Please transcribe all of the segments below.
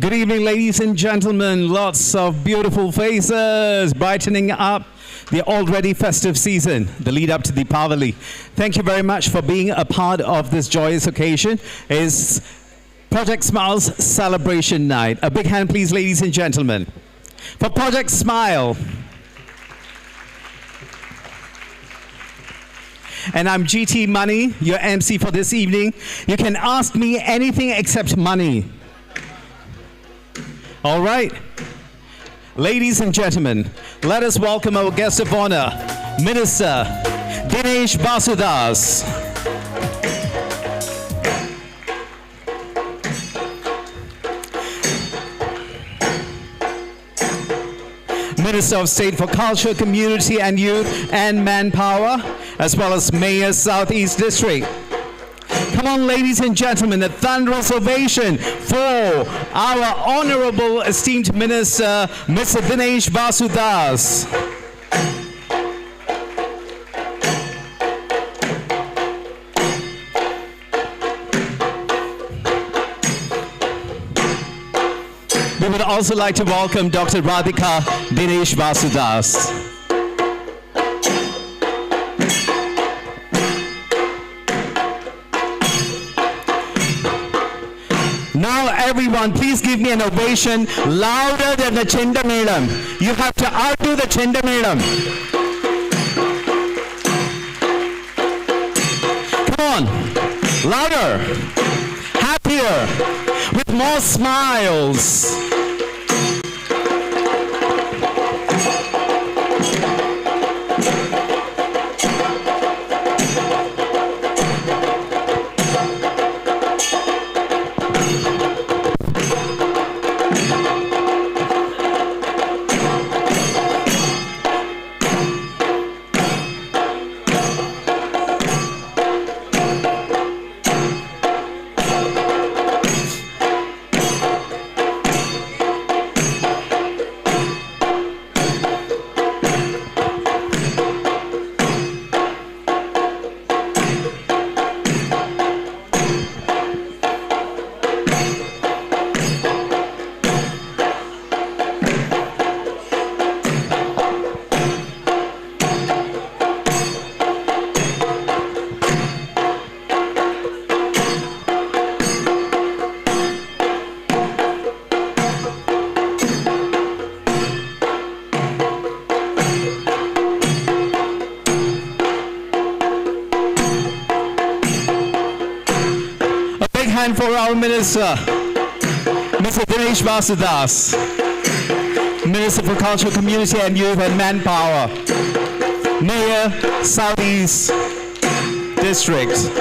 Good evening, ladies and gentlemen. Lots of beautiful faces brightening up the already festive season, the lead up to Deepavali. Thank you very much for being a part of this joyous occasion. It's Project Smile's celebration night. A big hand, please, ladies and gentlemen, for Project Smile. And I'm GT Money, your MC for this evening. You can ask me anything except money. All right. Ladies and gentlemen, let us welcome our guest of honor, Minister Dinesh Basudas. Minister of State for Culture, Community and Youth and Manpower, as well as Mayor, Southeast District. Come on, ladies and gentlemen, a thunderous ovation for our honorable esteemed Minister, Mr. Dinesh Basudas. We would also like to welcome Dr. Radhika Dinesh Basudas. Now everyone, please give me an ovation louder than the Chenda Medam. You have to outdo the Chenda Medam. Come on, louder, happier, with more smiles. For our Minister, Mr. Dinesh Basudas, Minister for Culture, Community and Youth and Manpower, Mayor, Southeast District.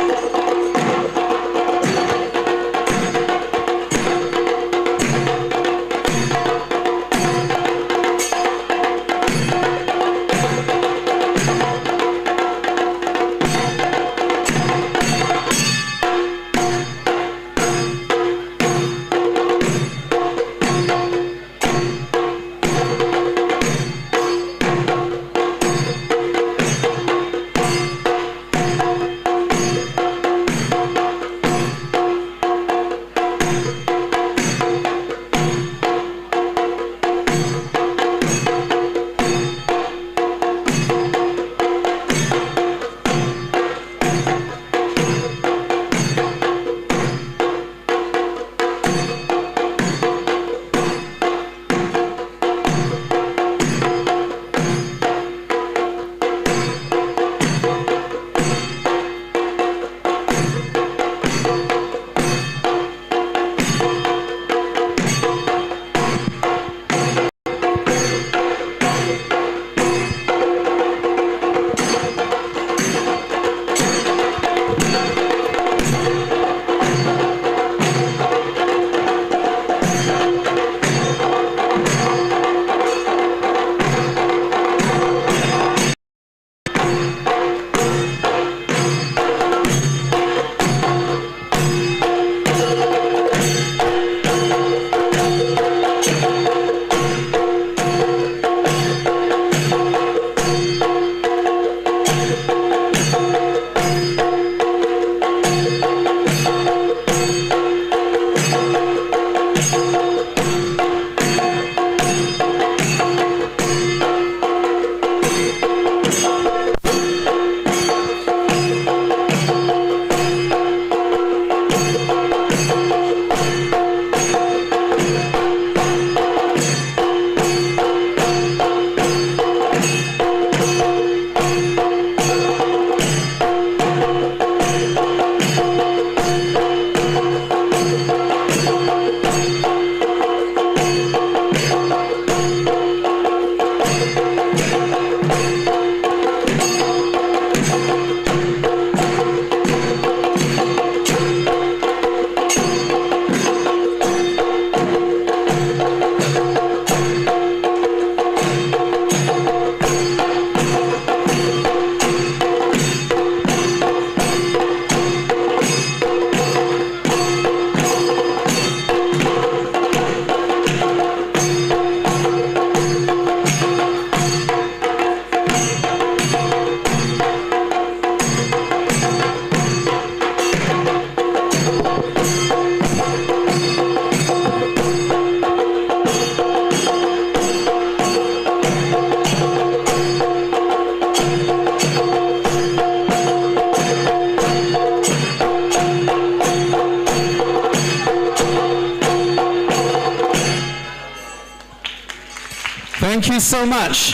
so much.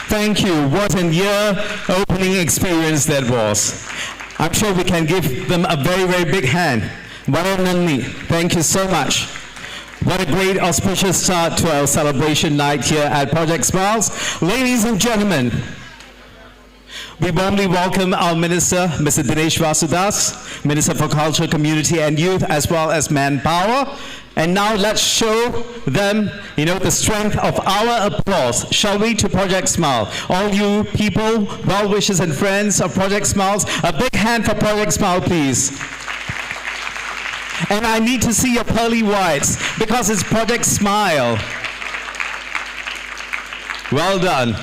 Thank you. What a year-opening experience that was. I'm sure we can give them a very, very big hand. Varananni, thank you so much. What a great auspicious start to our celebration night here at Project Smiles. Ladies and gentlemen, we warmly welcome our Minister, Mr. Dinesh Vasudas, Minister for Culture, Community and Youth, as well as Manpower. And now let's show them, the strength of our applause, shall we, to Project Smile. All you people, well-wishers and friends of Project Smiles, a big hand for Project Smile, please. And I need to see your pearly whites, because it's Project Smile. Well done.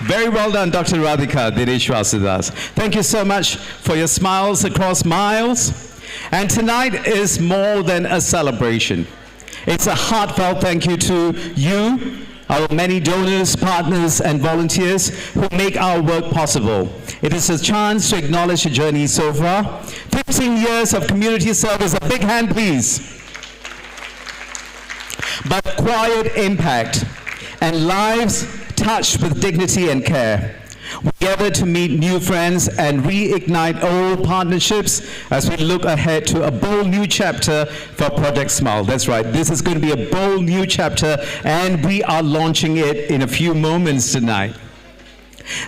Very well done, Dr. Radhika Dinesh Vasudas. Thank you so much for your smiles across miles. And tonight is more than a celebration. It's a heartfelt thank you to you, our many donors, partners, and volunteers who make our work possible. It is a chance to acknowledge your journey so far. 15 years of community service, a big hand please. But quiet impact and lives touched with dignity and care. We gather to meet new friends and reignite old partnerships as we look ahead to a bold new chapter for Project Smile. That's right, this is going to be a bold new chapter, and we are launching it in a few moments tonight.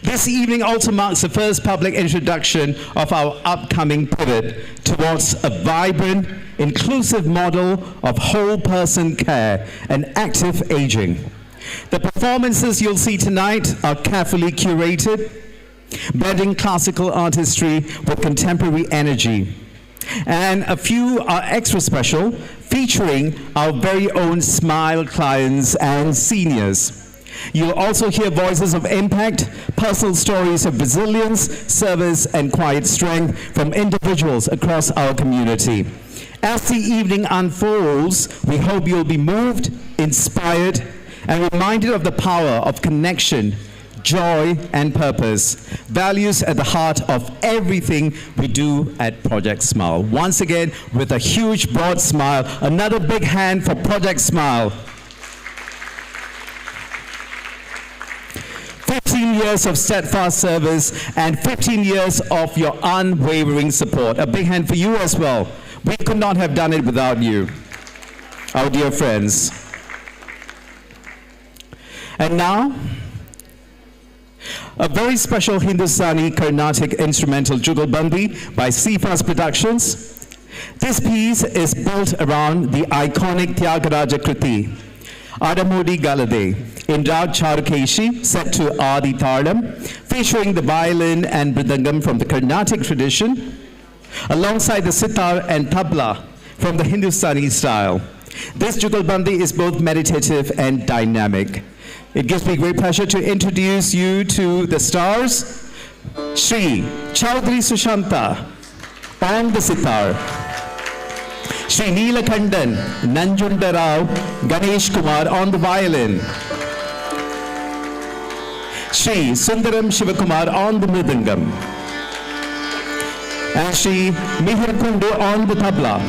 This evening also marks the first public introduction of our upcoming pivot towards a vibrant, inclusive model of whole person care and active aging. The performances you'll see tonight are carefully curated, blending classical artistry with contemporary energy. And a few are extra special, featuring our very own Smile clients and seniors. You'll also hear voices of impact, personal stories of resilience, service, and quiet strength from individuals across our community. As the evening unfolds, we hope you'll be moved, inspired, and reminded of the power of connection, joy, and purpose, values at the heart of everything we do at Project Smile. Once again, with a huge, broad smile, another big hand for Project Smile. 15 years of steadfast service and 15 years of your unwavering support. A big hand for you as well. We could not have done it without you, our dear friends. And now, a very special Hindustani Carnatic instrumental Jugalbandi by Sifas Productions. This piece is built around the iconic Tyagaraja Kriti, Adamodi Galade, in Rag Charukeshi, set to Adi Talam, featuring the violin and mridangam from the Carnatic tradition, alongside the sitar and tabla from the Hindustani style. This Jugalbandi is both meditative and dynamic. It gives me great pleasure to introduce you to the stars. Shri Chaudhary Sushanta on the sitar. Shri Neelakandan Nanjunda Rao Ganesh Kumar on the violin. Shri Sundaram Shivakumar on the mridangam. And Shri Mihir Kundu on the tabla.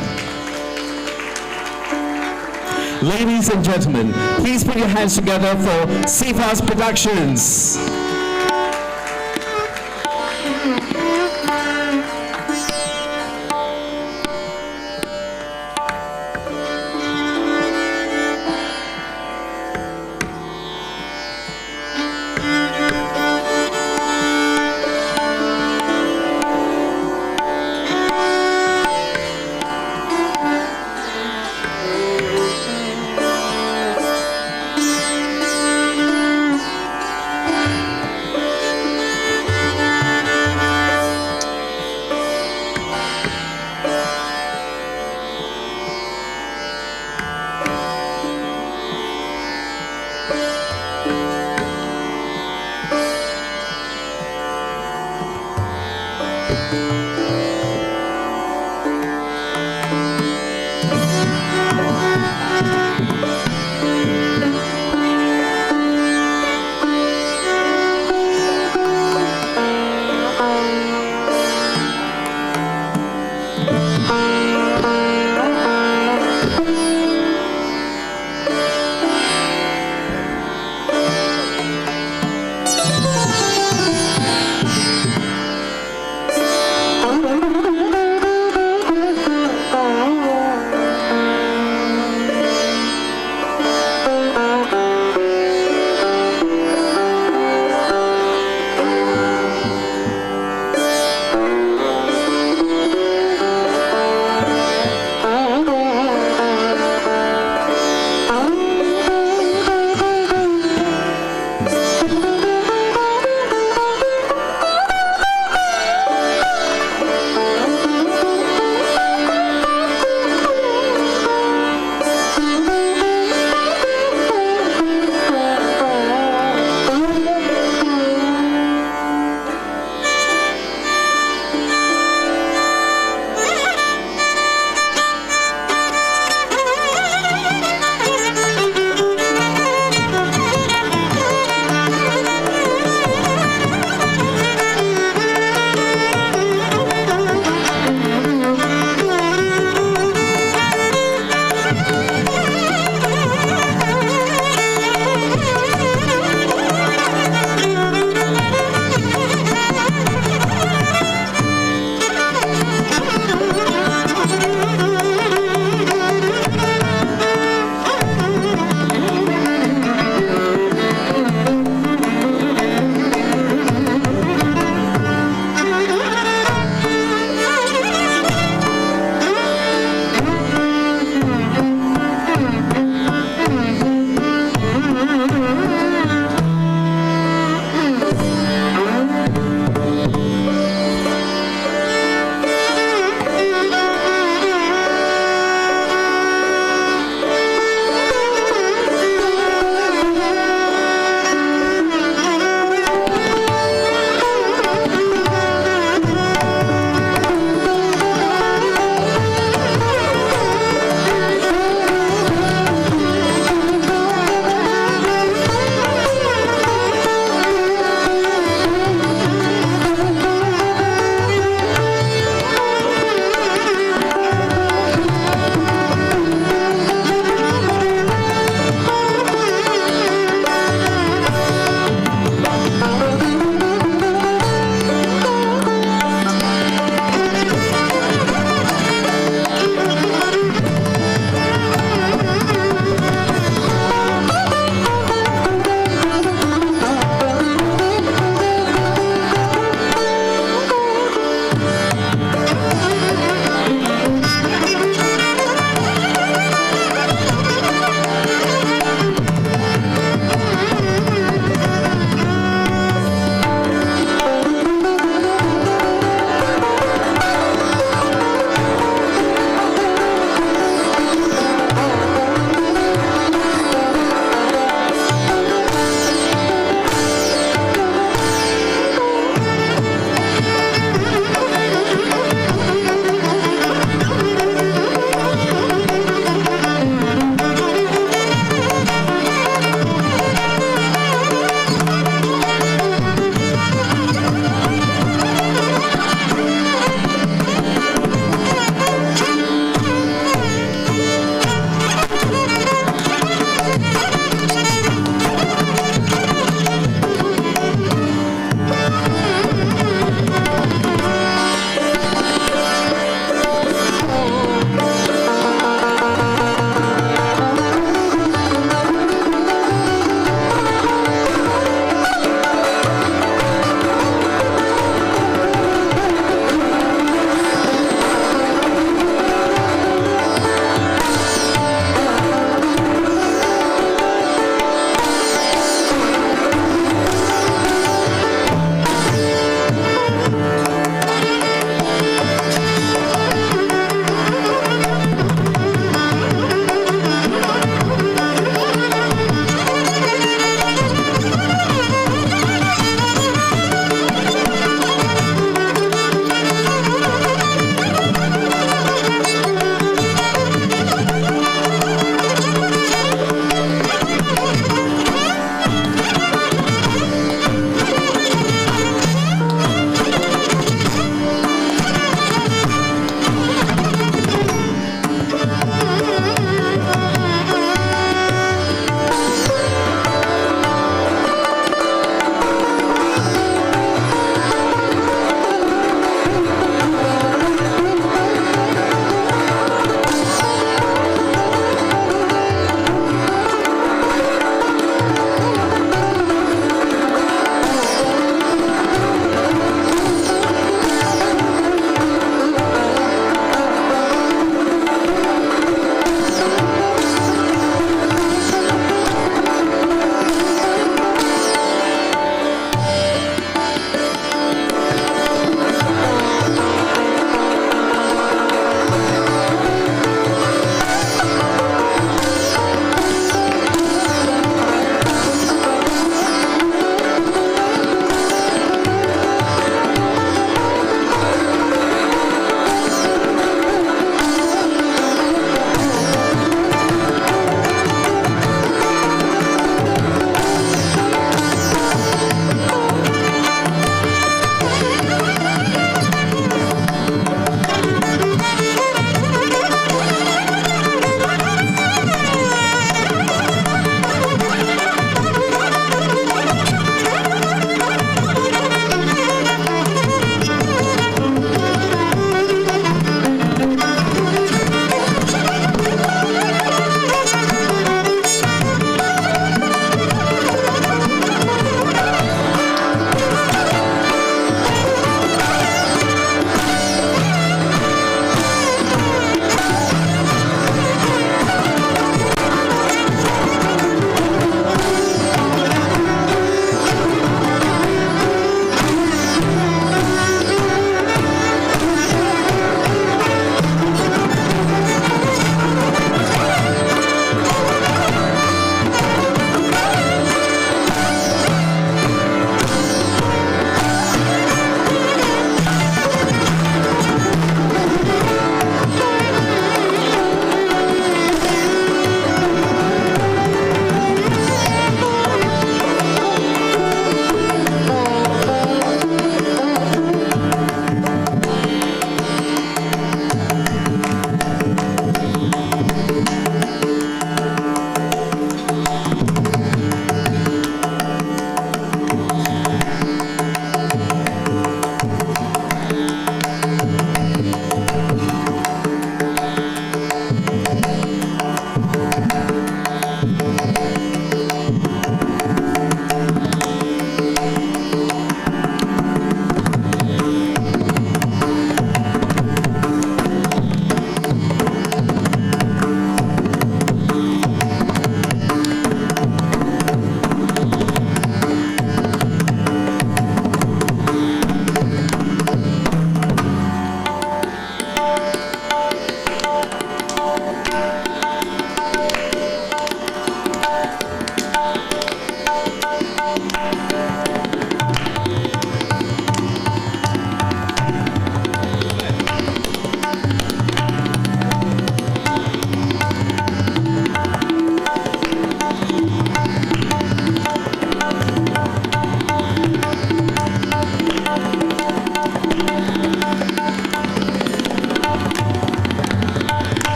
Ladies and gentlemen, please put your hands together for Sifas Productions.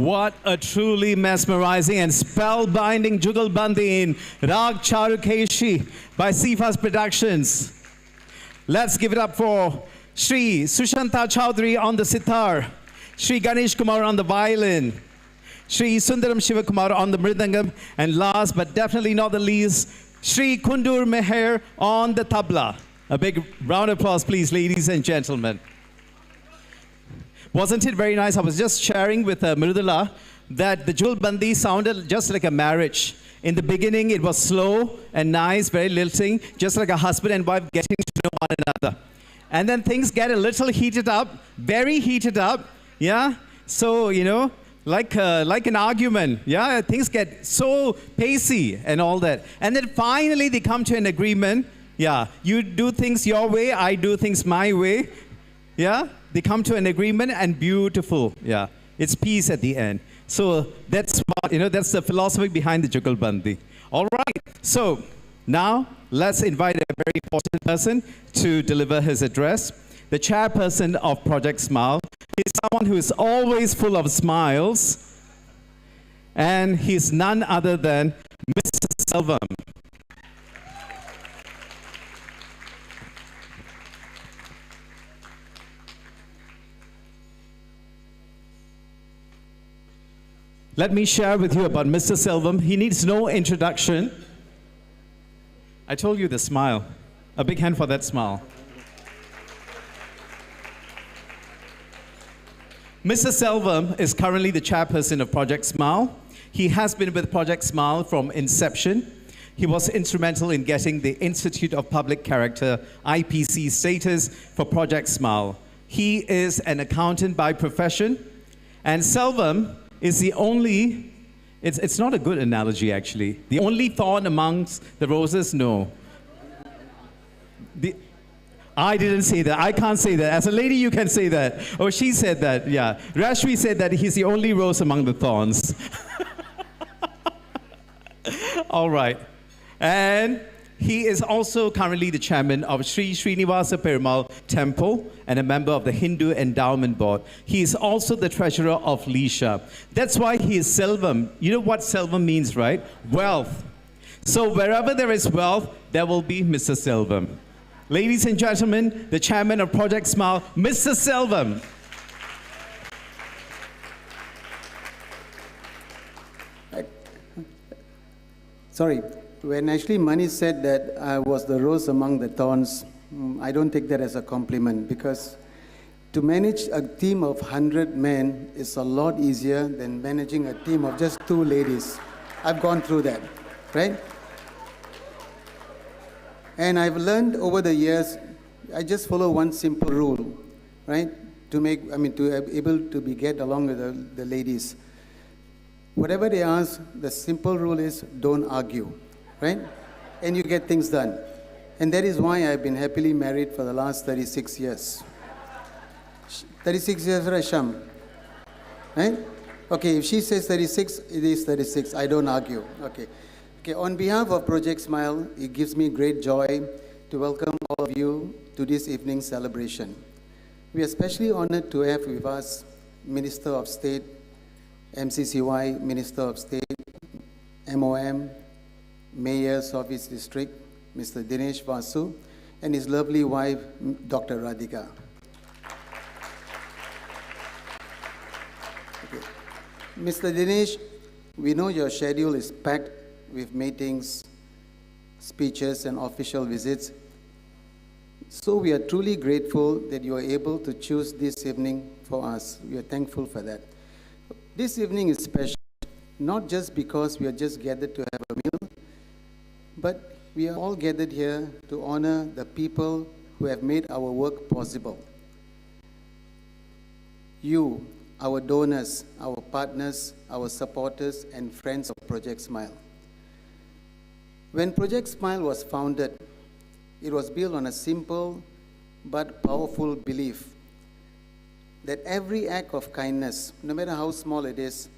What a truly mesmerizing and spellbinding Jugalbandi in Rag Charukeshi by Sifas Productions. Let's give it up for Sri Sushanta Chowdhury on the sitar, Sri Ganesh Kumar on the violin, Sri Sundaram Shivakumar on the mridangam, and last but definitely not the least, Sri Kundur Meher on the tabla. A big round of applause, please, ladies and gentlemen. Wasn't it very nice? I was just sharing with Mridula that the Jugalbandi sounded just like a marriage. In the beginning, it was slow and nice, very lilting, just like a husband and wife getting to know one another. And then things get a little heated up, very heated up, yeah? So, you know, like an argument, yeah? Things get so pacey and all that. And then finally, they come to an agreement. Yeah, you do things your way, I do things my way. Yeah, they come to an agreement and beautiful. Yeah, it's peace at the end. So that's what, you know, that's the philosophy behind the Jugalbandi. All right, so now let's invite a very important person to deliver his address. The chairperson of Project Smile. He's someone who is always full of smiles, and he's none other than Mr. Selvam. Let me share with you about Mr. Selvam. He needs no introduction. I told you the smile. A big hand for that smile. Mr. Selvam is currently the chairperson of Project Smile. He has been with Project Smile from inception. He was instrumental in getting the Institute of Public Character IPC status for Project Smile. He is an accountant by profession, and Selvam is the only, it's not a good analogy actually, the only thorn amongst the roses, no. I didn't say that, I can't say that. As a lady you can say that. Oh, she said that, yeah. Rashmi said that he's the only rose among the thorns. All right. And he is also currently the chairman of Sri Srinivasa Perumal Temple and a member of the Hindu Endowment Board. He is also the treasurer of Lisha. That's why he is Selvam. You know what Selvam means, right? Wealth. So wherever there is wealth, there will be Mr. Selvam. Ladies and gentlemen, the chairman of Project Smile, Mr. Selvam. Sorry. When actually Mani said that I was the rose among the thorns, I don't take that as a compliment, because to manage a team of 100 men is a lot easier than managing a team of just 2 ladies. I've gone through that, right? And I've learned over the years, I just follow one simple rule, right? To be able to get along with the ladies. Whatever they ask, the simple rule is don't argue. Right? And you get things done. And that is why I've been happily married for the last 36 years. 36 years, Rasham. Right? Okay, if she says 36, it is 36. I don't argue. Okay. Okay, on behalf of Project Smile, it gives me great joy to welcome all of you to this evening's celebration. We are especially honored to have with us Minister of State, MCCY, Minister of State, MOM, Mayors of his district, Mr. Dinesh Vasu, and his lovely wife, Dr. Radhika. Okay. Mr. Dinesh, we know your schedule is packed with meetings, speeches, and official visits. So we are truly grateful that you are able to choose this evening for us. We are thankful for that. This evening is special, not just because we are just gathered to have a meal, but we are all gathered here to honor the people who have made our work possible. You, our donors, our partners, our supporters, and friends of Project Smile. When Project Smile was founded, it was built on a simple but powerful belief that every act of kindness, no matter how small it is,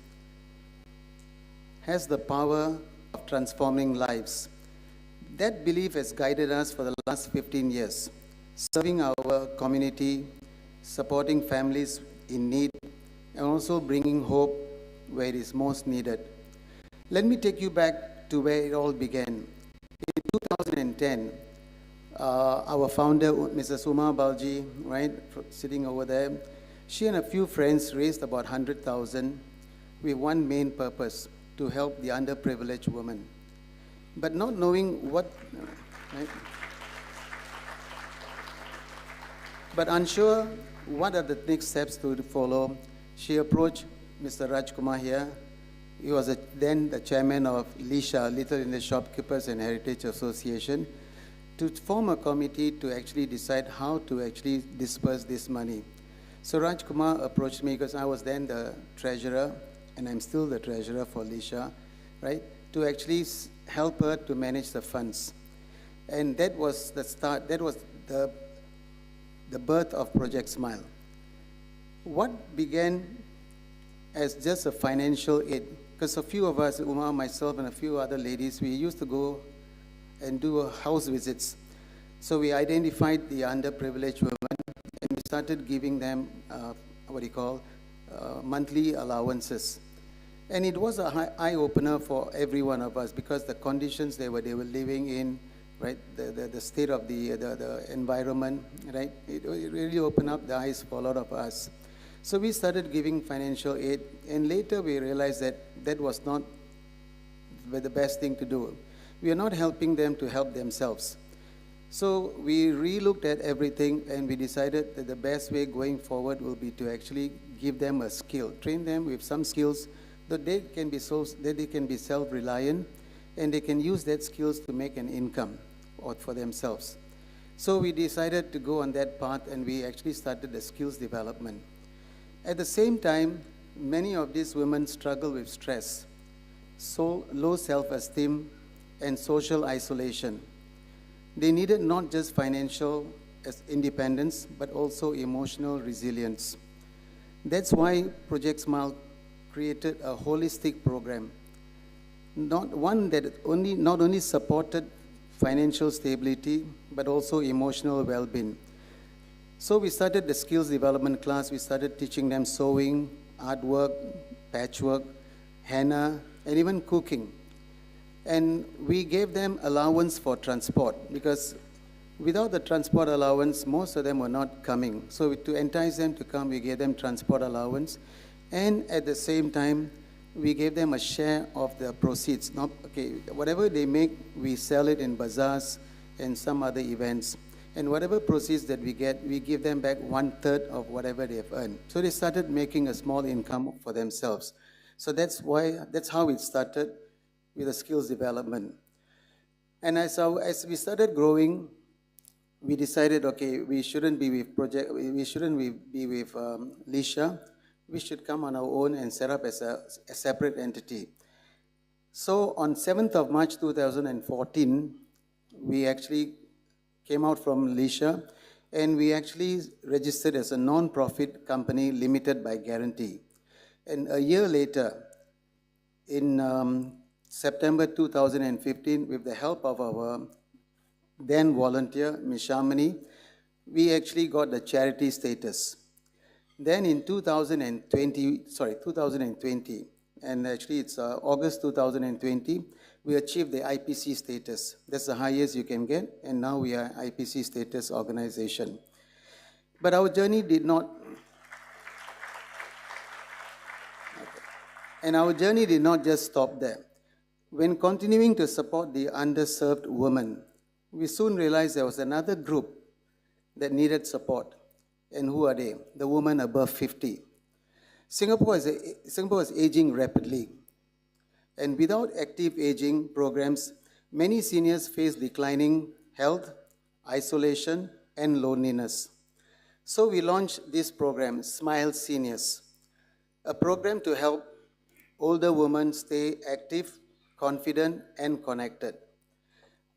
has the power of transforming lives. That belief has guided us for the last 15 years, serving our community, supporting families in need, and also bringing hope where it is most needed. Let me take you back to where it all began. In 2010, our founder, Mrs. Uma Balji, right, sitting over there, she and a few friends raised about 100,000 with one main purpose, to help the underprivileged women. But not knowing what, right, but unsure what are the next steps to follow, she approached Mr. Rajkumar here. He was then the chairman of LISHA, Little Indian Shopkeepers and Heritage Association, to form a committee to actually decide how to actually disperse this money. So Rajkumar approached me because I was then the treasurer, and I'm still the treasurer for LISHA, right, to actually help her to manage the funds. And that was the start, that was the birth of Project Smile. What began as just a financial aid, because a few of us, Uma, myself, and a few other ladies, we used to go and do house visits. So we identified the underprivileged women, and we started giving them, monthly allowances. And it was an eye-opener for every one of us, because the conditions they were living in, right, the state of the environment, right, it really opened up the eyes for a lot of us. So we started giving financial aid, and later we realized that that was not the best thing to do. We are not helping them to help themselves. So we re-looked at everything, and we decided that the best way going forward will be to actually give them a skill, train them with some skills that they can be self-reliant, and they can use that skills to make an income for themselves. So we decided to go on that path, and we actually started the skills development. At the same time, many of these women struggle with stress, so low self-esteem, and social isolation. They needed not just financial independence, but also emotional resilience. That's why Project Smile created a holistic program, not only supported financial stability, but also emotional well-being. So we started the skills development class. We started teaching them sewing, artwork, patchwork, henna, and even cooking. And we gave them allowance for transport, because without the transport allowance, most of them were not coming. So to entice them to come, we gave them transport allowance. And at the same time, we gave them a share of the proceeds. Whatever they make, we sell it in bazaars and some other events. And whatever proceeds that we get, we give them back 1/3 of whatever they have earned. So they started making a small income for themselves. So that's how it started with the skills development. And as we started growing, we decided, okay, we shouldn't be with LISHA. We should come on our own and set up as a separate entity. So on 7th of March 2014, we actually came out from LISHA, and we actually registered as a non-profit company limited by guarantee. And a year later, in September 2015, with the help of our then volunteer, Ms. Shamini, we actually got the charity status. Then in 2020, and actually it's August 2020, we achieved the IPC status. That's the highest you can get, and now we are IPC status organization. But our journey did not, just stop there. When continuing to support the underserved women, we soon realized there was another group that needed support. And who are they? The women above 50. Singapore is aging rapidly. And without active aging programs, many seniors face declining health, isolation, and loneliness. So we launched this program, Smile Seniors, a program to help older women stay active, confident, and connected.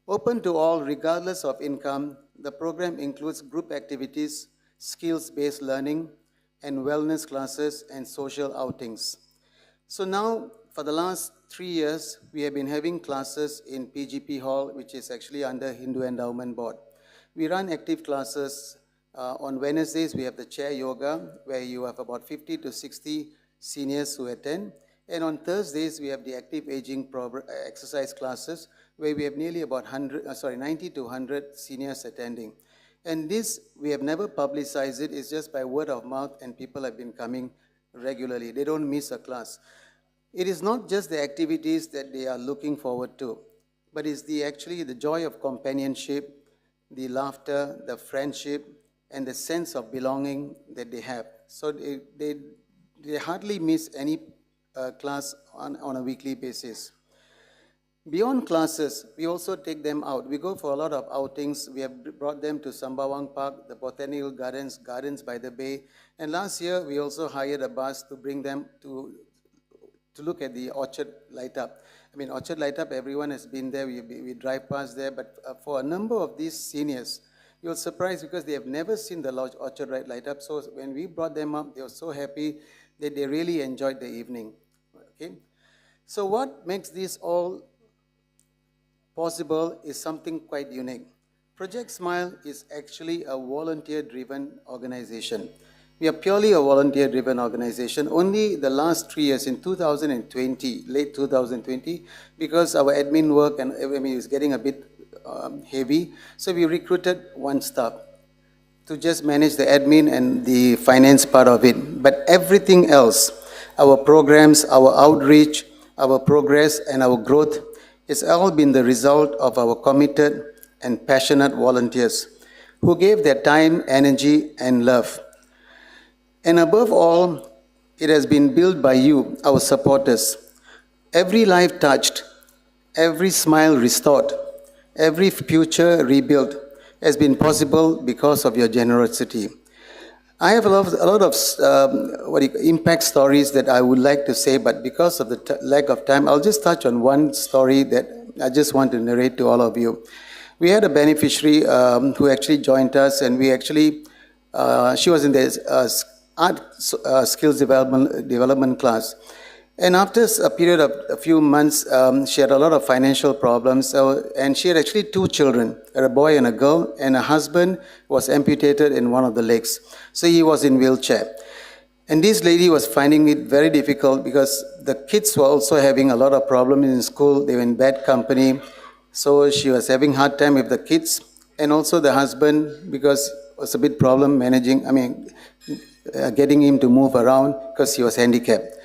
Open to all regardless of income, the program includes group activities, skills-based learning, and wellness classes and social outings. So now, for the last 3 years, we have been having classes in PGP Hall, which is actually under Hindu Endowment Board. We run active classes. On Wednesdays, we have the chair yoga, where you have about 50 to 60 seniors who attend. And on Thursdays, we have the active aging exercise classes where we have nearly about 90 to 100 seniors attending. And this, we have never publicized it. It's just by word of mouth, and people have been coming regularly. They don't miss a class. It is not just the activities that they are looking forward to, but it's actually the joy of companionship, the laughter, the friendship, and the sense of belonging that they have. So they hardly miss any class on a weekly basis. Beyond classes, we also take them out. We go for a lot of outings. We have brought them to Sembawang Park, the Botanical Gardens, Gardens by the Bay. And last year, we also hired a bus to bring them to look at the Orchard Light Up. I mean, Orchard Light Up, everyone has been there. We drive past there. But for a number of these seniors, you're surprised because they have never seen the Orchard Light Up. So when we brought them up, they were so happy that they really enjoyed the evening. Okay? So what makes this all possible is something quite unique. Project Smile is actually a volunteer-driven organization. We are purely a volunteer-driven organization. Only the last 3 years, in 2020, late 2020, because our admin work and is getting a bit heavy, so we recruited one staff to just manage the admin and the finance part of it. But everything else, our programs, our outreach, our progress, and our growth, it's all been the result of our committed and passionate volunteers who gave their time, energy, and love. And above all, it has been built by you, our supporters. Every life touched, every smile restored, every future rebuilt has been possible because of your generosity. I have a lot of impact stories that I would like to say, but because of the lack of time, I'll just touch on one story that I just want to narrate to all of you. We had a beneficiary who actually joined us, and we actually, she was in the art skills development class. And after a period of a few months, she had a lot of financial problems, and she had actually 2 children, a boy and a girl, and her husband was amputated in one of the legs. So he was in wheelchair. And this lady was finding it very difficult because the kids were also having a lot of problems in school. They were in bad company. So she was having a hard time with the kids. And also the husband, because it was a bit problem getting him to move around because he was handicapped.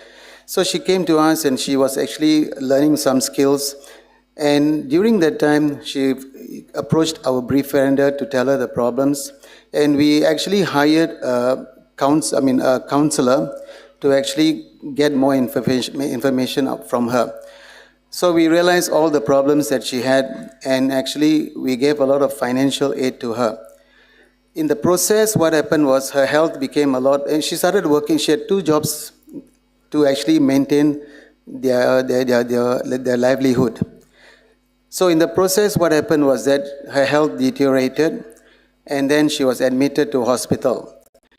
So she came to us and she was actually learning some skills. And during that time, she approached our brief veranda to tell her the problems. And we actually hired a counselor to actually get more information from her. So we realized all the problems that she had, and actually we gave a lot of financial aid to her. In the process, what happened was her health became a lot, and she started working. She had 2 jobs to actually maintain their livelihood. So in the process, what happened was that her health deteriorated, and then she was admitted to hospital.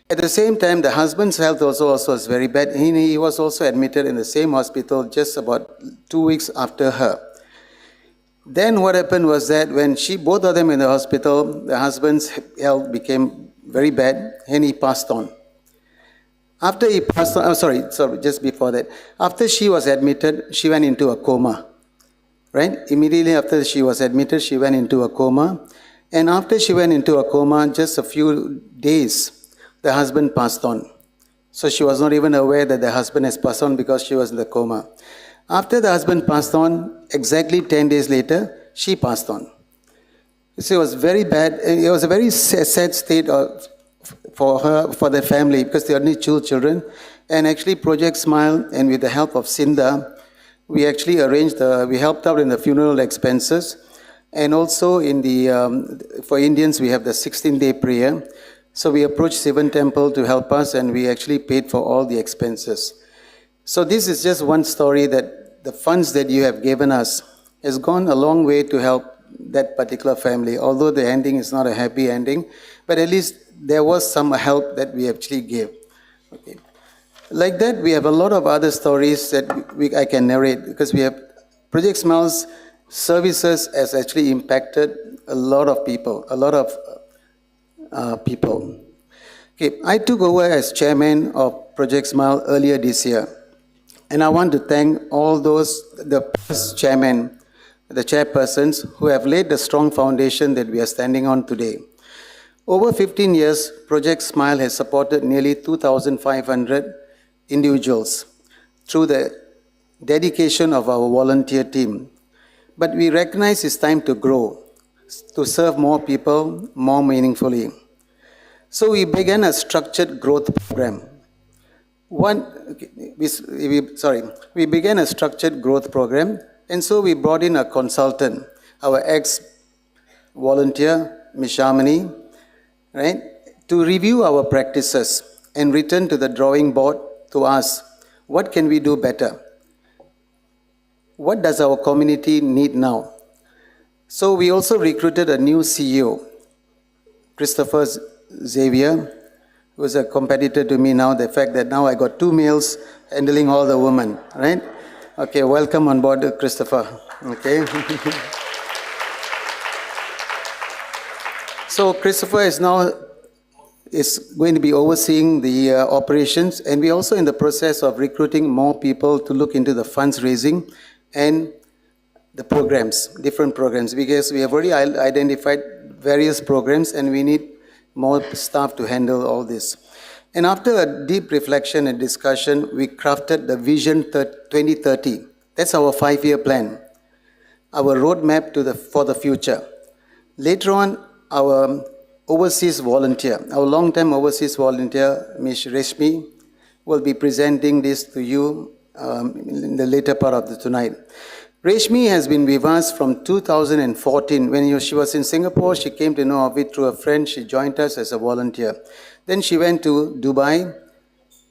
At the same time, the husband's health also was very bad. He was also admitted in the same hospital just about 2 weeks after her. Then what happened was that when both of them in the hospital, the husband's health became very bad, and he passed on. After he passed on, just before that, after she was admitted, she went into a coma, right? Immediately after she was admitted, she went into a coma. And after she went into a coma, just a few days, the husband passed on. So she was not even aware that the husband has passed on because she was in the coma. After the husband passed on, exactly 10 days later, she passed on. So it was very bad. It was a very sad state for her, for the family, because they only 2 children. And actually, Project Smile, and with the help of Cinda, we actually we helped out in the funeral expenses. And also for Indians, we have the 16-day prayer. So we approached Sivan Temple to help us, and we actually paid for all the expenses. So this is just one story that the funds that you have given us has gone a long way to help that particular family, although the ending is not a happy ending, but at least there was some help that we actually gave. Okay. Like that, we have a lot of other stories that I can narrate, because we have Project Smile's services has actually impacted a lot of people, Okay, I took over as chairman of Project Smile earlier this year. And I want to thank all those, the past chairmen, the chairpersons who have laid the strong foundation that we are standing on today. Over 15 years, Project Smile has supported nearly 2,500 individuals through the dedication of our volunteer team. But we recognize it's time to grow, to serve more people more meaningfully. So we began a structured growth program. We began a structured growth program, and so we brought in a consultant, our ex-volunteer, Ms. Shamini, right, to review our practices and return to the drawing board to ask, what can we do better? What does our community need now? So we also recruited a new CEO, Christopher Xavier, who is a competitor to me now, the fact that now I got 2 males handling all the women, right? Okay, welcome on board, Christopher. Okay. So Christopher is going to be overseeing the operations, and we're also in the process of recruiting more people to look into the funds raising and the programs, different programs, because we have already identified various programs and we need more staff to handle all this. And after a deep reflection and discussion, we crafted the Vision 2030. That's our 5-year plan, our roadmap for the future. Later on, our overseas volunteer, our long-time overseas volunteer, Ms. Reshmi, will be presenting this to you in the later part of tonight. Reshmi has been with us from 2014. When she was in Singapore, she came to know of it through a friend. She joined us as a volunteer. Then she went to Dubai,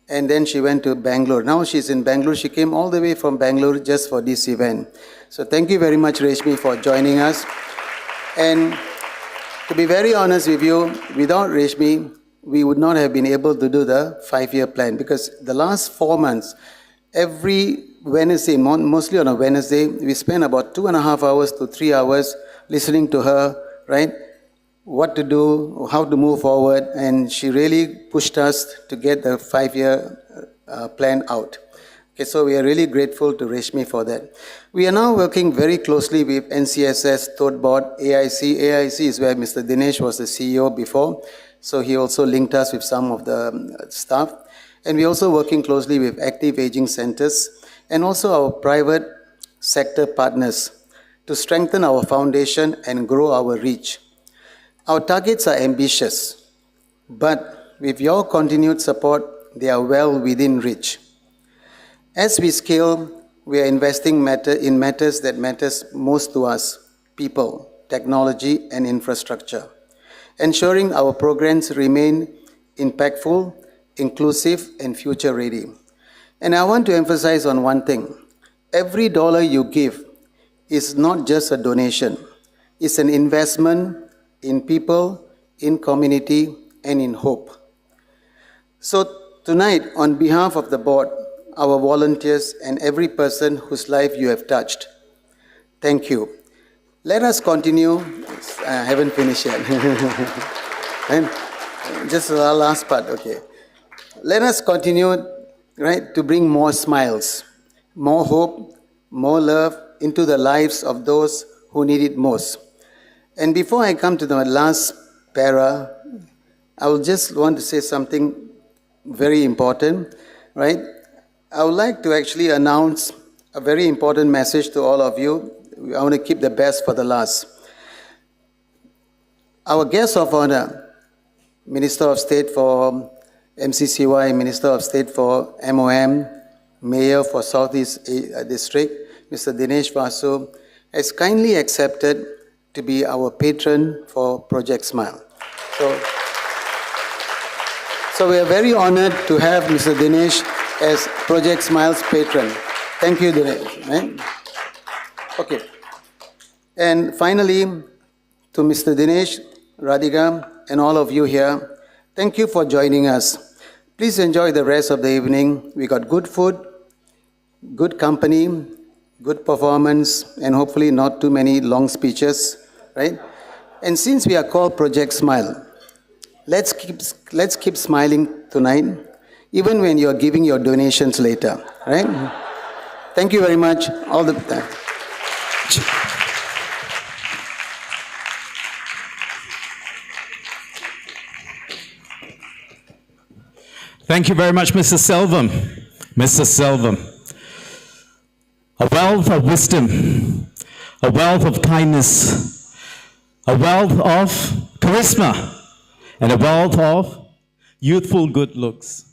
and then she went to Bangalore. Now she's in Bangalore. She came all the way from Bangalore just for this event. So thank you very much, Reshmi, for joining us. And to be very honest with you, without Reshmi, we would not have been able to do the 5-year plan, because the last 4 months, every Wednesday, mostly on a Wednesday, we spend about 2.5 hours to 3 hours listening to her, right? What to do, how to move forward, and she really pushed us to get the 5-year plan out. Okay, so we are really grateful to Reshmi for that. We are now working very closely with NCSS, Tote Board, AIC. AIC is where Mr. Dinesh was the CEO before, so he also linked us with some of the staff. And we're also working closely with active aging centers and also our private sector partners to strengthen our foundation and grow our reach. Our targets are ambitious, but with your continued support, they are well within reach. As we scale, we are investing in matters that matters most to us: people, technology, and infrastructure, ensuring our programs remain impactful, inclusive, and future-ready. And I want to emphasize on one thing. Every dollar you give is not just a donation. It's an investment in people, in community, and in hope. So tonight, on behalf of the board, our volunteers, and every person whose life you have touched, thank you. Let us continue. I haven't finished yet. And just the last part, okay. Let us continue, right, to bring more smiles, more hope, more love into the lives of those who need it most. And before I come to the last para, I will just want to say something very important, right? I would like to actually announce a very important message to all of you. I want to keep the best for the last. Our guest of honor, Minister of State for MCCY, Minister of State for MOM, Mayor for Southeast District, Mr. Dinesh Vasu, has kindly accepted to be our patron for Project Smile. So we are very honored to have Mr. Dinesh as Project Smile's patron. Thank you, Dinesh. Right? Okay. And finally, to Mr. Dinesh, Radhika, and all of you here, thank you for joining us. Please enjoy the rest of the evening. We got good food, good company, good performance, and hopefully not too many long speeches, right? And since we are called Project Smile, let's keep smiling tonight, even when you're giving your donations later, right? Thank you very much. All the best. Thank you very much, Mr. Selvum. Mr. Selvum. A wealth of wisdom, a wealth of kindness, a wealth of charisma, and a wealth of youthful good looks.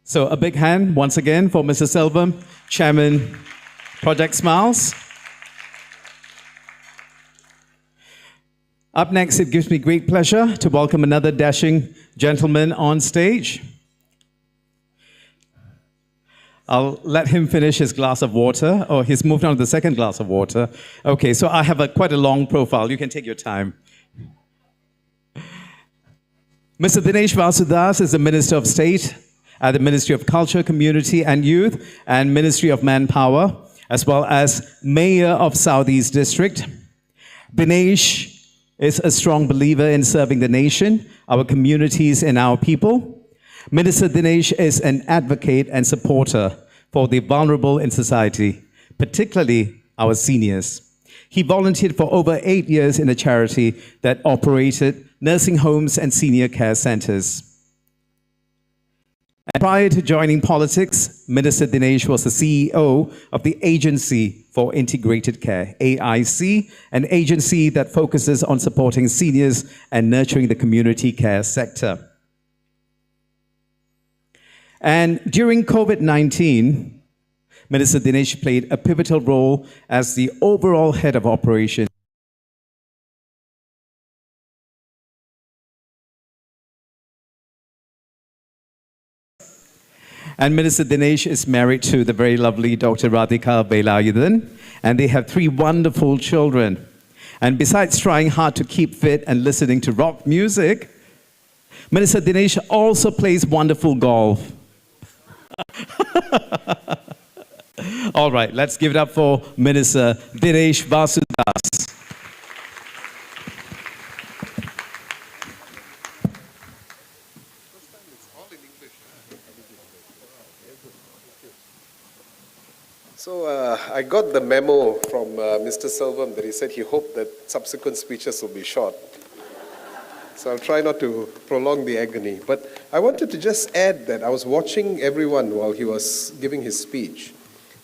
So a big hand once again for Mr. Selvum, Chairman, Project Smiles. Up next, it gives me great pleasure to welcome another dashing gentleman on stage. I'll let him finish his glass of water. Oh, he's moved on to the second glass of water. Okay, so I have quite a long profile. You can take your time. Mr. Dinesh Vasudas is the Minister of State at the Ministry of Culture, Community and Youth and Ministry of Manpower, as well as Mayor of Southeast District. Dinesh is a strong believer in serving the nation, our communities and our people. Minister Dinesh is an advocate and supporter for the vulnerable in society, particularly our seniors. He volunteered for over 8 years in a charity that operated nursing homes and senior care centers. And prior to joining politics, Minister Dinesh was the CEO of the Agency for Integrated Care, AIC, an agency that focuses on supporting seniors and nurturing the community care sector. And during COVID-19, Minister Dinesh played a pivotal role as the overall head of operations. And Minister Dinesh is married to the very lovely Dr. Radhika Velayudan, and they have 3 wonderful children. And besides trying hard to keep fit and listening to rock music, Minister Dinesh also plays wonderful golf. All right, let's give it up for Minister Dinesh Vasudas. So I got the memo from Mr. Selvum that he said he hoped that subsequent speeches will be short. So I'll try not to prolong the agony. But I wanted to just add that I was watching everyone while he was giving his speech.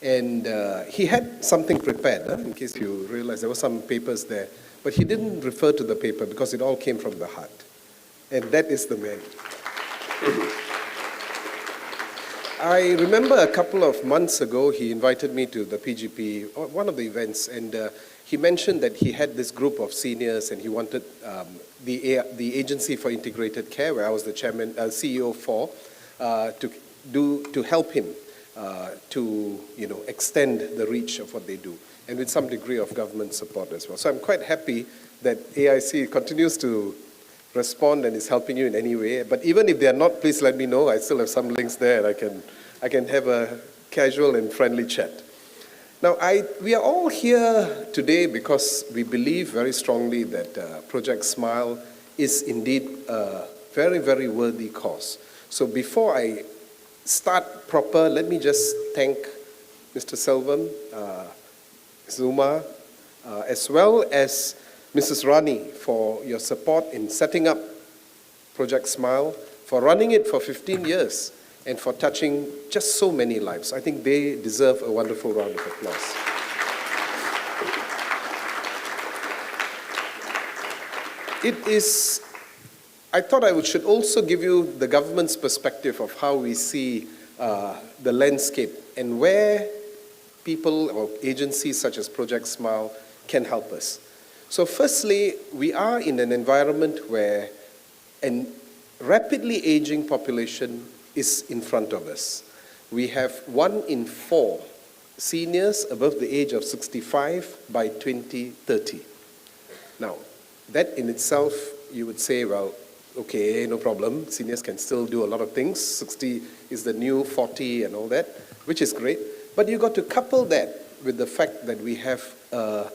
And he had something prepared, in case you realize there were some papers there. But he didn't refer to the paper because it all came from the heart. And that is the man. I remember a couple of months ago, he invited me to the PGP, one of the events, and he mentioned that he had this group of seniors and he wanted the Agency for Integrated Care, where I was the chairman, CEO for, to help him to extend the reach of what they do, and with some degree of government support as well. So I'm quite happy that AIC continues to respond and is helping you in any way. But even if they are not, please let me know. I still have some links there, and I can have a casual and friendly chat. Now, we are all here today because we believe very strongly that Project Smile is indeed a very, very worthy cause. So before I start proper, let me just thank Mr. Selvum, Zuma, as well as Mrs. Rani for your support in setting up Project Smile, for running it for 15 years, and for touching just so many lives. I think they deserve a wonderful round of applause. I thought I should also give you the government's perspective of how we see the landscape and where people or agencies such as Project Smile can help us. So firstly, we are in an environment where a rapidly aging population is in front of us. We have 1 in 4 seniors above the age of 65 by 2030. Now, that in itself, you would say, well, okay, no problem. Seniors can still do a lot of things. 60 is the new 40 and all that, which is great. But you've got to couple that with the fact that we have a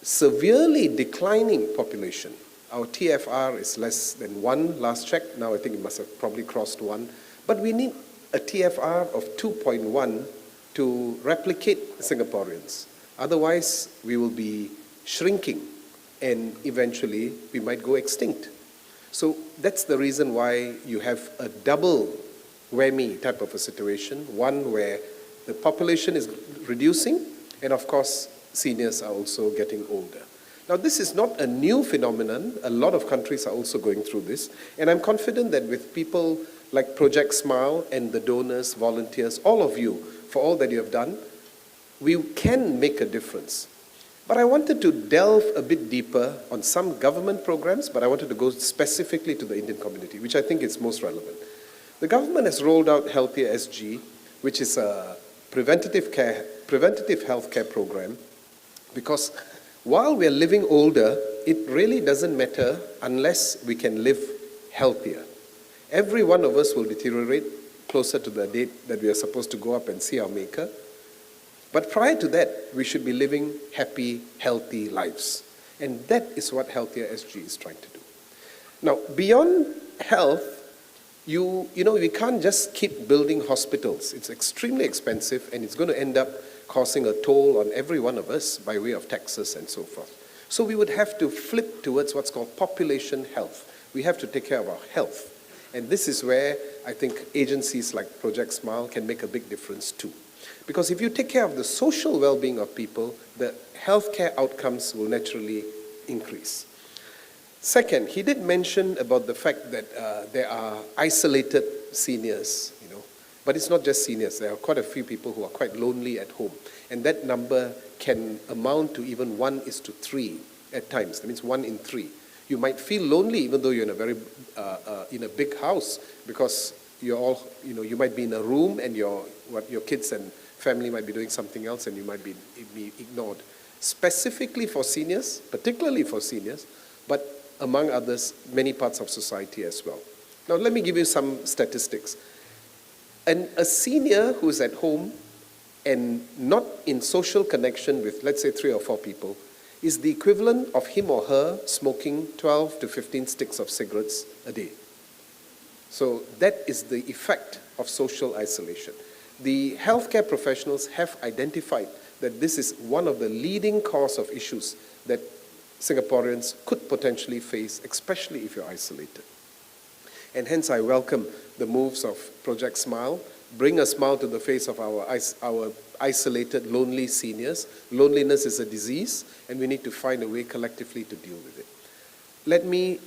severely declining population. Our TFR is less than 1 last check. Now I think it must have probably crossed 1. But we need a TFR of 2.1 to replicate Singaporeans. Otherwise, we will be shrinking and eventually we might go extinct. So that's the reason why you have a double whammy type of a situation, one where the population is reducing and of course seniors are also getting older. Now this is not a new phenomenon, a lot of countries are also going through this, and I'm confident that with people like Project Smile and the donors, volunteers, all of you, for all that you have done, we can make a difference. But I wanted to delve a bit deeper on some government programs, but I wanted to go specifically to the Indian community, which I think is most relevant. The government has rolled out Healthier SG, which is a preventative health care program, because while we are living older, it really doesn't matter unless we can live healthier. Every one of us will deteriorate closer to the date that we are supposed to go up and see our Maker. But prior to that, we should be living happy, healthy lives. And that is what Healthier SG is trying to do. Now, beyond health, you know, we can't just keep building hospitals. It's extremely expensive and it's going to end up causing a toll on every one of us by way of taxes and so forth. So we would have to flip towards what's called population health. We have to take care of our health. And this is where I think agencies like Project Smile can make a big difference too. Because if you take care of the social well-being of people, the healthcare outcomes will naturally increase. Second, he did mention about the fact that there are isolated seniors, you know, but it's not just seniors. There are quite a few people who are quite lonely at home. And that number can amount to even 1:3 at times. That means 1 in 3. You might feel lonely even though you're in a big house, because you're all, you know, you might be in a room and your kids and family might be doing something else and you might be ignored. Specifically for seniors, particularly for seniors, but among others, many parts of society as well. Now let me give you some statistics. And a senior who's at home and not in social connection with, let's say, 3 or 4 people, is the equivalent of him or her smoking 12 to 15 sticks of cigarettes a day. So that is the effect of social isolation. The healthcare professionals have identified that this is one of the leading cause of issues that Singaporeans could potentially face, especially if you're isolated. And hence I welcome the moves of Project Smile. Bring a smile to the face of our isolated, lonely seniors. Loneliness is a disease, and we need to find a way collectively to deal with it. Let me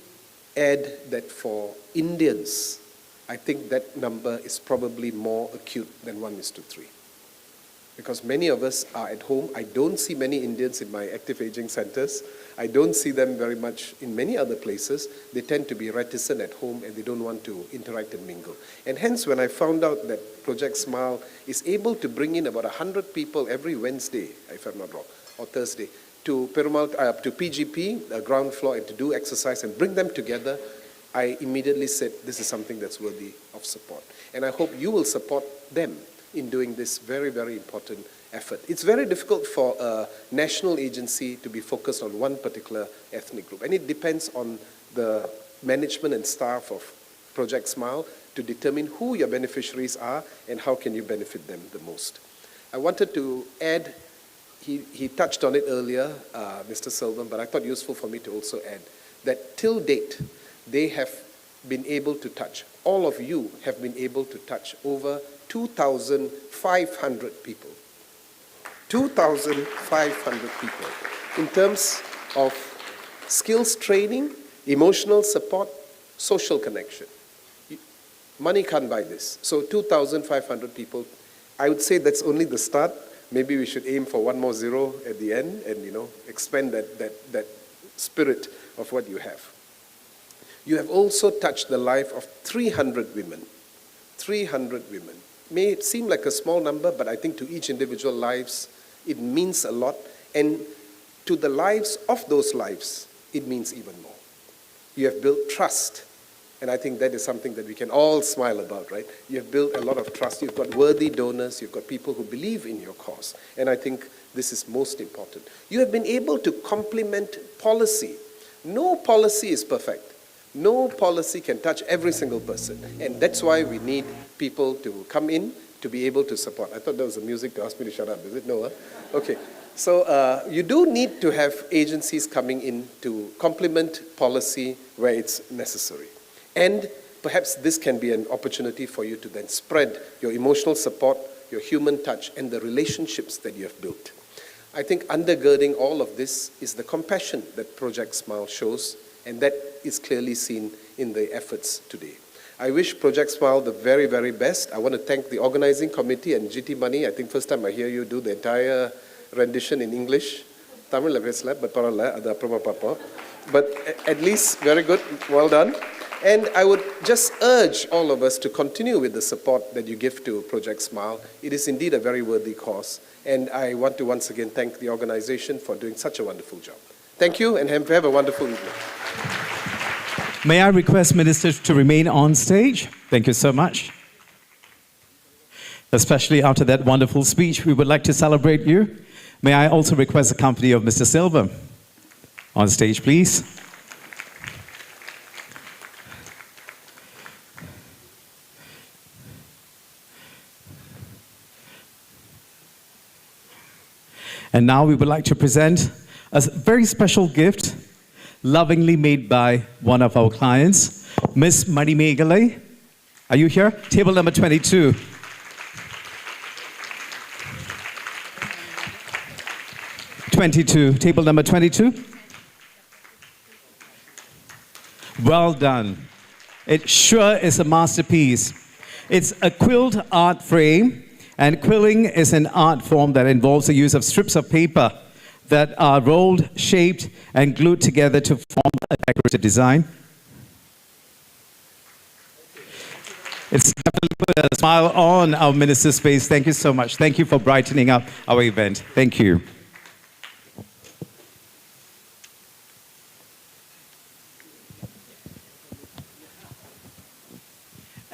add that for Indians, I think that number is probably more acute than 1:3. Because many of us are at home. I don't see many Indians in my active aging centers. I don't see them very much in many other places. They tend to be reticent at home and they don't want to interact and mingle. And hence, when I found out that Project Smile is able to bring in about 100 people every Wednesday, if I'm not wrong, or Thursday, to PGP, ground floor, and to do exercise and bring them together, I immediately said, this is something that's worthy of support. And I hope you will support them in doing this very, very important effort. It's very difficult for a national agency to be focused on one particular ethnic group. And it depends on the management and staff of Project Smile to determine who your beneficiaries are and how can you benefit them the most. I wanted to add, he touched on it earlier, Mr. Silvan, but I thought useful for me to also add that till date, they have been able to touch, all of you have been able to touch over 2,500 people. 2,500 people in terms of skills training, emotional support, social connection. Money can't buy this. So 2,500 people, I would say that's only the start. Maybe we should aim for one more zero at the end and, you know, expand that spirit of what you have. You have also touched the life of 300 women. 300 women. May seem like a small number, but I think to each individual lives, it means a lot. And to the lives of those lives, it means even more. You have built trust. And I think that is something that we can all smile about, right? You have built a lot of trust. You've got worthy donors. You've got people who believe in your cause. And I think this is most important. You have been able to complement policy. No policy is perfect. No policy can touch every single person. And that's why we need people to come in, to be able to support. I thought that was the music to ask me to shut up. Is it? No, huh? Okay. So you do need to have agencies coming in to complement policy where it's necessary. And perhaps this can be an opportunity for you to then spread your emotional support, your human touch, and the relationships that you have built. I think undergirding all of this is the compassion that Project Smile shows, and that is clearly seen in the efforts today. I wish Project Smile the very, very best. I want to thank the organizing committee and GT Money. I think first time I hear you do the entire rendition in English. Tamil pesla, but paralla, adu apprama paapom. But at least very good, well done. And I would just urge all of us to continue with the support that you give to Project Smile. It is indeed a very worthy cause. And I want to once again thank the organization for doing such a wonderful job. Thank you, and have a wonderful evening. May I request ministers to remain on stage? Thank you so much. Especially after that wonderful speech, we would like to celebrate you. May I also request the company of Mr. Silva on stage, please. And now we would like to present a very special gift, lovingly made by one of our clients, Miss Mani Megale. Are you here? Table number 22. Table number 22. Well done. It sure is a masterpiece. It's a quilled art frame, and quilling is an art form that involves the use of strips of paper that are rolled, shaped, and glued together to form a decorative design. It's definitely put a smile on our minister's face. Thank you so much. Thank you for brightening up our event. Thank you.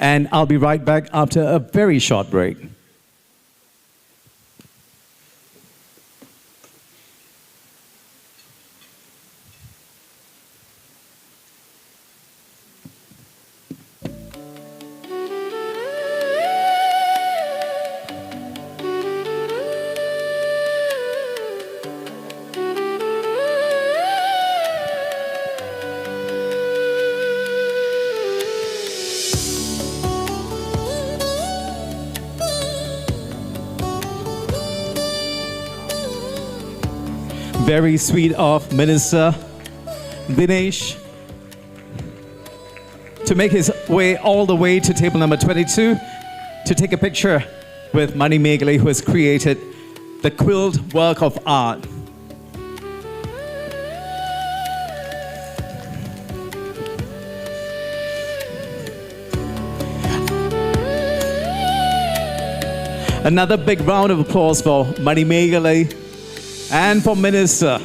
And I'll be right back after a very short break. Very sweet of Minister Dinesh to make his way all the way to table number 22 to take a picture with Mani Megale, who has created the quilled work of art. Another big round of applause for Mani Megale and for Minister.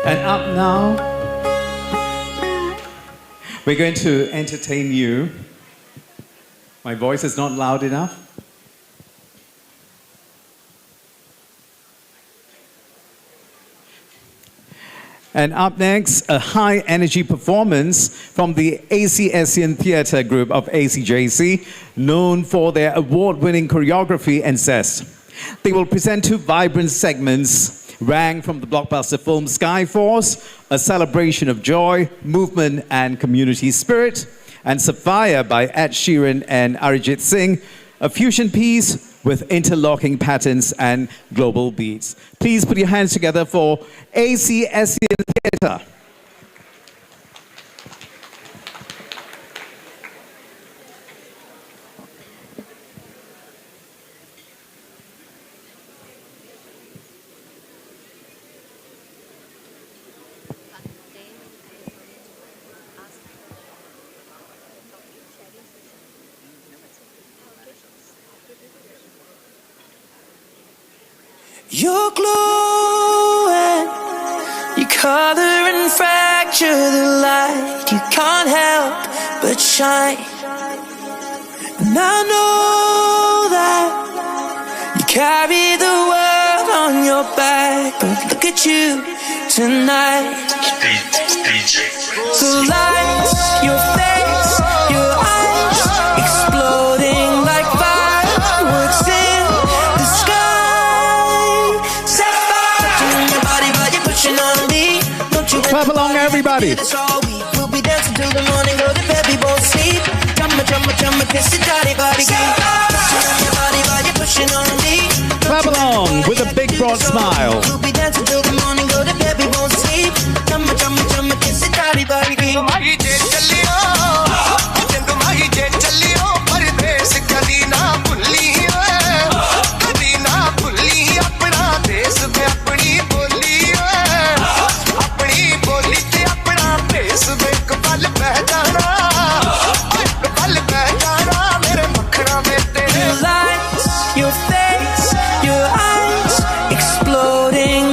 And up now, we're going to entertain you. My voice is not loud enough. And up next, a high energy performance from the AC ASEAN Theatre Group of ACJC, known for their award-winning choreography and zest. They will present two vibrant segments, Rang from the blockbuster film Skyforce, a celebration of joy, movement, and community spirit, and Sapphire by Ed Sheeran and Arijit Singh, a fusion piece with interlocking patterns and global beats. Please put your hands together for AC ASEAN Theatre. You're glowing, you color and fracture the light. You can't help but shine. And I know that you carry the world on your back, but look at you tonight. The lights, your face, your eyes, exploding like fireworks in the sky. Sapphire, touching your body, but you're pushing on me. Don't you Clap along, everybody. That's all we'll be dancing till the morning, go to bed, we won't sleep. Drummer, drummer, drummer, kiss it, daddy, body, touching on your body, but you're pushing on me. Clap along with a big broad smile. We'll be dancing till the morning, go to bed, we won't sleep. Drummer, drummer, drummer, kiss it, daddy, body, your face, your eyes, exploding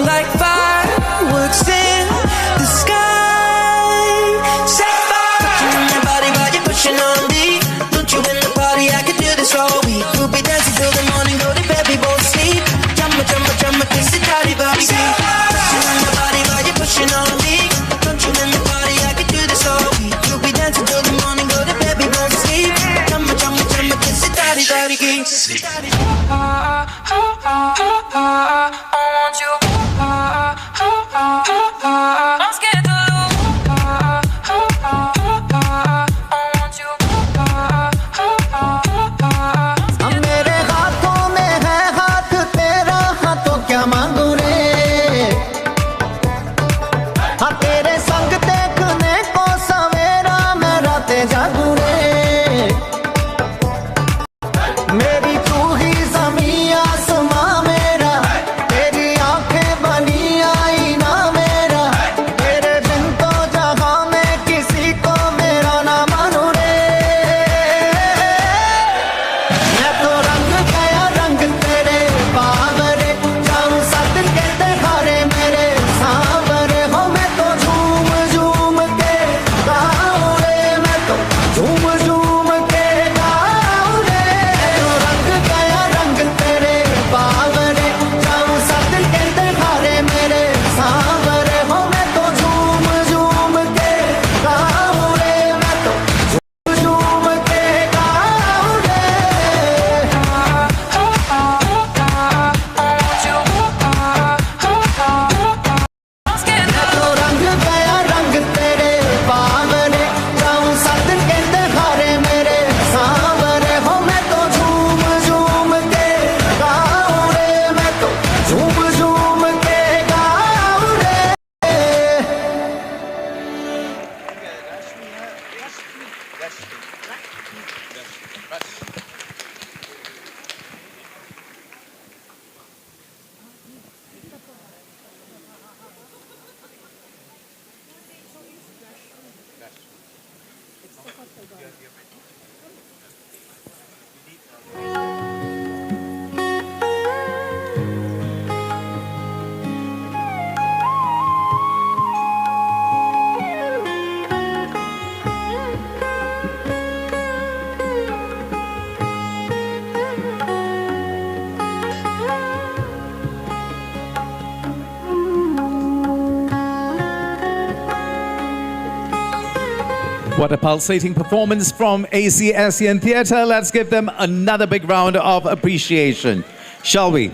What a pulsating performance from AC ASEAN Theatre. Let's give them another big round of appreciation, shall we?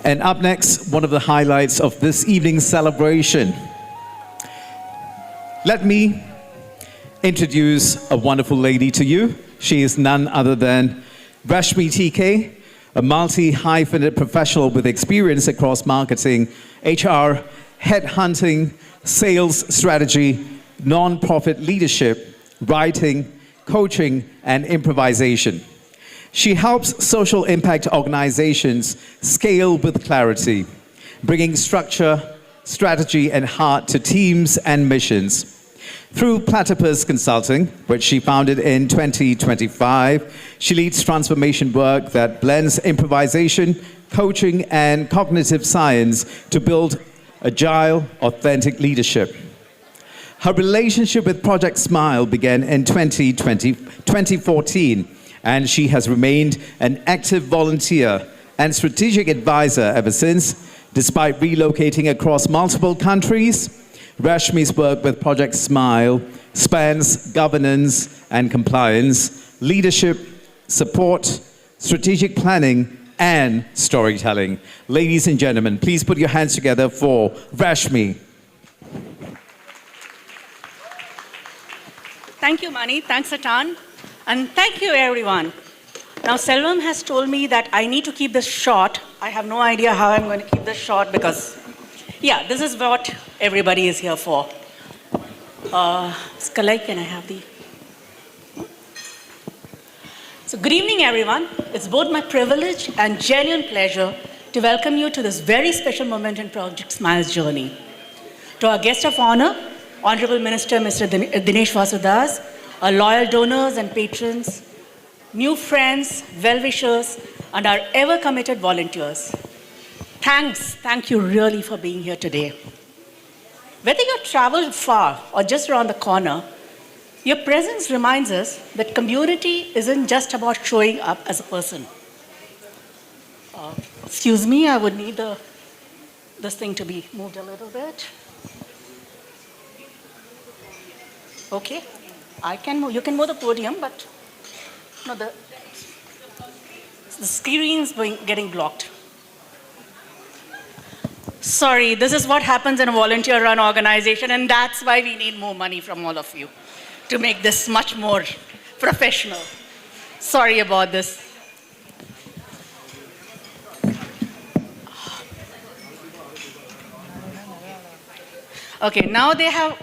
And up next, one of the highlights of this evening's celebration. Let me introduce a wonderful lady to you. She is none other than Rashmi TK, a multi-hyphenate professional with experience across marketing, HR, headhunting, sales strategy, non-profit leadership, writing, coaching, and improvisation. She helps social impact organizations scale with clarity, bringing structure, strategy, and heart to teams and missions. Through Platypus Consulting, which she founded in 2025, she leads transformation work that blends improvisation, coaching, and cognitive science to build agile, authentic leadership. Her relationship with Project Smile began in 2014, and she has remained an active volunteer and strategic advisor ever since. Despite relocating across multiple countries, Rashmi's work with Project Smile spans governance and compliance, leadership, support, strategic planning, and storytelling. Ladies and gentlemen, please put your hands together for Rashmi. Thank you, Mani. Thanks a ton. And thank you, everyone. Now, Selvam has told me that I need to keep this short. I have no idea how I'm going to keep this short because, yeah, this is what everybody is here for. Skalai, can I have the... So good evening, everyone. It's both my privilege and genuine pleasure to welcome you to this very special moment in Project Smile's journey. To our guest of honor, Honorable Minister Mr. Dinesh Vasudas, our loyal donors and patrons, new friends, well-wishers, and our ever-committed volunteers. Thank you really for being here today. Whether you've traveled far or just around the corner, your presence reminds us that community isn't just about showing up as a person. Excuse me, I would need this thing to be moved a little bit. Okay, I can move. You can move the podium, but no, the screen's getting blocked. Sorry, this is what happens in a volunteer-run organization, and that's why we need more money from all of you to make this much more professional. Sorry about this. Okay, now they have...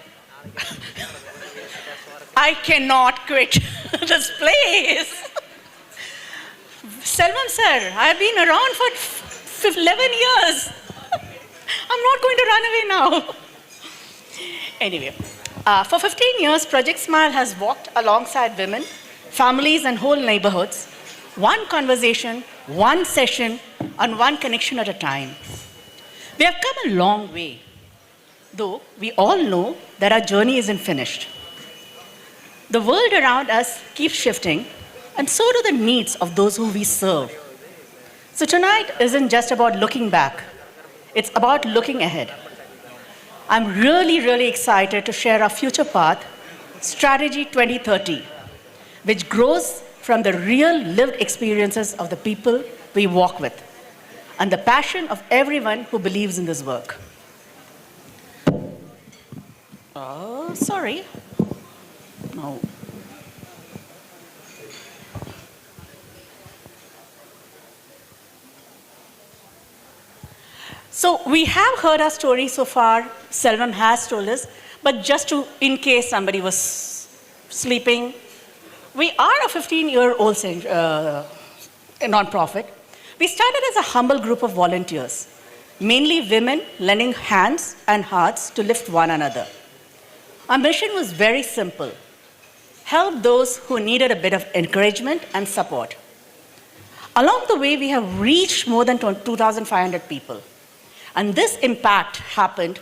I cannot quit this place. Selvam sir, I've been around for 11 years. I'm not going to run away now. Anyway, for 15 years, Project Smile has walked alongside women, families, and whole neighborhoods, one conversation, one session, and one connection at a time. We have come a long way, though we all know that our journey isn't finished. The world around us keeps shifting, and so do the needs of those who we serve. So tonight isn't just about looking back. It's about looking ahead. I'm really excited to share our future path, Strategy 2030, which grows from the real lived experiences of the people we walk with, and the passion of everyone who believes in this work. Oh, sorry. No. So we have heard our story so far. Selvam has told us, but just in case somebody was sleeping, we are a 15-year-old nonprofit. We started as a humble group of volunteers, mainly women lending hands and hearts to lift one another. Our mission was very simple: help those who needed a bit of encouragement and support. Along the way, we have reached more than 2,500 people. And this impact happened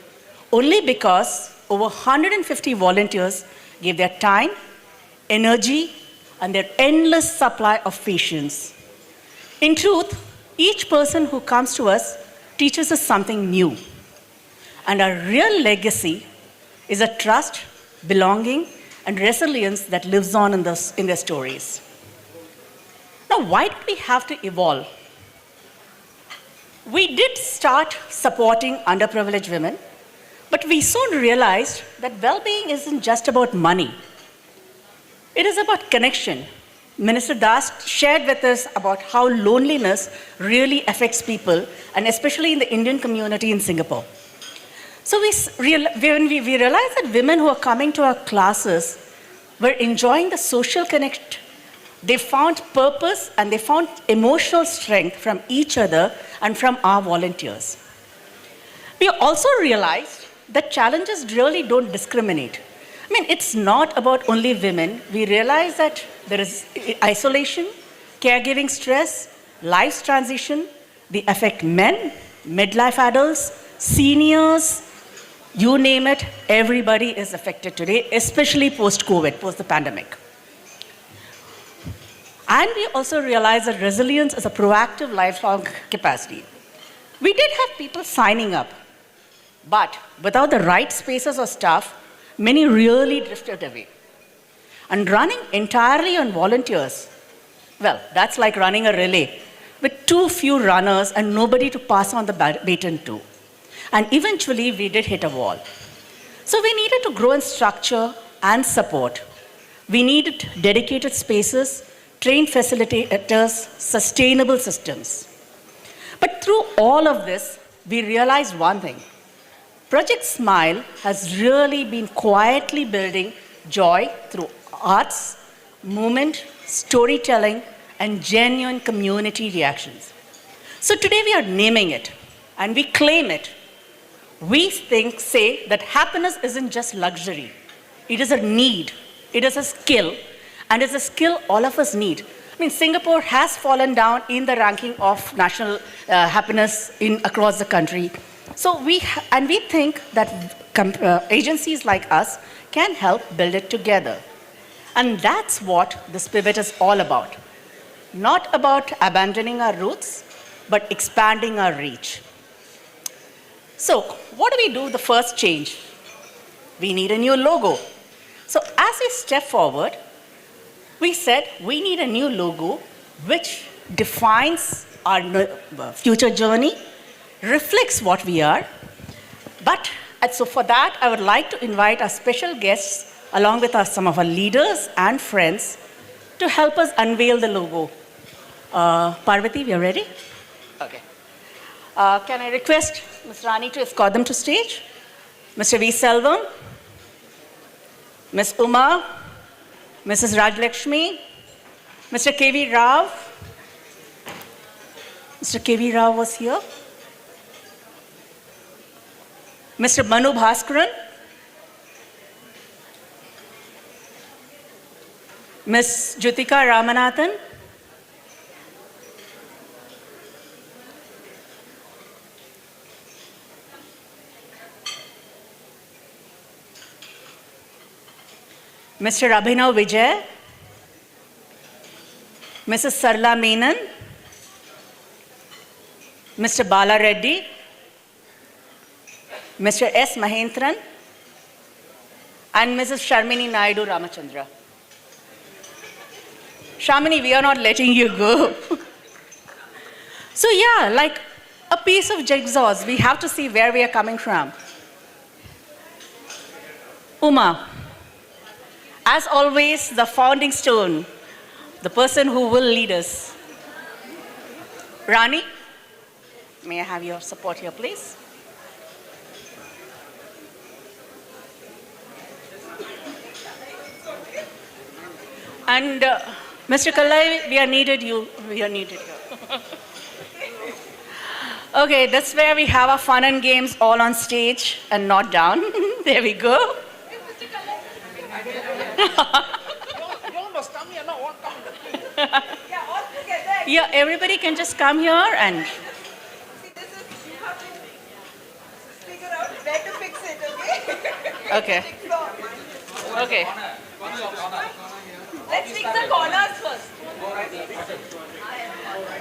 only because over 150 volunteers gave their time, energy, and their endless supply of patience. In truth, each person who comes to us teaches us something new. And our real legacy is a trust, belonging, and resilience that lives on in their stories. Now, why did we have to evolve? We did start supporting underprivileged women, but we soon realized that well-being isn't just about money. It is about connection. Minister Das shared with us about how loneliness really affects people, and especially in the Indian community in Singapore. So when we realized that women who are coming to our classes were enjoying the social connect. They found purpose and they found emotional strength from each other and from our volunteers. We also realized that challenges really don't discriminate. I mean, it's not about only women. We realize that there is isolation, caregiving stress, life transition. They affect men, midlife adults, seniors, you name it, everybody is affected today, especially post-COVID, post the pandemic. And we also realize that resilience is a proactive lifelong capacity. We did have people signing up, but without the right spaces or staff, many really drifted away. And running entirely on volunteers, well, that's like running a relay with too few runners and nobody to pass on the baton to. And eventually, we did hit a wall. So we needed to grow in structure and support. We needed dedicated spaces, trained facilitators, sustainable systems. But through all of this, we realized one thing. Project Smile has really been quietly building joy through arts, movement, storytelling, and genuine community reactions. So today we are naming it, and we claim it. We say that happiness isn't just luxury. It is a need. It is a skill. And it's a skill all of us need. I mean, Singapore has fallen down in the ranking of national happiness across the country. So we think that agencies like us can help build it together. And that's what this pivot is all about. Not about abandoning our roots, but expanding our reach. So, what do we do the first change? We need a new logo. So, as we step forward, we said we need a new logo which defines our future journey, reflects what we are. So for that, I would like to invite our special guests, along with some of our leaders and friends, to help us unveil the logo. Parvati, we are ready? Okay. Can I request Ms. Rani to escort them to stage? Mr. V. Selvam, Ms. Uma, Mrs. Rajlakshmi, Mr. K.V. Rao. Mr. K.V. Rao was here. Mr. Manu Bhaskaran, Ms. Jyotika Ramanathan, Mr. Abhinav Vijay, Mrs. Sarla Menon, Mr. Bala Reddy, Mr. S. Mahentran, and Mrs. Sharmini Naidu Ramachandra. Sharmini, we are not letting you go. So yeah, like a piece of jigsaws, we have to see where we are coming from. Uma, as always, the founding stone, the person who will lead us. Rani, may I have your support here, please? And Mr. Kallai, we are needed here. Okay, that's where we have our fun and games all on stage and not down. There we go. Yeah, everybody can just come here and. See, this is, you have to figure out where to fix it, okay? Okay. Okay. Let's fix the corners first.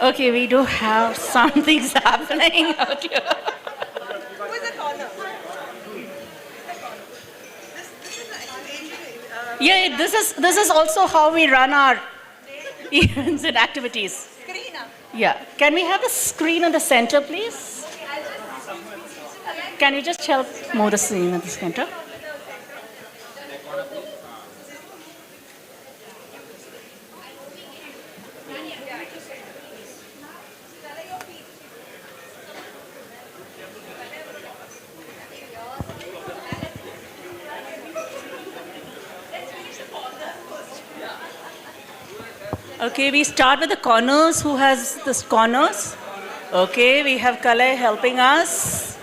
Okay, we do have some things happening out here. Who is the corner? Yeah, this is also how we run our events and activities. Screen up. Yeah. Can we have the screen in the center, please? Can you just help move the screen in the center? Okay, we start with the corners. Who has the corners? Okay, we have Kalai helping us.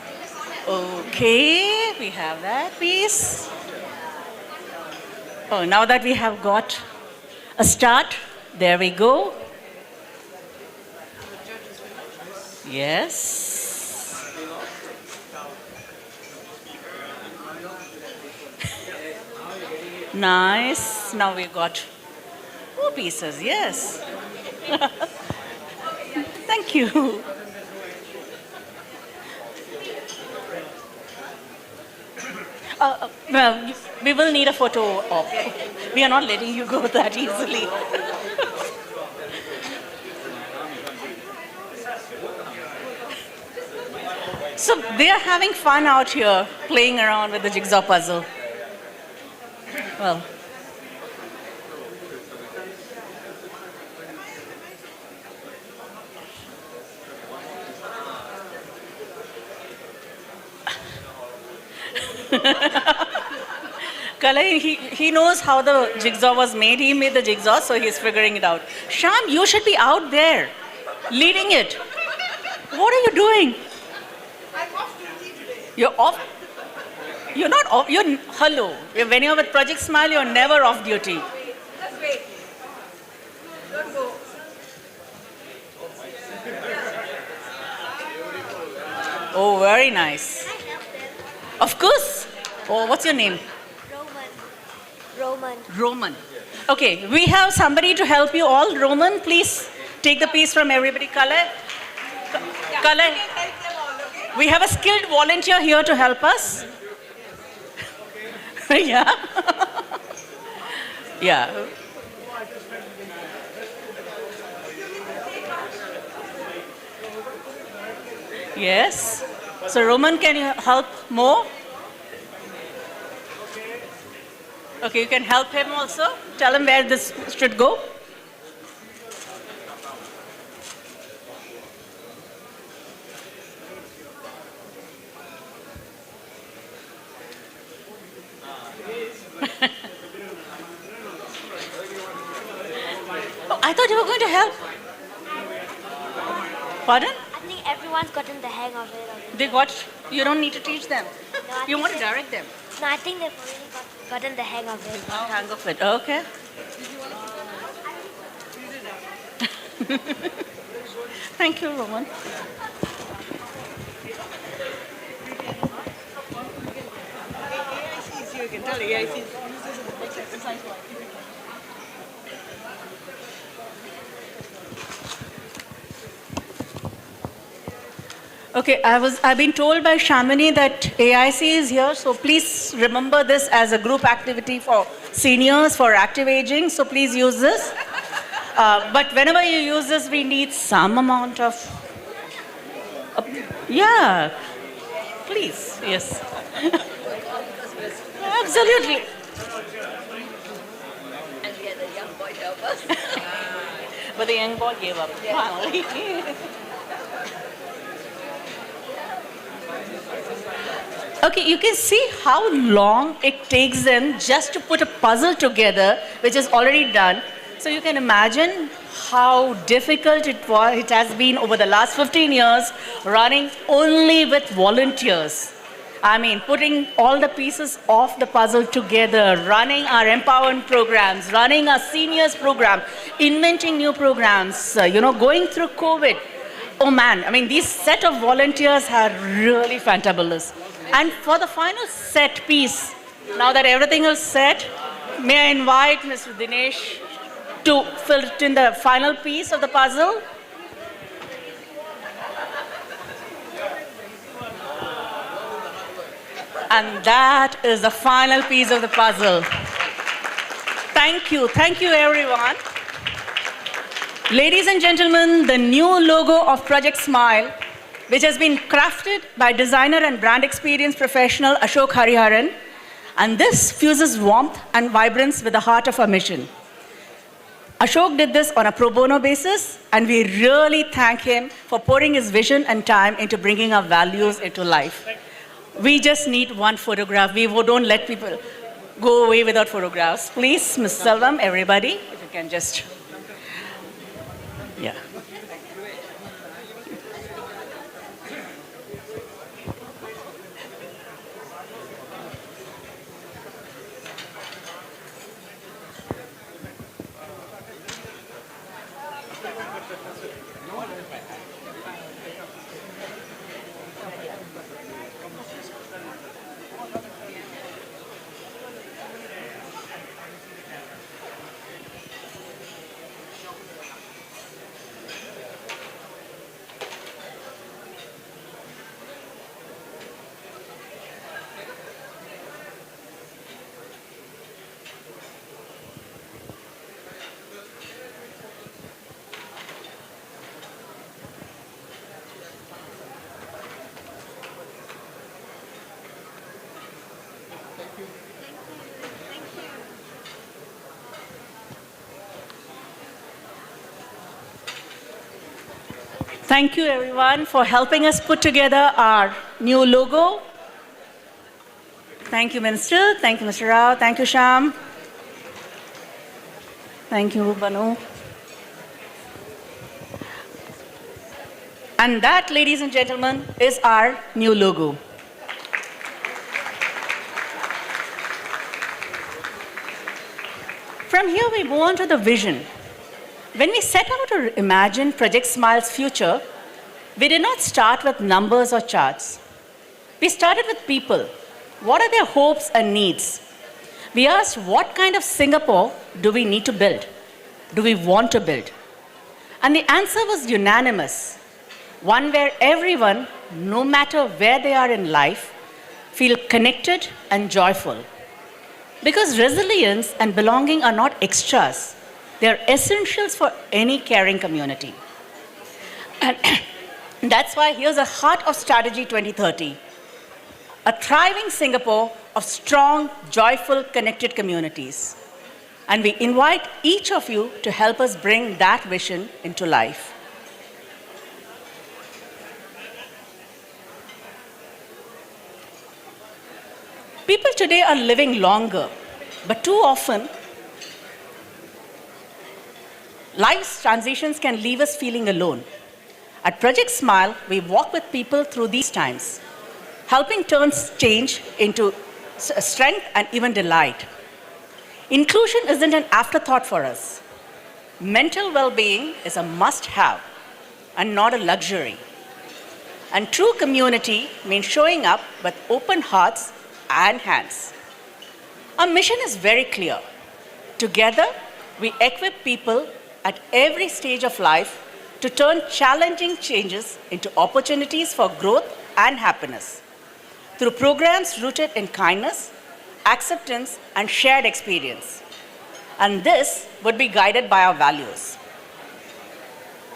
Okay, we have that piece. Oh, now that we have got a start, there we go. Yes. Nice. Now we got 4 pieces, yes. Thank you. Well, we will need a photo of. We are not letting you go that easily. So they are having fun out here, playing around with the jigsaw puzzle. Well. Kalai, he knows how the jigsaw was made. He made the jigsaw, so he's figuring it out. Sham, you should be out there, leading it. What are you doing? I'm off duty today. You're off? You're not off. Hello. When you're with Project Smile, you're never off duty. Just wait. Don't go. Oh, very nice. Of course. Oh, what's your name? Roman. Okay, we have somebody to help you all. Roman, please take the piece from everybody. Kalai. Kalai. Help them all, okay? We have a skilled volunteer here to help us. Yeah. Yeah. Yes. So Roman, can you help more? Okay, you can help him also. Tell him where this should go. Oh, I thought you were going to help. Pardon? I think everyone's gotten the hang of it already. They got, you don't need to teach them. No, I You think want to they- direct them. No, I think they've already gotten the hang of it. Hang of it. Okay. Thank you, Roman. You can tell Okay, I've been told by Shamini that AIC is here, so please remember this as a group activity for seniors, for active aging, so please use this. But whenever you use this, we need some amount of, yeah, please, yes. Absolutely. But the young boy gave up, finally. Okay, you can see how long it takes them just to put a puzzle together, which is already done. So you can imagine how difficult it has been over the last 15 years running only with volunteers. I mean, putting all the pieces of the puzzle together, running our empowerment programs, running our seniors program, inventing new programs, going through COVID. Oh man, I mean, these set of volunteers are really fantabulous. And for the final set piece, now that everything is set, may I invite Mr. Dinesh to fill in the final piece of the puzzle? And that is the final piece of the puzzle. Thank you everyone. Ladies and gentlemen, the new logo of Project Smile, which has been crafted by designer and brand experience professional Ashok Hariharan, and this fuses warmth and vibrance with the heart of our mission. Ashok did this on a pro bono basis, and we really thank him for pouring his vision and time into bringing our values into life. We just need one photograph. We don't let people go away without photographs. Please, Ms. Selvam, everybody, if you can just, yeah. Thank you everyone for helping us put together our new logo. Thank you, Minister. Thank you, Mr. Rao. Thank you, Sham. Thank you, Banu. And that, ladies and gentlemen, is our new logo. From here, we move on to the vision. When we set out to imagine Project Smile's future, we did not start with numbers or charts. We started with people. What are their hopes and needs? We asked, what kind of Singapore do we need to build? Do we want to build? And the answer was unanimous. One where everyone, no matter where they are in life, feel connected and joyful. Because resilience and belonging are not extras. They are essentials for any caring community. And that's why here's the heart of Strategy 2030. A thriving Singapore of strong, joyful, connected communities. And we invite each of you to help us bring that vision into life. People today are living longer, but too often, life's transitions can leave us feeling alone. At Project Smile, we walk with people through these times, helping turn change into strength and even delight. Inclusion isn't an afterthought for us. Mental well-being is a must-have and not a luxury. And true community means showing up with open hearts and hands. Our mission is very clear. Together, we equip people at every stage of life to turn challenging changes into opportunities for growth and happiness through programs rooted in kindness, acceptance, and shared experience. And this would be guided by our values.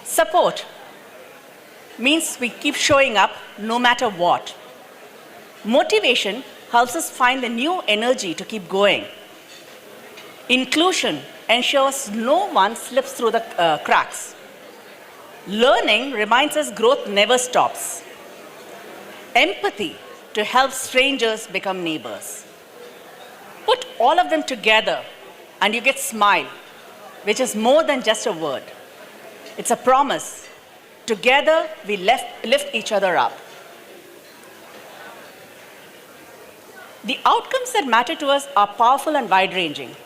Support means we keep showing up no matter what. Motivation helps us find the new energy to keep going. Inclusion ensures no one slips through the cracks. Learning reminds us growth never stops. Empathy to help strangers become neighbors. Put all of them together and you get SMILE, which is more than just a word. It's a promise. Together, we lift each other up. The outcomes that matter to us are powerful and wide-ranging.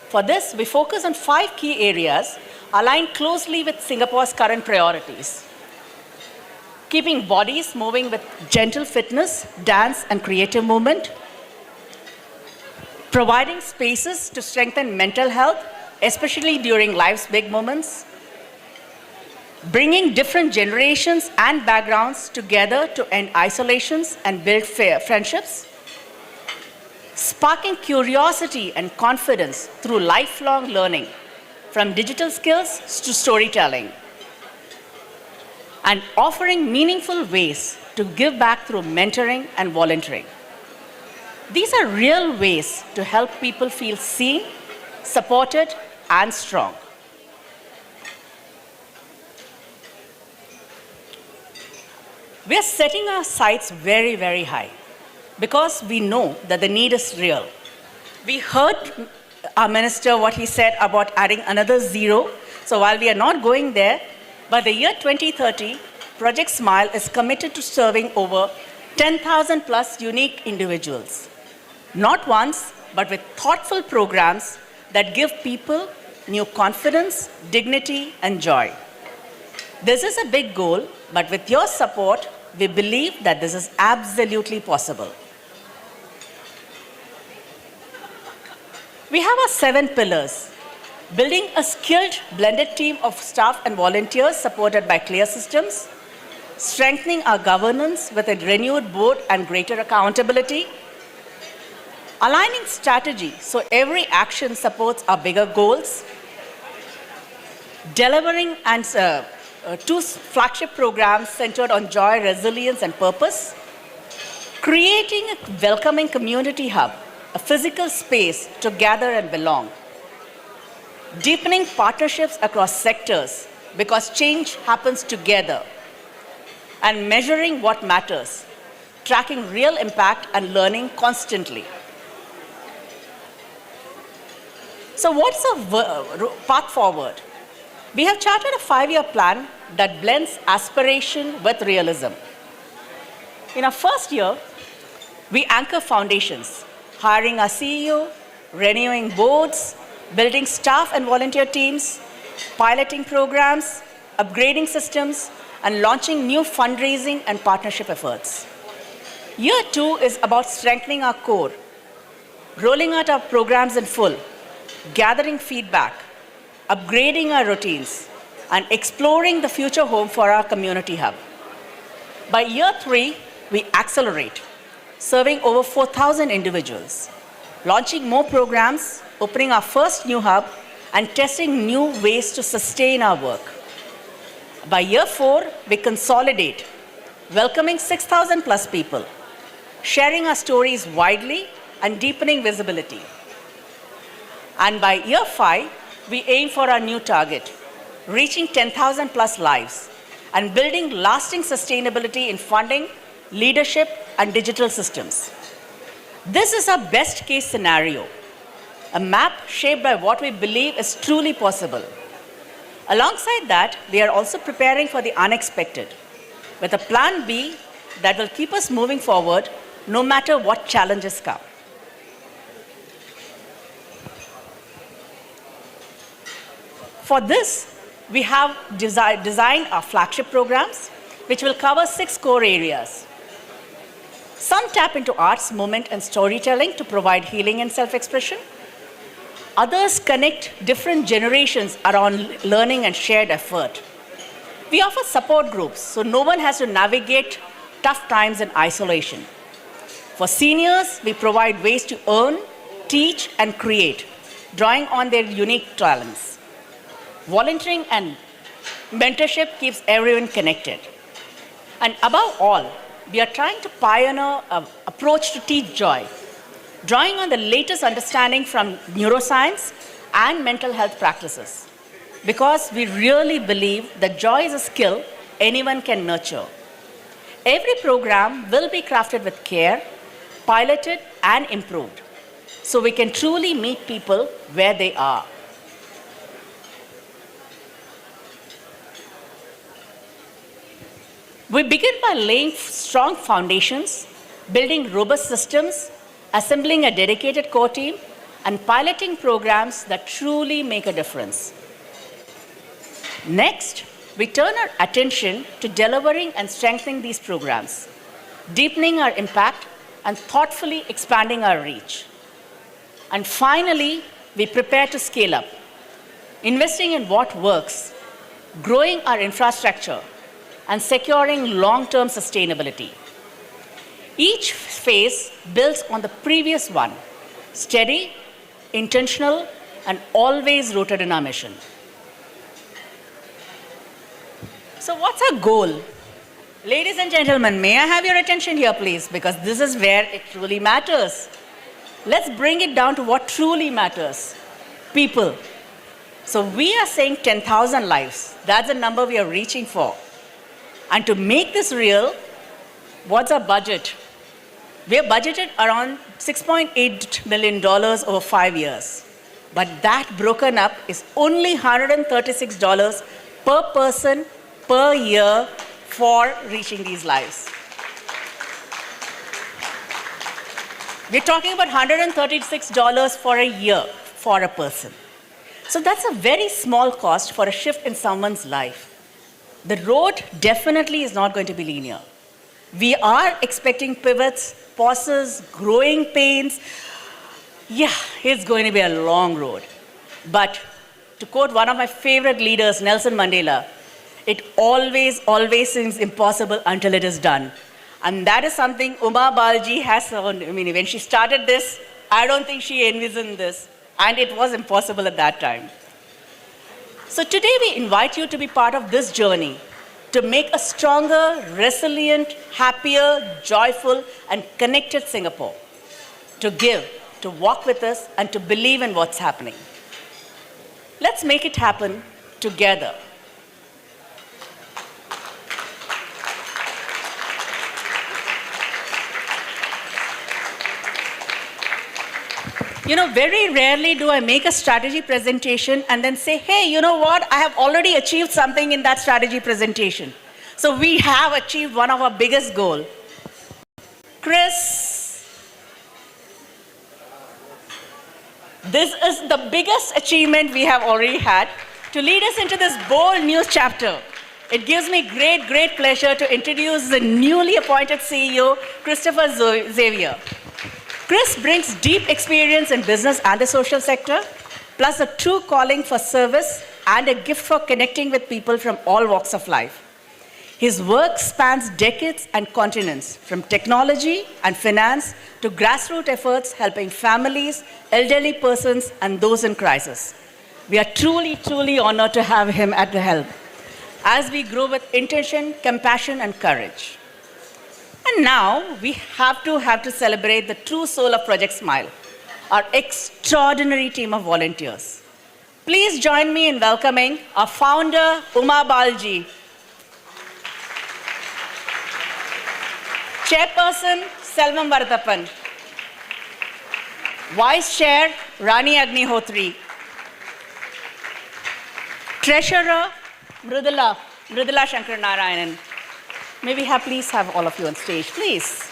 For this, we focus on 5 key areas aligned closely with Singapore's current priorities. Keeping bodies moving with gentle fitness, dance, and creative movement. Providing spaces to strengthen mental health, especially during life's big moments. Bringing different generations and backgrounds together to end isolations and build fair friendships. sparking curiosity and confidence through lifelong learning, from digital skills to storytelling, and offering meaningful ways to give back through mentoring and volunteering. These are real ways to help people feel seen, supported, and strong. We are setting our sights very, very high because we know that the need is real. We heard our minister what he said about adding another zero. So while we are not going there, by the year 2030, Project Smile is committed to serving over 10,000 plus unique individuals. Not once, but with thoughtful programs that give people new confidence, dignity, and joy. This is a big goal, but with your support, we believe that this is absolutely possible. We have our 7 pillars: building a skilled blended team of staff and volunteers supported by clear systems, strengthening our governance with a renewed board and greater accountability, aligning strategy so every action supports our bigger goals, delivering and 2 flagship programs centered on joy, resilience, and purpose, creating a welcoming community hub, a physical space to gather and belong, deepening partnerships across sectors because change happens together, and measuring what matters, tracking real impact and learning constantly. So what's the path forward? We have charted a 5-year plan that blends aspiration with realism. In our first year, we anchor foundations, hiring our CEO, renewing boards, building staff and volunteer teams, piloting programs, upgrading systems, and launching new fundraising and partnership efforts. Year 2 is about strengthening our core, rolling out our programs in full, gathering feedback, upgrading our routines, and exploring the future home for our community hub. By year 3, we accelerate, serving over 4,000 individuals, launching more programs, opening our first new hub, and testing new ways to sustain our work. By year 4, we consolidate, welcoming 6,000 plus people, sharing our stories widely and deepening visibility. And by year 5, we aim for our new target, reaching 10,000 plus lives and building lasting sustainability in funding, leadership, and digital systems. This is our best case scenario, a map shaped by what we believe is truly possible. Alongside that, we are also preparing for the unexpected, with a plan B that will keep us moving forward no matter what challenges come. For this, we have designed our flagship programs, which will cover 6 core areas. Some tap into arts, movement, and storytelling to provide healing and self-expression. Others connect different generations around learning and shared effort. We offer support groups, so no one has to navigate tough times in isolation. For seniors, we provide ways to earn, teach, and create, drawing on their unique talents. Volunteering and mentorship keeps everyone connected. And above all, we are trying to pioneer an approach to teach joy, drawing on the latest understanding from neuroscience and mental health practices, because we really believe that joy is a skill anyone can nurture. Every program will be crafted with care, piloted, and improved, so we can truly meet people where they are. We begin by laying strong foundations, building robust systems, assembling a dedicated core team, and piloting programs that truly make a difference. Next, we turn our attention to delivering and strengthening these programs, deepening our impact, and thoughtfully expanding our reach. And finally, we prepare to scale up, investing in what works, growing our infrastructure, and securing long-term sustainability. Each phase builds on the previous one, steady, intentional, and always rooted in our mission. So what's our goal? Ladies and gentlemen, may I have your attention here, please, because this is where it truly matters. Let's bring it down to what truly matters. People. So we are saying 10,000 lives. That's the number we are reaching for. And to make this real, what's our budget? We have budgeted around $6.8 million over 5 years. But that broken up is only $136 per person per year for reaching these lives. We're talking about $136 for a year for a person. So that's a very small cost for a shift in someone's life. The road definitely is not going to be linear. We are expecting pivots, pauses, growing pains. Yeah, it's going to be a long road. But to quote one of my favorite leaders, Nelson Mandela, it always, always seems impossible until it is done. And that is something Uma Balji has, when she started this, I don't think she envisioned this. And it was impossible at that time. So today we invite you to be part of this journey, to make a stronger, resilient, happier, joyful, and connected Singapore. To give, to walk with us, and to believe in what's happening. Let's make it happen together. Very rarely do I make a strategy presentation and then say, hey, you know what? I have already achieved something in that strategy presentation. So we have achieved one of our biggest goals. Chris, this is the biggest achievement we have already had to lead us into this bold new chapter. It gives me great, great pleasure to introduce the newly appointed CEO, Christopher Xavier. Chris brings deep experience in business and the social sector, plus a true calling for service and a gift for connecting with people from all walks of life. His work spans decades and continents, from technology and finance to grassroots efforts helping families, elderly persons, and those in crisis. We are truly, truly honored to have him at the helm as we grow with intention, compassion, and courage. And now we have to celebrate the true soul of Project Smile, our extraordinary team of volunteers. Please join me in welcoming our founder, Uma Balji, Chairperson, Selvam Varatappan, Vice Chair, Rani Agnihotri, Treasurer, Mridula Shankar Narayanan. May we please have all of you on stage, please.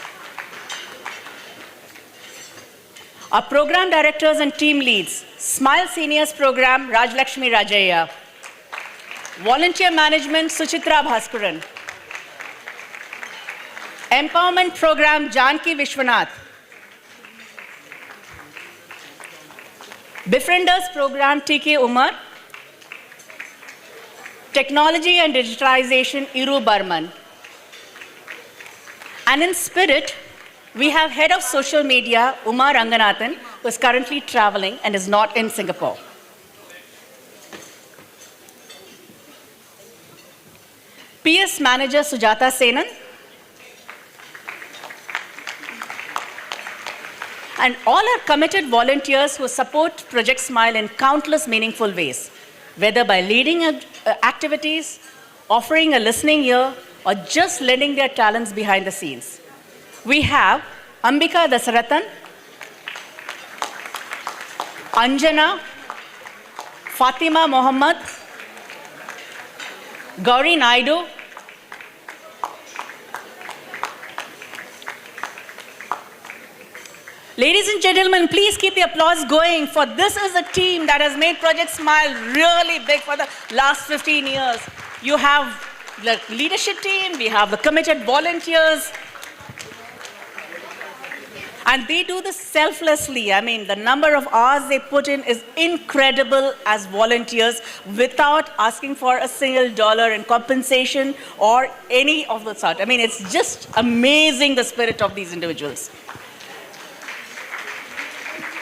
Our program directors and team leads, Smile Seniors Program, Rajlakshmi Rajaya. Volunteer Management, Suchitra Bhaskaran. Empowerment Program, Janki Vishwanath. Befrienders Program, TK Umar. Technology and Digitalization, Iru Barman. And in spirit, we have Head of Social Media, Uma Ranganathan, who is currently traveling and is not in Singapore. PS Manager, Sujata Senan. And all our committed volunteers who support Project Smile in countless meaningful ways, whether by leading activities, offering a listening ear, or just lending their talents behind the scenes. We have Ambika Dasaratan, Anjana, Fatima Mohammed, Gauri Naidu, ladies and gentlemen, please keep the applause going, for this is a team that has made Project Smile really big for the last 15 years. You have the leadership team, we have the committed volunteers, and they do this selflessly. The number of hours they put in is incredible as volunteers without asking for a single dollar in compensation or any of the sort. It's just amazing, the spirit of these individuals.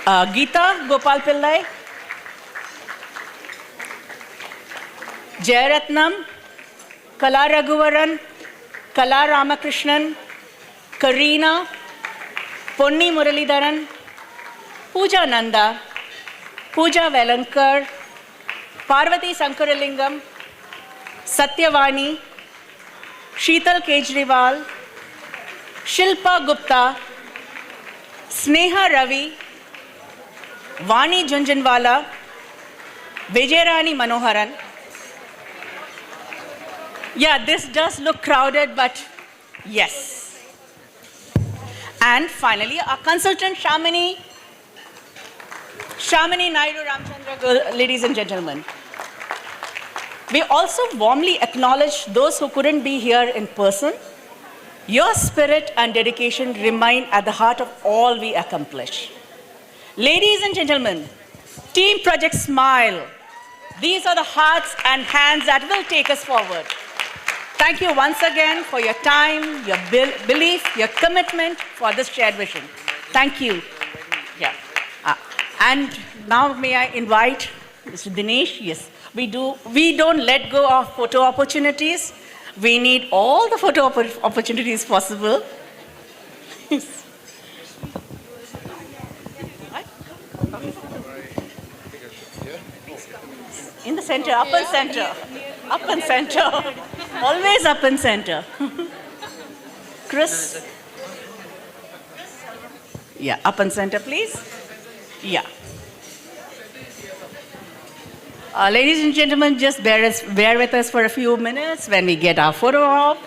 Geeta Gopal Pillai, Jayaratnam, Kala Raghuvaran, Kala Ramakrishnan, Karina, Ponni Muralidharan, Pooja Nanda, Pooja Velankar, Parvati Sankaralingam, Satyavani, Sheetal Kejriwal, Shilpa Gupta, Sneha Ravi, Vani Junjanwala, Vijayarani Manoharan. Yeah, this does look crowded, but yes. And finally, our consultant Shamini Naidu Ramchandra, ladies and gentlemen. We also warmly acknowledge those who couldn't be here in person. Your spirit and dedication remain at the heart of all we accomplish. Ladies and gentlemen, Team Project Smile. These are the hearts and hands that will take us forward. Thank you once again for your time, your belief, your commitment for this shared vision. Thank you. Yeah. And now may I invite Mr. Dinesh? Yes, we don't let go of photo opportunities. We need all the photo opportunities possible. In the center, up and center. Up and center. Always up and center. Chris? Yeah, up and center, please. Yeah. Ladies and gentlemen, just bear with us for a few minutes when we get our photo op.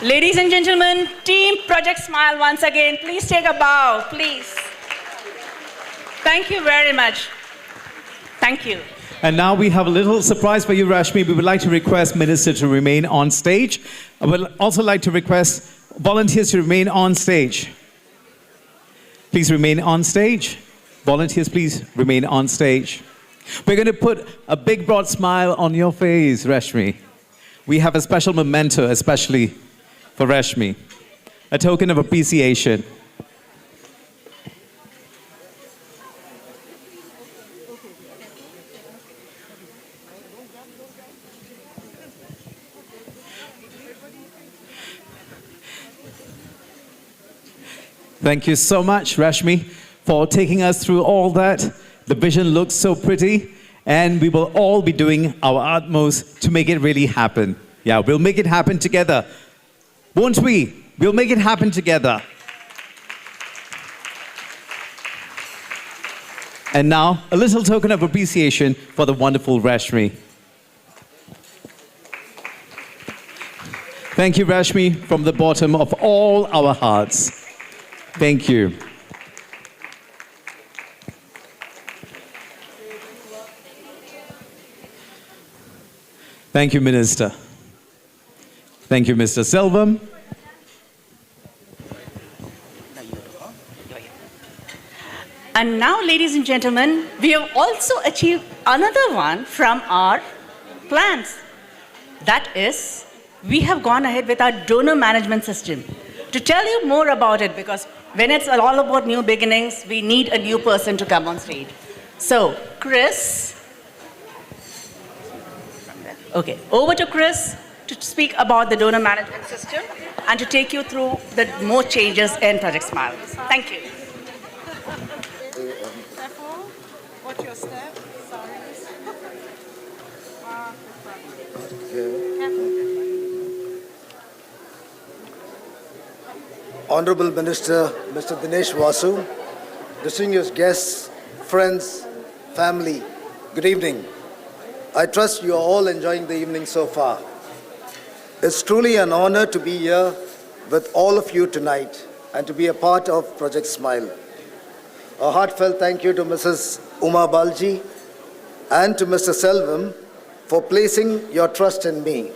Ladies and gentlemen, Team Project Smile once again, please take a bow, please. Thank you very much. Thank you. And now we have a little surprise for you, Rashmi. We would like to request Minister to remain on stage. I would also like to request volunteers to remain on stage. Please remain on stage. Volunteers, please remain on stage. We're going to put a big, broad smile on your face, Rashmi. We have a special memento, especially for Rashmi, a token of appreciation. Thank you so much, Rashmi, for taking us through all that. The vision looks so pretty, and we will all be doing our utmost to make it really happen. Yeah, we'll make it happen together. Won't we? We'll make it happen together. And now, a little token of appreciation for the wonderful Rashmi. Thank you, Rashmi, from the bottom of all our hearts. Thank you. Thank you, Minister. Thank you, Mr. Selvam. And now, ladies and gentlemen, we have also achieved another one from our plans. That is, we have gone ahead with our donor management system. To tell you more about it, because when it's all about new beginnings, we need a new person to come on stage. So, Chris. Okay, over to Chris to speak about the donor management system and to take you through the more changes in Project Smile. Thank you. Careful. Watch your step. Sorry. Honorable Minister, Mr. Dinesh Vasu, distinguished guests, friends, family, Good evening. I trust you are all enjoying the evening so far. It's truly an honor to be here with all of you tonight and to be a part of Project Smile. A heartfelt thank you to Mrs. Uma Balji and to Mr. Selvam for placing your trust in me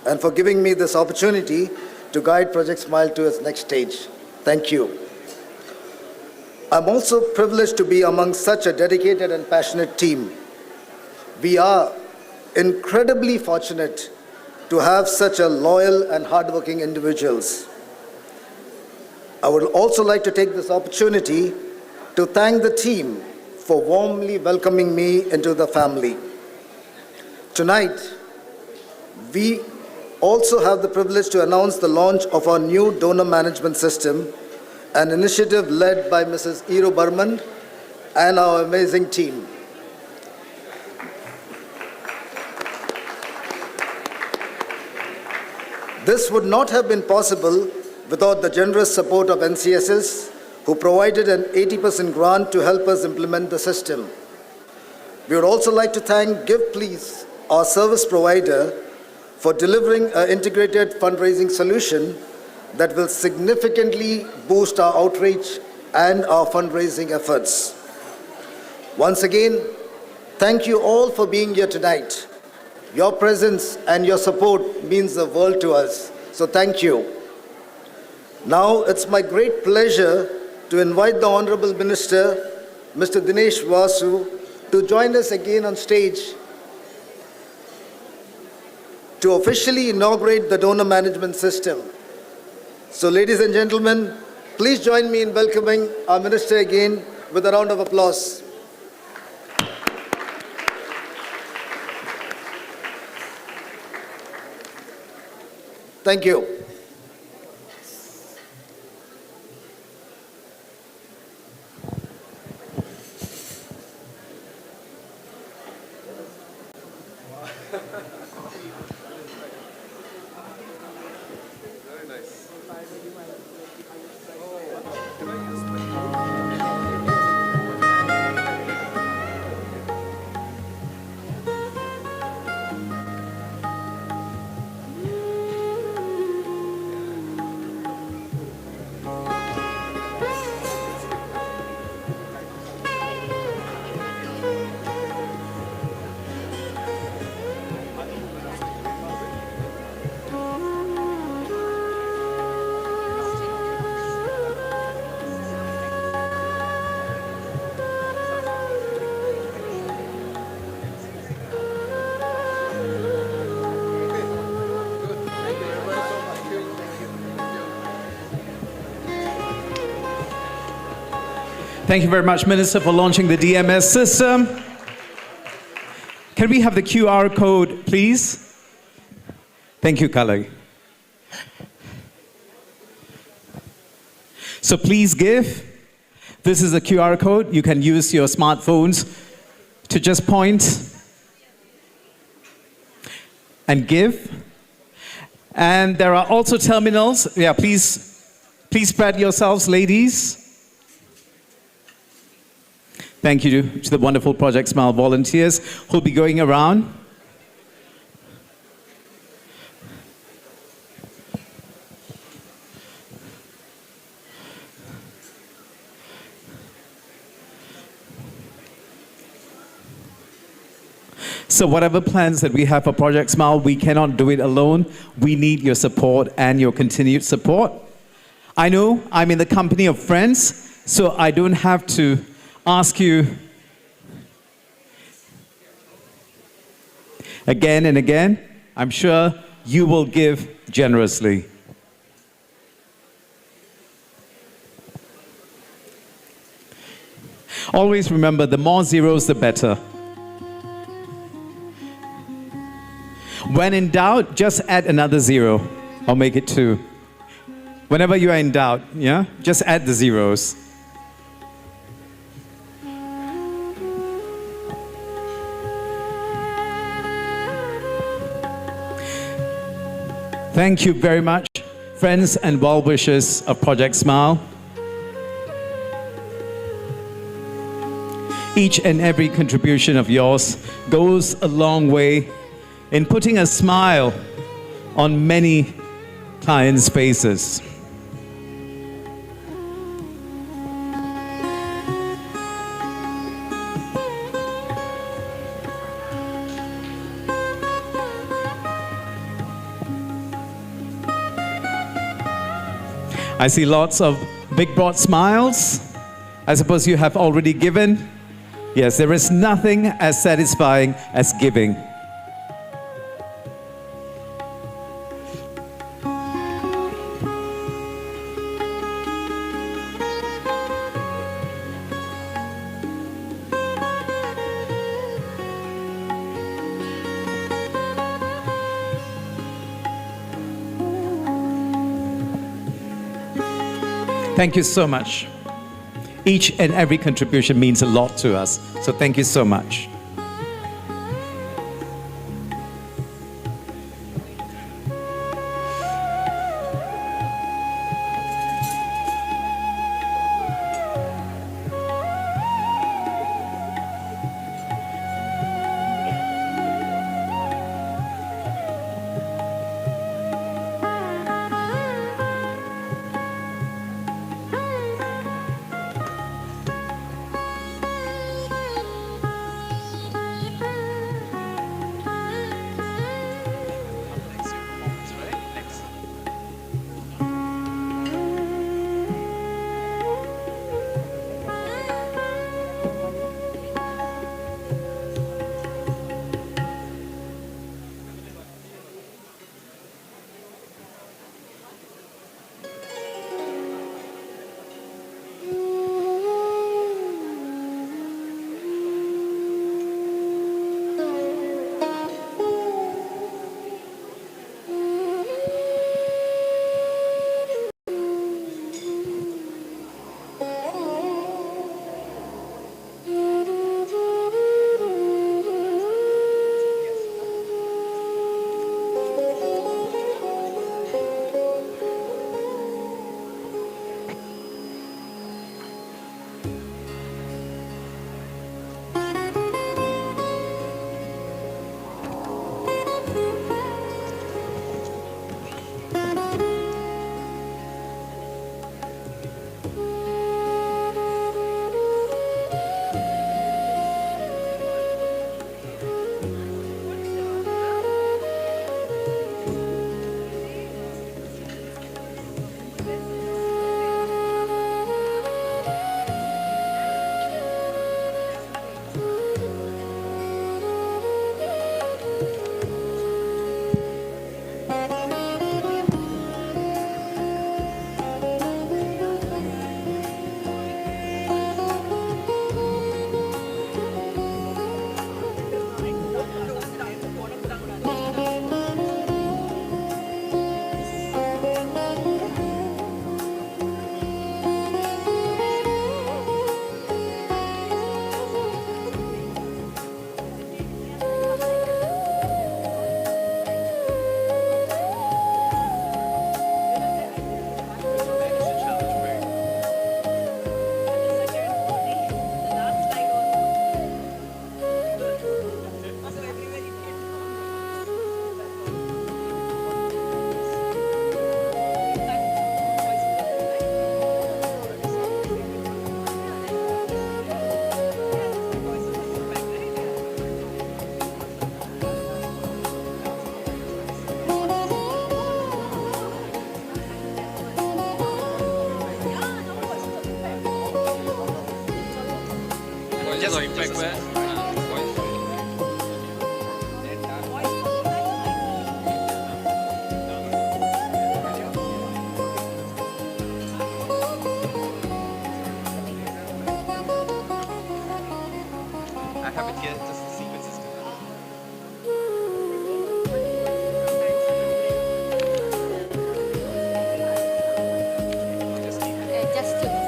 and for giving me this opportunity to guide Project Smile to its next stage. Thank you. I'm also privileged to be among such a dedicated and passionate team. We are incredibly fortunate to have such a loyal and hardworking individuals. I would also like to take this opportunity to thank the team for warmly welcoming me into the family. Tonight, we also have the privilege to announce the launch of our new donor management system, an initiative led by Mrs. Iro Burman and our amazing team. This would not have been possible without the generous support of NCSS, who provided an 80% grant to help us implement the system. We would also like to thank Give Please, our service provider, for delivering an integrated fundraising solution that will significantly boost our outreach and our fundraising efforts. Once again, thank you all for being here tonight. Your presence and your support means the world to us, so thank you. Now it's my great pleasure to invite the Honorable Minister, Mr. Dinesh Vasu, to join us again on stage to officially inaugurate the donor management system. So ladies and gentlemen, please join me in welcoming our Minister again with a round of applause. Thank you. Thank you very much, Minister, for launching the DMS system. Can we have the QR code, please? Thank you, Kalai. So please give. This is a QR code. You can use your smartphones to just point and give. And there are also terminals. Yeah, please spread yourselves, ladies. Thank you to the wonderful Project Smile volunteers who'll be going around. So whatever plans that we have for Project Smile, we cannot do it alone. We need your support and your continued support. I know I'm in the company of friends, so I don't have to ask you again and again. I'm sure you will give generously. Always remember, the more zeros, the better. When in doubt, just add another zero or make it 2. Whenever you are in doubt, yeah, just add the zeros. Thank you very much, friends and well-wishers of Project Smile. Each and every contribution of yours goes a long way in putting a smile on many clients' faces. I see lots of big broad smiles. I suppose you have already given. Yes, there is nothing as satisfying as giving. Thank you so much. Each and every contribution means a lot to us. So thank you so much.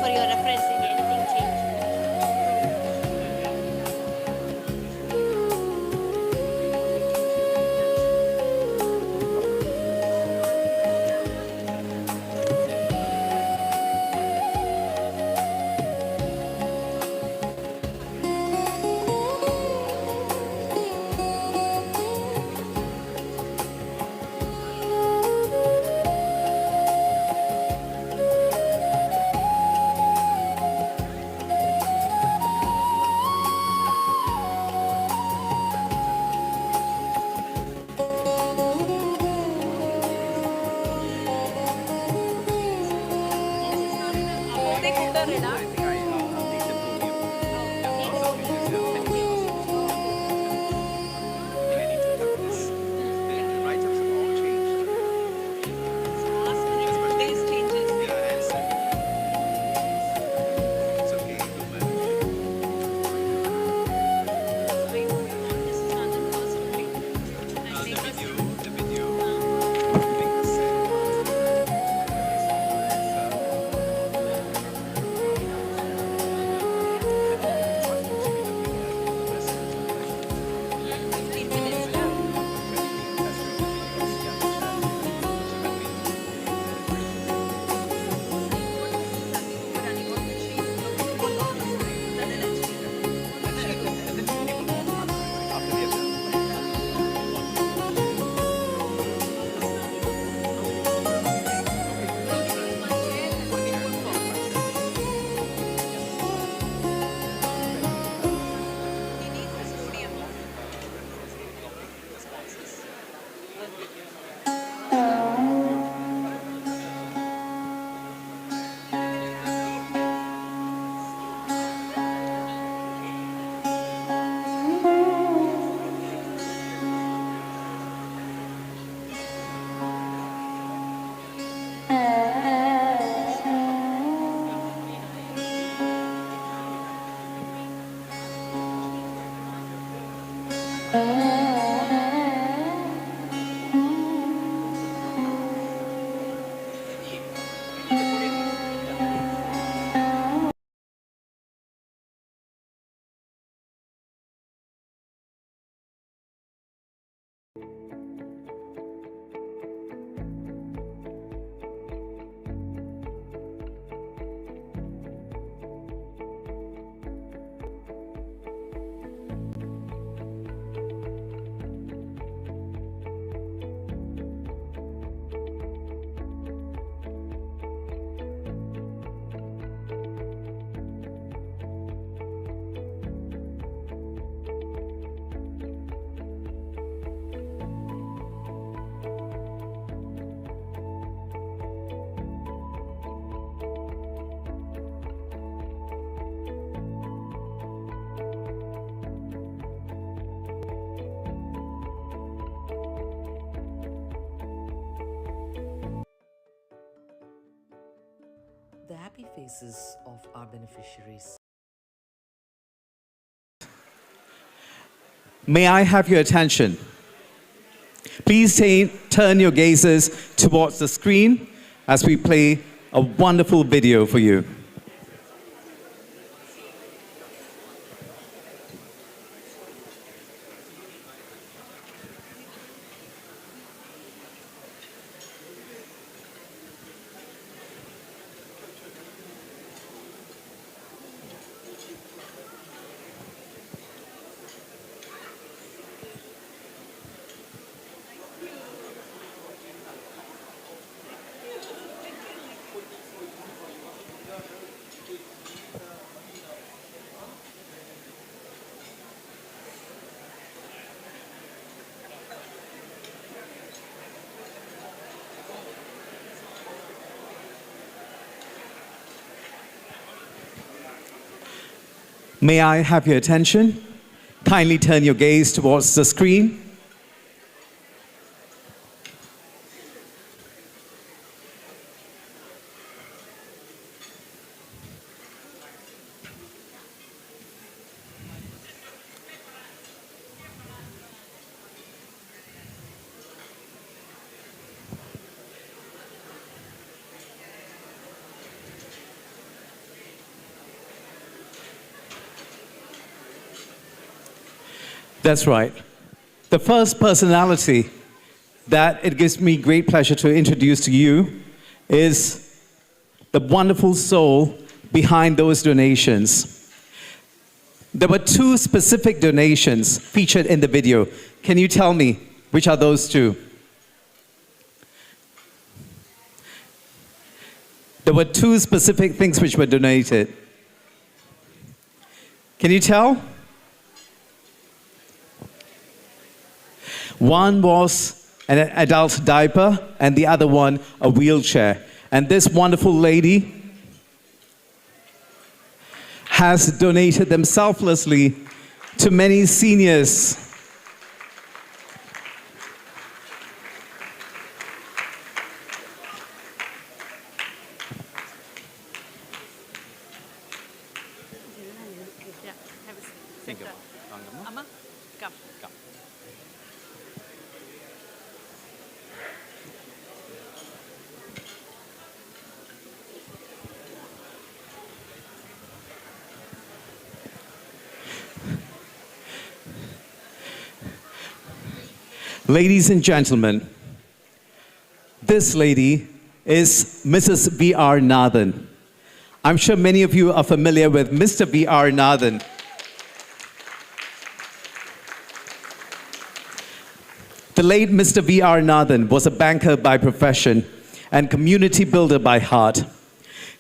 For your reference, if anything change. The happy faces of our beneficiaries. May I have your attention? Please turn your gazes towards the screen as we play a wonderful video for you. May I have your attention? Kindly turn your gaze towards the screen. That's right. The first personality that it gives me great pleasure to introduce to you is the wonderful soul behind those donations. There were two specific donations featured in the video. Can you tell me which are those two? There were two specific things which were donated. Can you tell? One was an adult diaper, and the other one a wheelchair. And this wonderful lady has donated them selflessly to many seniors. Ladies and gentlemen, this lady is Mrs. V.R. Nathan. I'm sure many of you are familiar with Mr. V.R. Nathan. The late Mr. V.R. Nathan was a banker by profession and community builder by heart.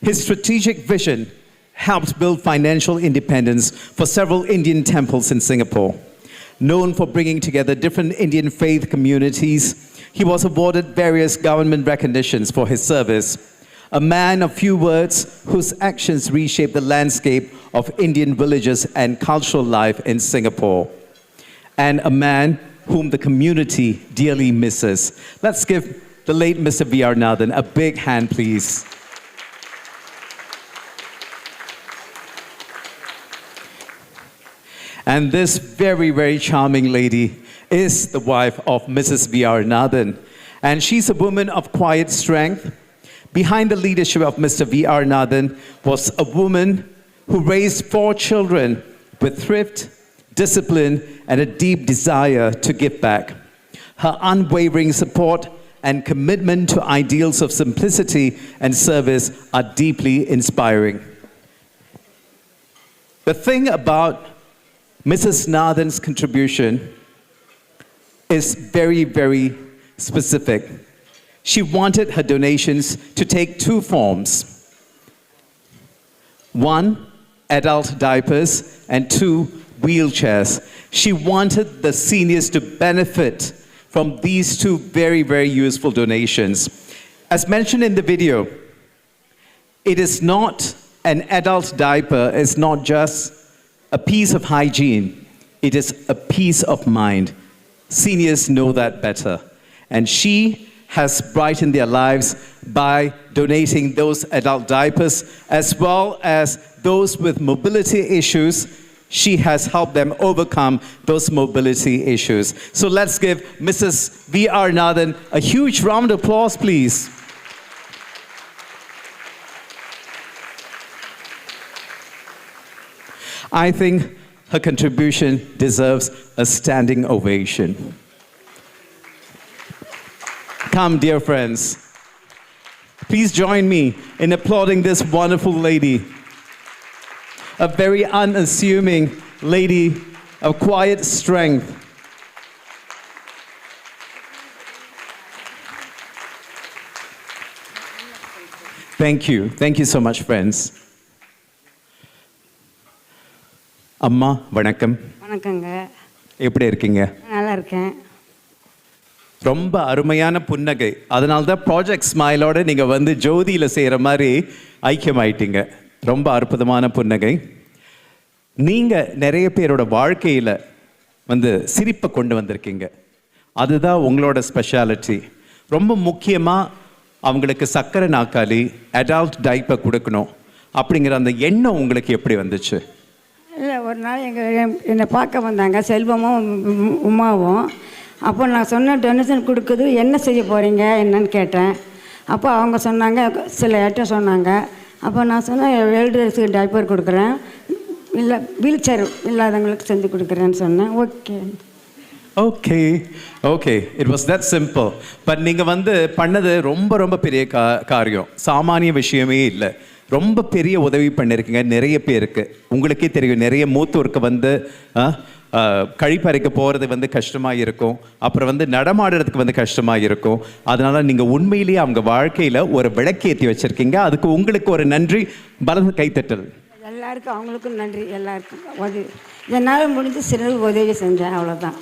His strategic vision helped build financial independence for several Indian temples in Singapore. Known for bringing together different Indian faith communities, he was awarded various government recognitions for his service. A man of few words whose actions reshaped the landscape of Indian villages and cultural life in Singapore. And a man whom the community dearly misses. Let's give the late Mr. V.R. Nathan a big hand, please. And this very, very charming lady is the wife of Mrs. V.R. Nathan. And she's a woman of quiet strength. Behind the leadership of Mr. V.R. Nathan was a woman who raised 4 children with thrift, discipline, and a deep desire to give back. Her unwavering support and commitment to ideals of simplicity and service are deeply inspiring. The thing about Mrs. Nathan's contribution is very, very specific. She wanted her donations to take 2 forms. 1, adult diapers, and 2, wheelchairs. She wanted the seniors to benefit from these 2 very, very useful donations. As mentioned in the video, it is not an adult diaper, it's not just a piece of hygiene, it is a peace of mind. Seniors know that better. And she has brightened their lives by donating those adult diapers, as well as those with mobility issues. She has helped them overcome those mobility issues. So let's give Mrs. V.R. Nathan a huge round of applause, please. I think her contribution deserves a standing ovation. Come, dear friends. Please join me in applauding this wonderful lady. A very unassuming lady of quiet strength. Thank you. Thank you so much, friends. அம்மா வணக்கம். வணக்கங்க. எப்படி இருக்கீங்க? நல்லா இருக்கேன். ரொம்ப அருமையான புன்னகை. அதனால தான் ப்ராஜெக்ட் ஸ்மைலோட நீங்க வந்து ஜோதியில செய்யற மாதிரி ஐக்கியமாயிட்டீங்க. ரொம்ப அற்புதமான புன்னகை. நீங்க நிறைய பேரோட வாழ்க்கையில வந்து சிரிப்பை கொண்டு வந்திருக்கீங்க. அதுதான் உங்களோட ஸ்பெஷாலிட்டி. ரொம்ப முக்கியமா அவங்களுக்கு சக்கரை நாக்காளி, அடல்ட் டைப்பர் கொடுக்கணும் அப்படிங்கிற அந்த எண்ணம் உங்களுக்கு எப்படி வந்துச்சு? இல்லை, ஒரு நாள் என்னை பார்க்க வந்தாங்க செல்வமும் உமாவும். அப்போ நான் சொன்ன டொனேஷன் கொடுக்குது என்ன செய்ய போகிறீங்க என்னன்னு கேட்டேன். அப்போ அவங்க சொன்னாங்க, சில ஐட்டம் சொன்னாங்க. அப்போ நான் சொன்னேன், எல்டர்ஸுக்கு டைப்பர் கொடுக்குறேன், இல்லை வீல் சேர் இல்லாதவங்களுக்கு செஞ்சு கொடுக்குறேன்னு சொன்னேன். Okay okay it was that simple. But நீங்கள் வந்து பண்ணது ரொம்ப ரொம்ப பெரிய காரியம், சாமானிய விஷயமே இல்லை. ரொம்ப பெரிய உதவி பண்ணியிருக்கீங்க நிறைய பேருக்கு. உங்களுக்கே தெரியும், நிறைய மூத்தோருக்கு வந்து கழிப்பறைக்கு போகிறது வந்து கஷ்டமாக இருக்கும், அப்புறம் வந்து நடமாடுறதுக்கு வந்து கஷ்டமாக இருக்கும். அதனால் நீங்கள் உண்மையிலேயே அவங்க வாழ்க்கையில் ஒரு விளக்கேற்றி வச்சுருக்கீங்க. அதுக்கு உங்களுக்கு ஒரு நன்றி, பலத்த கைத்தட்டல். எல்லாருக்கும் அவங்களுக்கும் நன்றி. எல்லாருக்கும் உதவி என்னால் முடிஞ்சு சிறு உதவி செஞ்சேன், அவ்வளோதான்.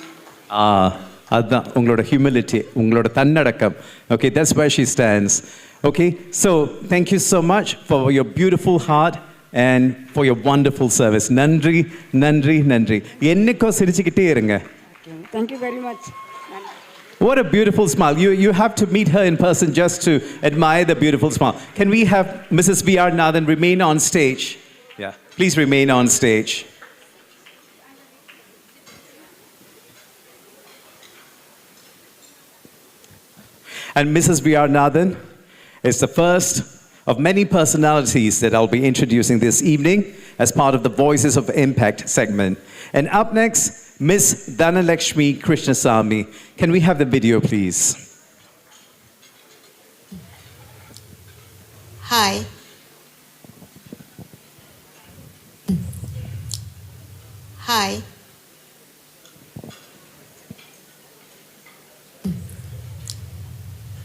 அதுதான் உங்களோட ஹியூமிலிட்டி, உங்களோட தன்னடக்கம். Okay, that's where she stands. Okay, so thank you so much for your beautiful heart and for your wonderful service. Nandri, Nandri, Nandri. Enniko sirichikitte irunga. Thank you very much. What a beautiful smile. You have to meet her in person just to admire the beautiful smile. Can we have Mrs. V.R. Nathan remain on stage? Yeah, please remain on stage. And Mrs. V.R. Nathan is the first of many personalities that I'll be introducing this evening as part of the Voices of Impact segment. And up next, Miss Dhanalakshmi Krishnasamy. Can we have the video, please? Hi. Hi.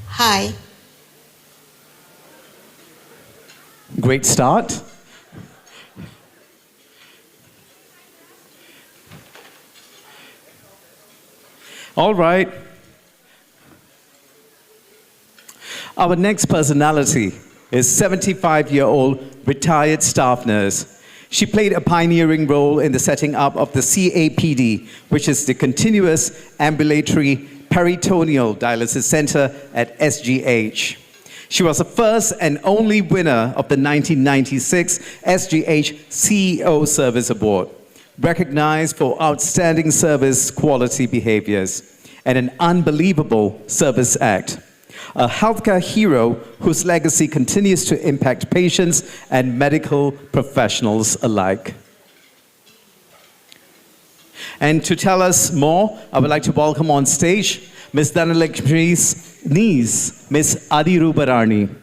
Hi. Great start. All right. Our next personality is 75-year-old retired staff nurse. She played a pioneering role in the setting up of the CAPD, which is the Continuous Ambulatory Peritoneal Dialysis Center at SGH. She was the first and only winner of the 1996 SGH CEO Service Award, recognized for outstanding service quality behaviors and an unbelievable service act. A healthcare hero whose legacy continues to impact patients and medical professionals alike. And to tell us more, I would like to welcome on stage Ms. Dhanalakshmi's niece, Ms. Adirubarani.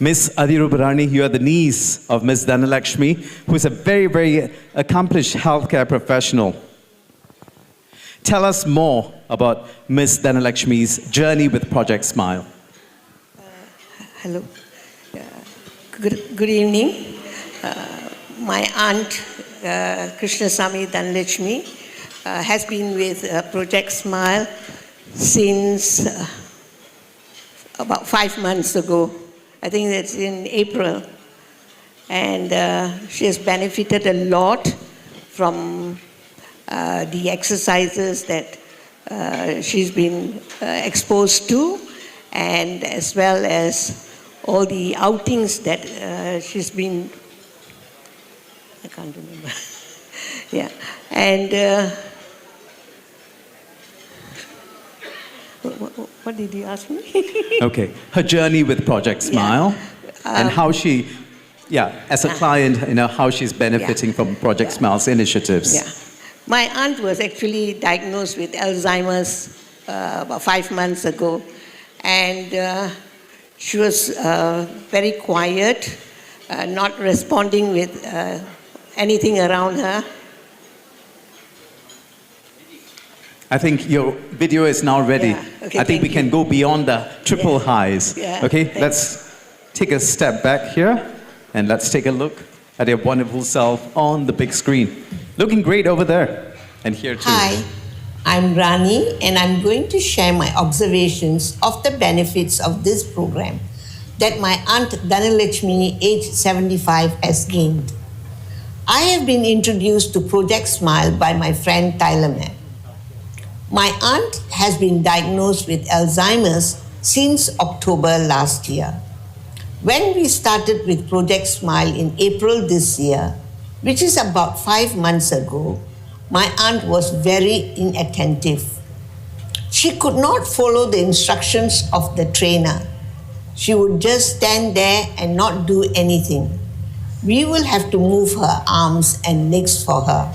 Miss Adirubarani, you are the niece of Miss Dhanalakshmi, who is a very, very accomplished healthcare professional. Tell us more about Miss Dhanalakshmi's journey with Project Smile. Hello. Good evening. My aunt, Krishnasamy Dhanalakshmi, has been with Project Smile since about 5 months ago. I think that's in April. And she has benefited a lot from the exercises that she's been exposed to, and as well as all the outings that she's been, I can't remember. Yeah. And what did you ask me? Okay, her journey with Project Smile, and how she, as a client, how she's benefiting from Project Smile's initiatives. Yeah. My aunt was actually diagnosed with Alzheimer's about 5 months ago, and she was very quiet, not responding with anything around her. I think your video is now ready. Yeah. Okay, I think we thank can you. go beyond the triple highs. Yeah, Okay, thanks. let's take a step back here and let's take a look at your wonderful self on the big screen. Looking great over there and here too. Hi, I'm Rani, and I'm going to share my observations of the benefits of this program that my aunt Dhanalakshmi, aged 75, has gained. I have been introduced to Project Smile by my friend Tylerman. My aunt has been diagnosed with Alzheimer's since October last year. When we started with Project Smile in April this year, which is about 5 months ago, my aunt was very inattentive. She could not follow the instructions of the trainer. She would just stand there and not do anything. We will have to move her arms and legs for her.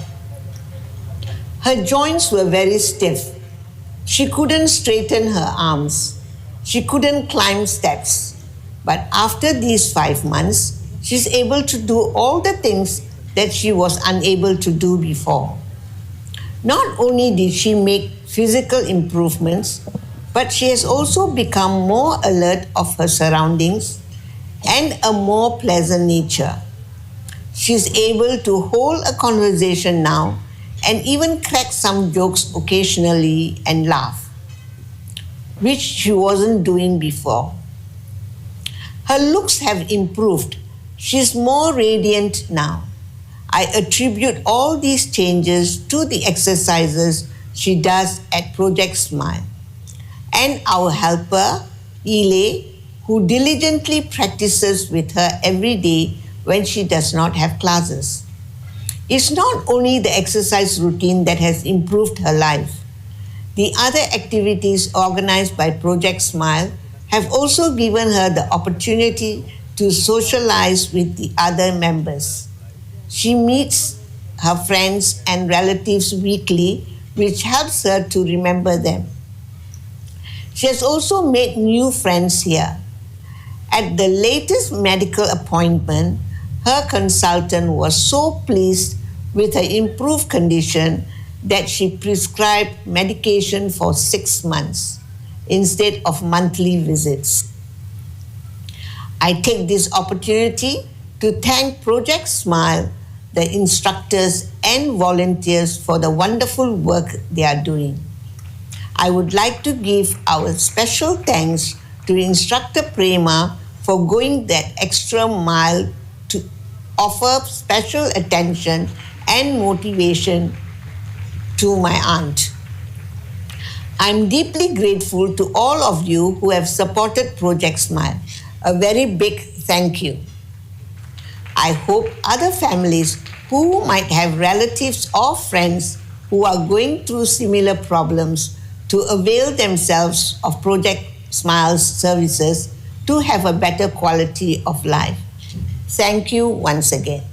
Her joints were very stiff. She couldn't straighten her arms. She couldn't climb steps. But after these 5 months, she's able to do all the things that she was unable to do before. Not only did she make physical improvements, but she has also become more alert of her surroundings and a more pleasant nature. She's able to hold a conversation now and even crack some jokes occasionally and laugh, which she wasn't doing before. Her looks have improved. She's more radiant now. I attribute all these changes to the exercises she does at Project Smile and our helper, Ile, who diligently practices with her every day when she does not have classes. It's not only the exercise routine that has improved her life. The other activities organized by Project Smile have also given her the opportunity to socialize with the other members. She meets her friends and relatives weekly, which helps her to remember them. She has also made new friends here. At the latest medical appointment, her consultant was so pleased with her improved condition that she prescribed medication for 6 months instead of monthly visits. I take this opportunity to thank Project Smile, the instructors and volunteers for the wonderful work they are doing. I would like to give our special thanks to Instructor Prema for going that extra mile to offer special attention and motivation to my aunt. I'm deeply grateful to all of you who have supported Project Smile. A very big thank you. I hope other families who might have relatives or friends who are going through similar problems to avail themselves of Project Smile's services to have a better quality of life. Thank you once again.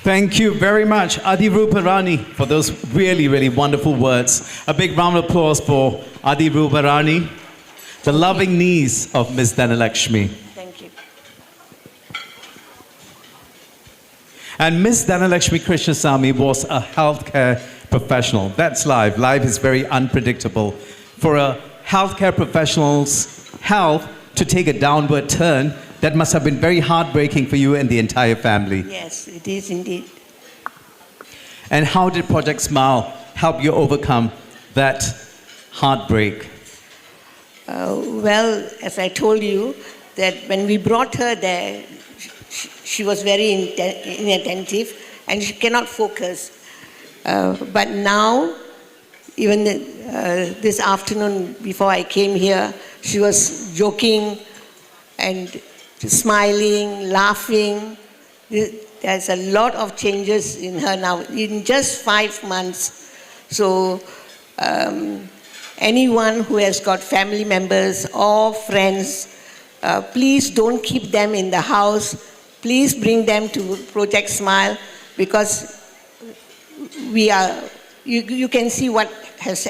Thank you very much, Adi Ruparani, for those really, really wonderful words. A big round of applause for Adi Ruparani, the loving niece of Miss Dhanalakshmi. Thank you. And Miss Dhanalakshmi Krishnasamy was a healthcare professional. That's life. Life is very unpredictable. For a healthcare professional's health to take a downward turn, that must have been very heartbreaking for you and the entire family. Yes, it is indeed. And how did Project Smile help you overcome that heartbreak? Well, as I told you, that when we brought her there, she was very inattentive and she cannot focus. But now, even this afternoon before I came here, she was joking and smiling, laughing. There's a lot of changes in her now in just 5 months. So anyone who has got family members or friends, please don't keep them in the house. Please bring them to Project Smile, because you can see what has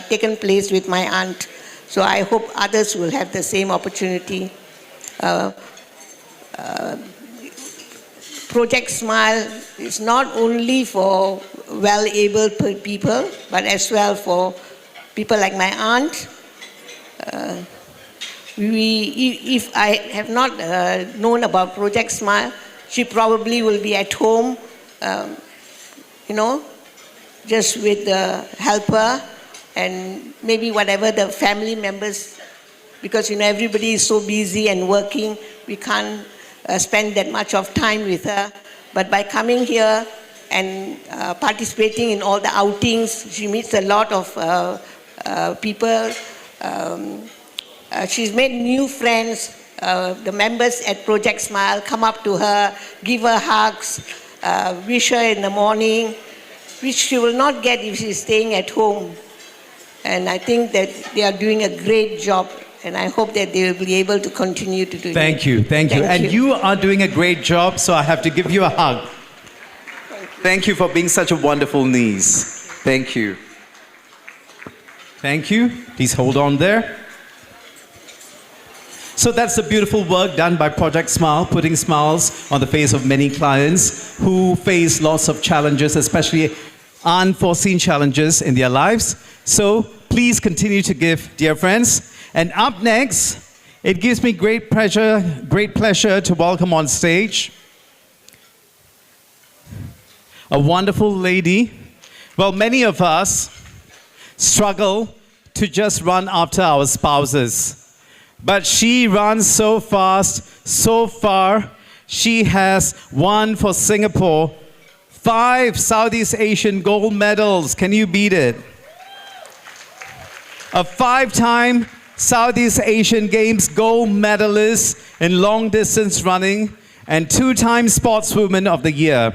taken place with my aunt. So I hope others will have the same opportunity. Project Smile is not only for well-able people, but as well for people like my aunt. If I have not known about Project Smile, she probably will be at home, just with the helper and maybe whatever the family members, because everybody is so busy and working, we can't spend that much of time with her. But by coming here and participating in all the outings, she meets a lot of people. She's made new friends. The members at Project Smile come up to her, give her hugs, wish her in the morning, which she will not get if she's staying at home. And I think that they are doing a great job, and I hope that they will be able to continue to do that. Thank you. And you are doing a great job, so I have to give you a hug. Thank you for being such a wonderful niece. Thank you. Thank you. Please hold on there. So that's the beautiful work done by Project Smile, putting smiles on the face of many clients who face lots of challenges, especially unforeseen challenges in their lives. So please Please continue to give, dear friends. And up next, it gives me great pleasure to welcome on stage a wonderful lady. Well, many of us struggle to just run after our spouses. But she runs so fast, so far. She has won for Singapore 5 Southeast Asian gold medals. Can you beat it? A 5-time Southeast Asian Games gold medalist in long distance running and 2-time Sportswoman of the Year.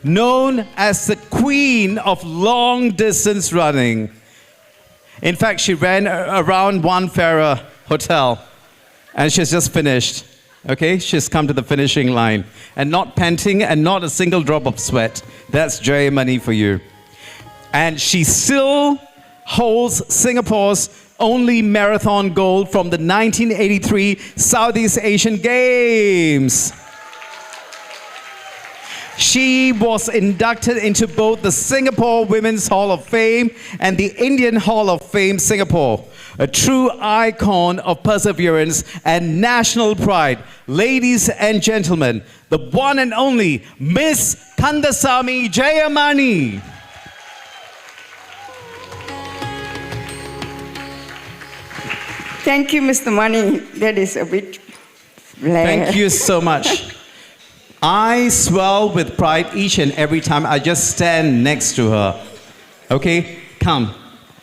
Known as the Queen of long distance running. In fact, she ran around One Farrer Hotel and she's just finished. Okay, she's come to the finishing line and not panting and not a single drop of sweat. That's Jayamani for you. And she still holds Singapore's only marathon gold from the 1983 Southeast Asian Games. She was inducted into both the Singapore Women's Hall of Fame and the Indian Hall of Fame Singapore. A true icon of perseverance and national pride. Ladies and gentlemen, the one and only Miss Kandasamy Jayamani. Thank you, Mr. Mani. That is a bit... Thank you so much. I swell with pride each and every time I just stand next to her. Okay, come.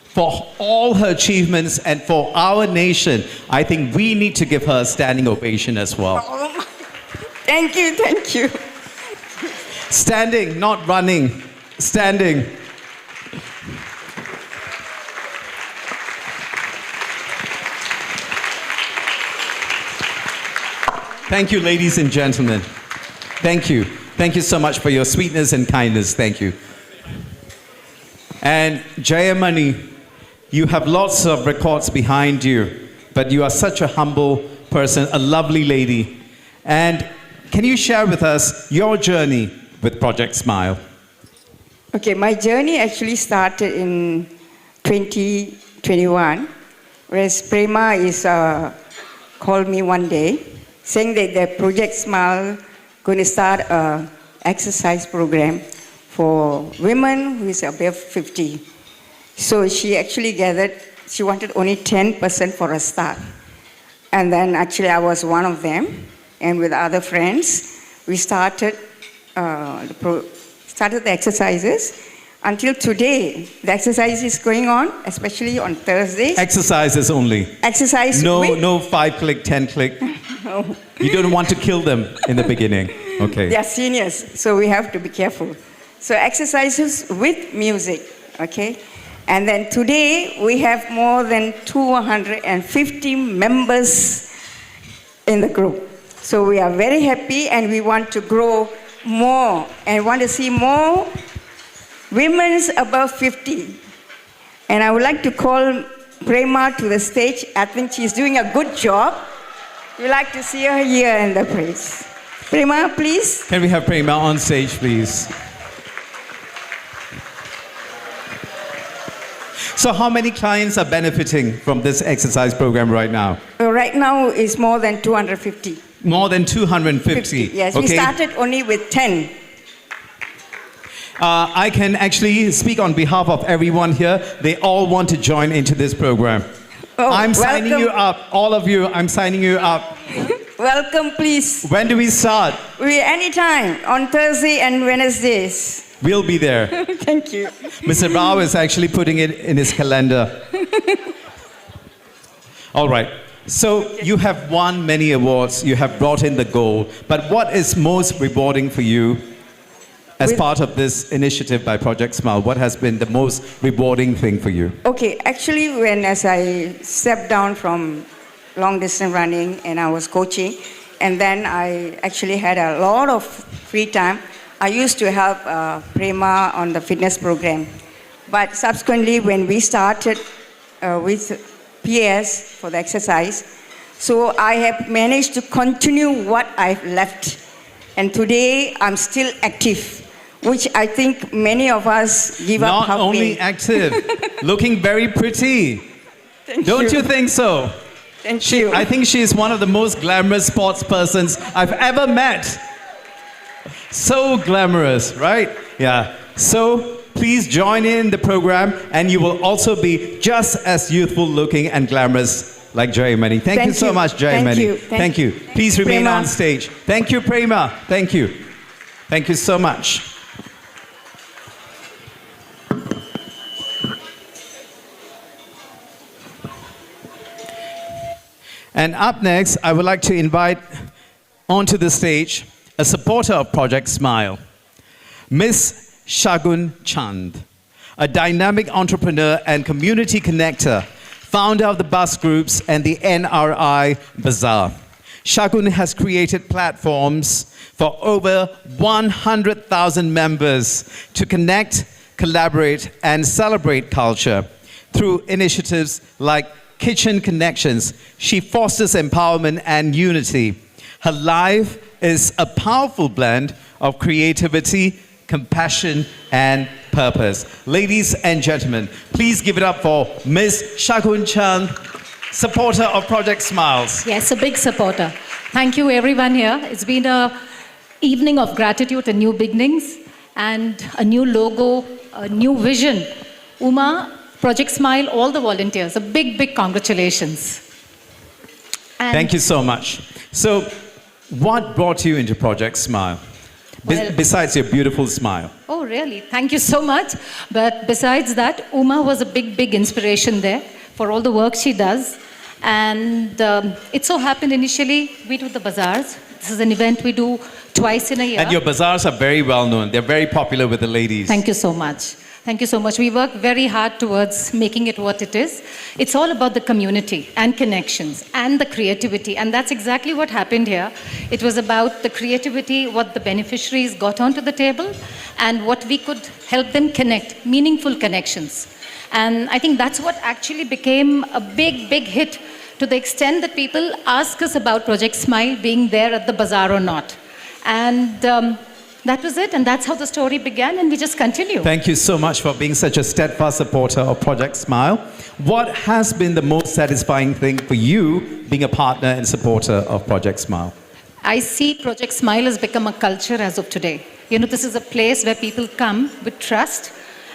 For all her achievements and for our nation, I think we need to give her a standing ovation as well. Thank you, thank you. Standing, not running. Standing. Thank you, ladies and gentlemen. Thank you. Thank you so much for your sweetness and kindness. Thank you. And Jayamani, you have lots of records behind you, but you are such a humble person, a lovely lady. And can you share with us your journey with Project Smile? Okay, my journey actually started in 2021, whereas Prema called me one day saying that the Project Smile going to start an exercise program for women who is above 50. So she actually gathered, she wanted only 10% for a start. And then actually I was one of them, and with other friends, we started the exercises. Until today, the exercise is going on, especially on Thursdays. Exercises only. Exercise. No 5-click, 10-click. No. You don't want to kill them in the beginning. Okay. They are seniors, so we have to be careful. So exercises with music, okay? And then today, we have more than 250 members in the group. So we are very happy and we want to grow more and want to see more women above 50. And I would like to call Prema to the stage. I think she's doing a good job. We'd like to see her here in the praise. Prema, please. Can we have Prema on stage, please? So how many clients are benefiting from this exercise program right now? Right now is more than 250. More than 250? Yes, okay. We started only with 10. I can actually speak on behalf of everyone here. They all want to join into this program. Oh, I'm signing you up. All of you, I'm signing you up. Welcome, please. When do we start? Anytime, on Thursday and Wednesdays. We'll be there. Thank you. Mr. Rao is actually putting it in his calendar. All right. So you have won many awards. You have brought in the gold. But what is most rewarding for you as part of this initiative by Project Smile? What has been the most rewarding thing for you? Okay, actually, as I stepped down from long distance running and I was coaching, and then I actually had a lot of free time, I used to help Prema on the fitness program. But subsequently, when we started with PS for the exercise, so I have managed to continue what I've left. And today, I'm still active. which I think many of us give up Not halfway. only active, looking very pretty. Don't you think so? Thank you. I think she is one of the most glamorous sports persons I've ever met. So glamorous, right? Yeah. So please join in the program and you will also be just as youthful looking and glamorous like Jayamani. Thank you so much, Jayamani. Thank you. Please remain Prema. on stage. Thank you, Prema. Thank you. Thank you so much. And up next, I would like to invite onto the stage a supporter of Project Smile, Miss Shagun Chand, a dynamic entrepreneur and community connector, founder of the bus groups and the NRI Bazaar. Shagun has created platforms for over 100,000 members to connect, collaborate, and celebrate culture. Through initiatives like Kitchen Connections, she fosters empowerment and unity. Her life is a powerful blend of creativity, compassion, and purpose. Ladies and gentlemen, please give it up for Ms. Shagun Chand, supporter of Project Smiles. Yes, a big supporter. Thank you everyone here. It's been an evening of gratitude and new beginnings and a new logo, a new vision. Uma, Project Smile, all the volunteers, a big, big congratulations. And Thank you so much. So, what brought you into Project Smile? Well- Besides your beautiful smile. Oh, really? Thank you so much. But besides that, Uma was a big, big inspiration there for all the work she does. And it so happened initially, we do the bazaars. This is an event we do twice in a year. And your bazaars are very well known. They're very popular with the ladies. Thank you so much. Thank you so much. We work very hard towards making it what it is. It's all about the community and connections and the creativity. And that's exactly what happened here. It was about the creativity, what the beneficiaries got onto the table, and what we could help them connect, meaningful connections. And I think that's what actually became a big, big hit, to the extent that people ask us about Project Smile being there at the bazaar or not. And that was it, and that's how the story began, and we just continue. Thank you so much for being such a steadfast supporter of Project Smile. What has been the most satisfying thing for you being a partner and supporter of Project Smile? I see Project Smile has become a culture as of today. You know, this is a place where people come with trust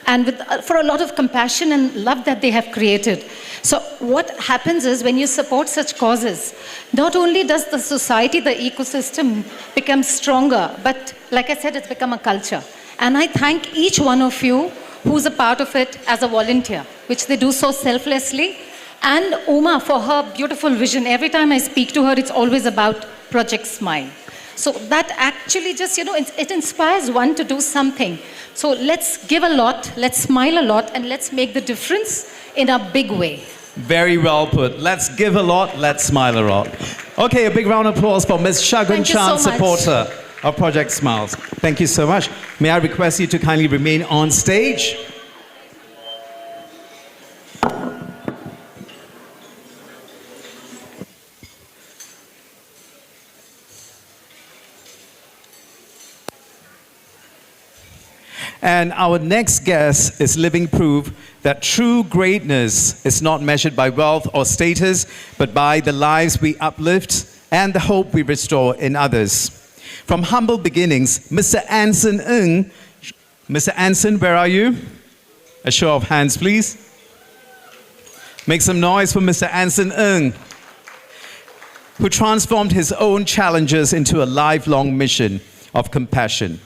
and with, for a lot of compassion and love that they have created. So what happens is, when you support such causes, not only does the society, the ecosystem become stronger, but like I said, it's become a culture. And I thank each one of you who's a part of it as a volunteer, which they do so selflessly. And Uma for her beautiful vision. Every time I speak to her, it's always about Project Smile. So that actually just, you know, it inspires one to do something. So let's give a lot, let's smile a lot, and let's make the difference in a big way. Very well put. Let's give a lot, let's smile a lot. Okay, a big round of applause for Ms. Shagun Thank you Chand, so much. supporter of Project Smiles. Thank you so much. May I request you to kindly remain on stage? And our next guest is living proof that true greatness is not measured by wealth or status, but by the lives we uplift and the hope we restore in others. From humble beginnings, Mr. Anson Ng. Mr. Anson, where are you? A show of hands, please. Make some noise for Mr. Anson Ng, who transformed his own challenges into a lifelong mission of compassion.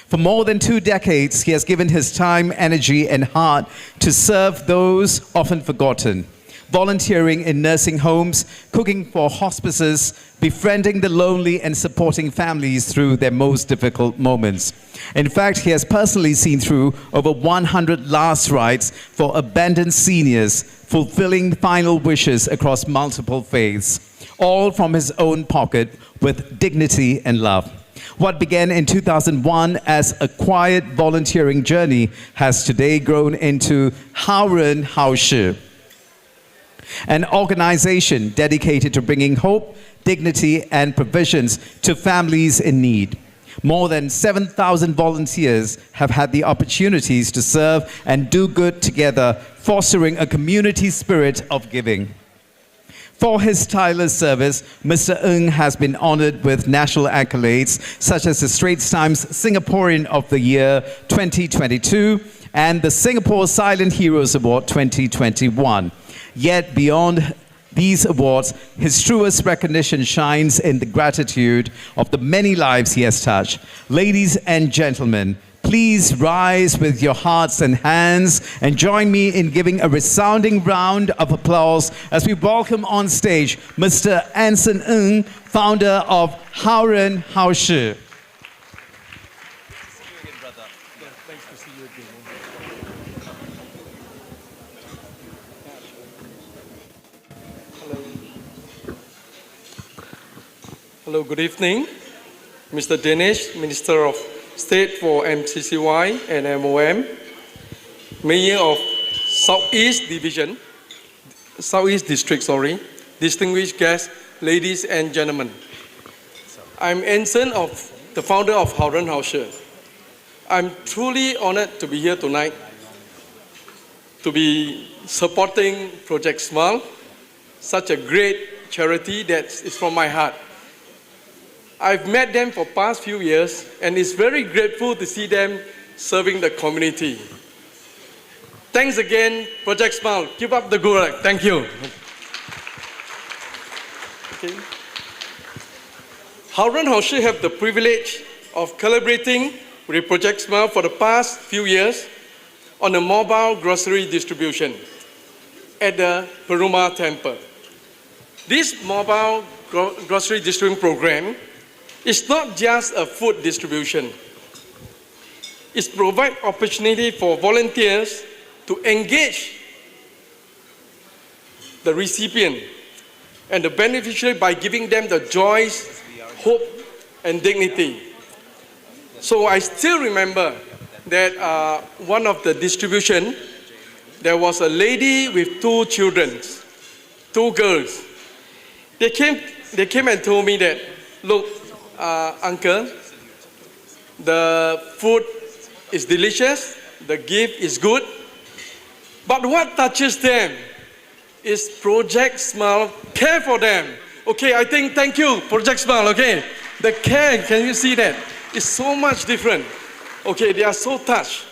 For more than 2 decades, he has given his time, energy, and heart to serve those often forgotten, volunteering in nursing homes, cooking for hospices, befriending the lonely, and supporting families through their most difficult moments. In fact, he has personally seen through over 100 last rites for abandoned seniors, fulfilling final wishes across multiple faiths, all from his own pocket with dignity and love. What began in 2001 as a quiet volunteering journey has today grown into Haoren Haoshi, an organization dedicated to bringing hope, dignity, and provisions to families in need. More than 7,000 volunteers have had the opportunities to serve and do good together, fostering a community spirit of giving. For his tireless service, Mr. Ng has been honored with national accolades such as the Straits Times Singaporean of the Year 2022 and the Singapore Silent Heroes Award 2021. Yet beyond these awards, his truest recognition shines in the gratitude of the many lives he has touched. Ladies and gentlemen, please rise with your hearts and hands and join me in giving a resounding round of applause as we welcome on stage Mr. Anson Ng, founder of Hao-Ren Hao-Shi. Hello, good evening. Mr. Dinesh, Minister of State for MCCY and MOM, Mayor of Southeast District, distinguished guests, ladies and gentlemen. I'm Anson, the founder of Hao-Ren Hao-Shi. I'm truly honored to be here tonight to be supporting Project Smile, such a great charity that is from my heart. I've met them for past few years and it's very grateful to see them serving the community. Thanks again, Project Smile. Keep up the good work. Thank you. Okay. Hao-Ren Hao-Shi have the privilege of collaborating with Project Smile for the past few years on a mobile grocery distribution at the Peruma Temple. This mobile grocery distribution program is not just a food distribution. It provides opportunity for volunteers to engage the recipient and the beneficiary by giving them the joys, hope, and dignity. So I still remember that one of the distribution, there was a lady with two children, two girls. They came and told me that, look, uncle, the food is delicious, the gift is good, but what touches them is Project Smile care for them. Okay, I think, thank you, Project Smile, okay. The care, can you see that? It's so much different. Okay, they are so touched.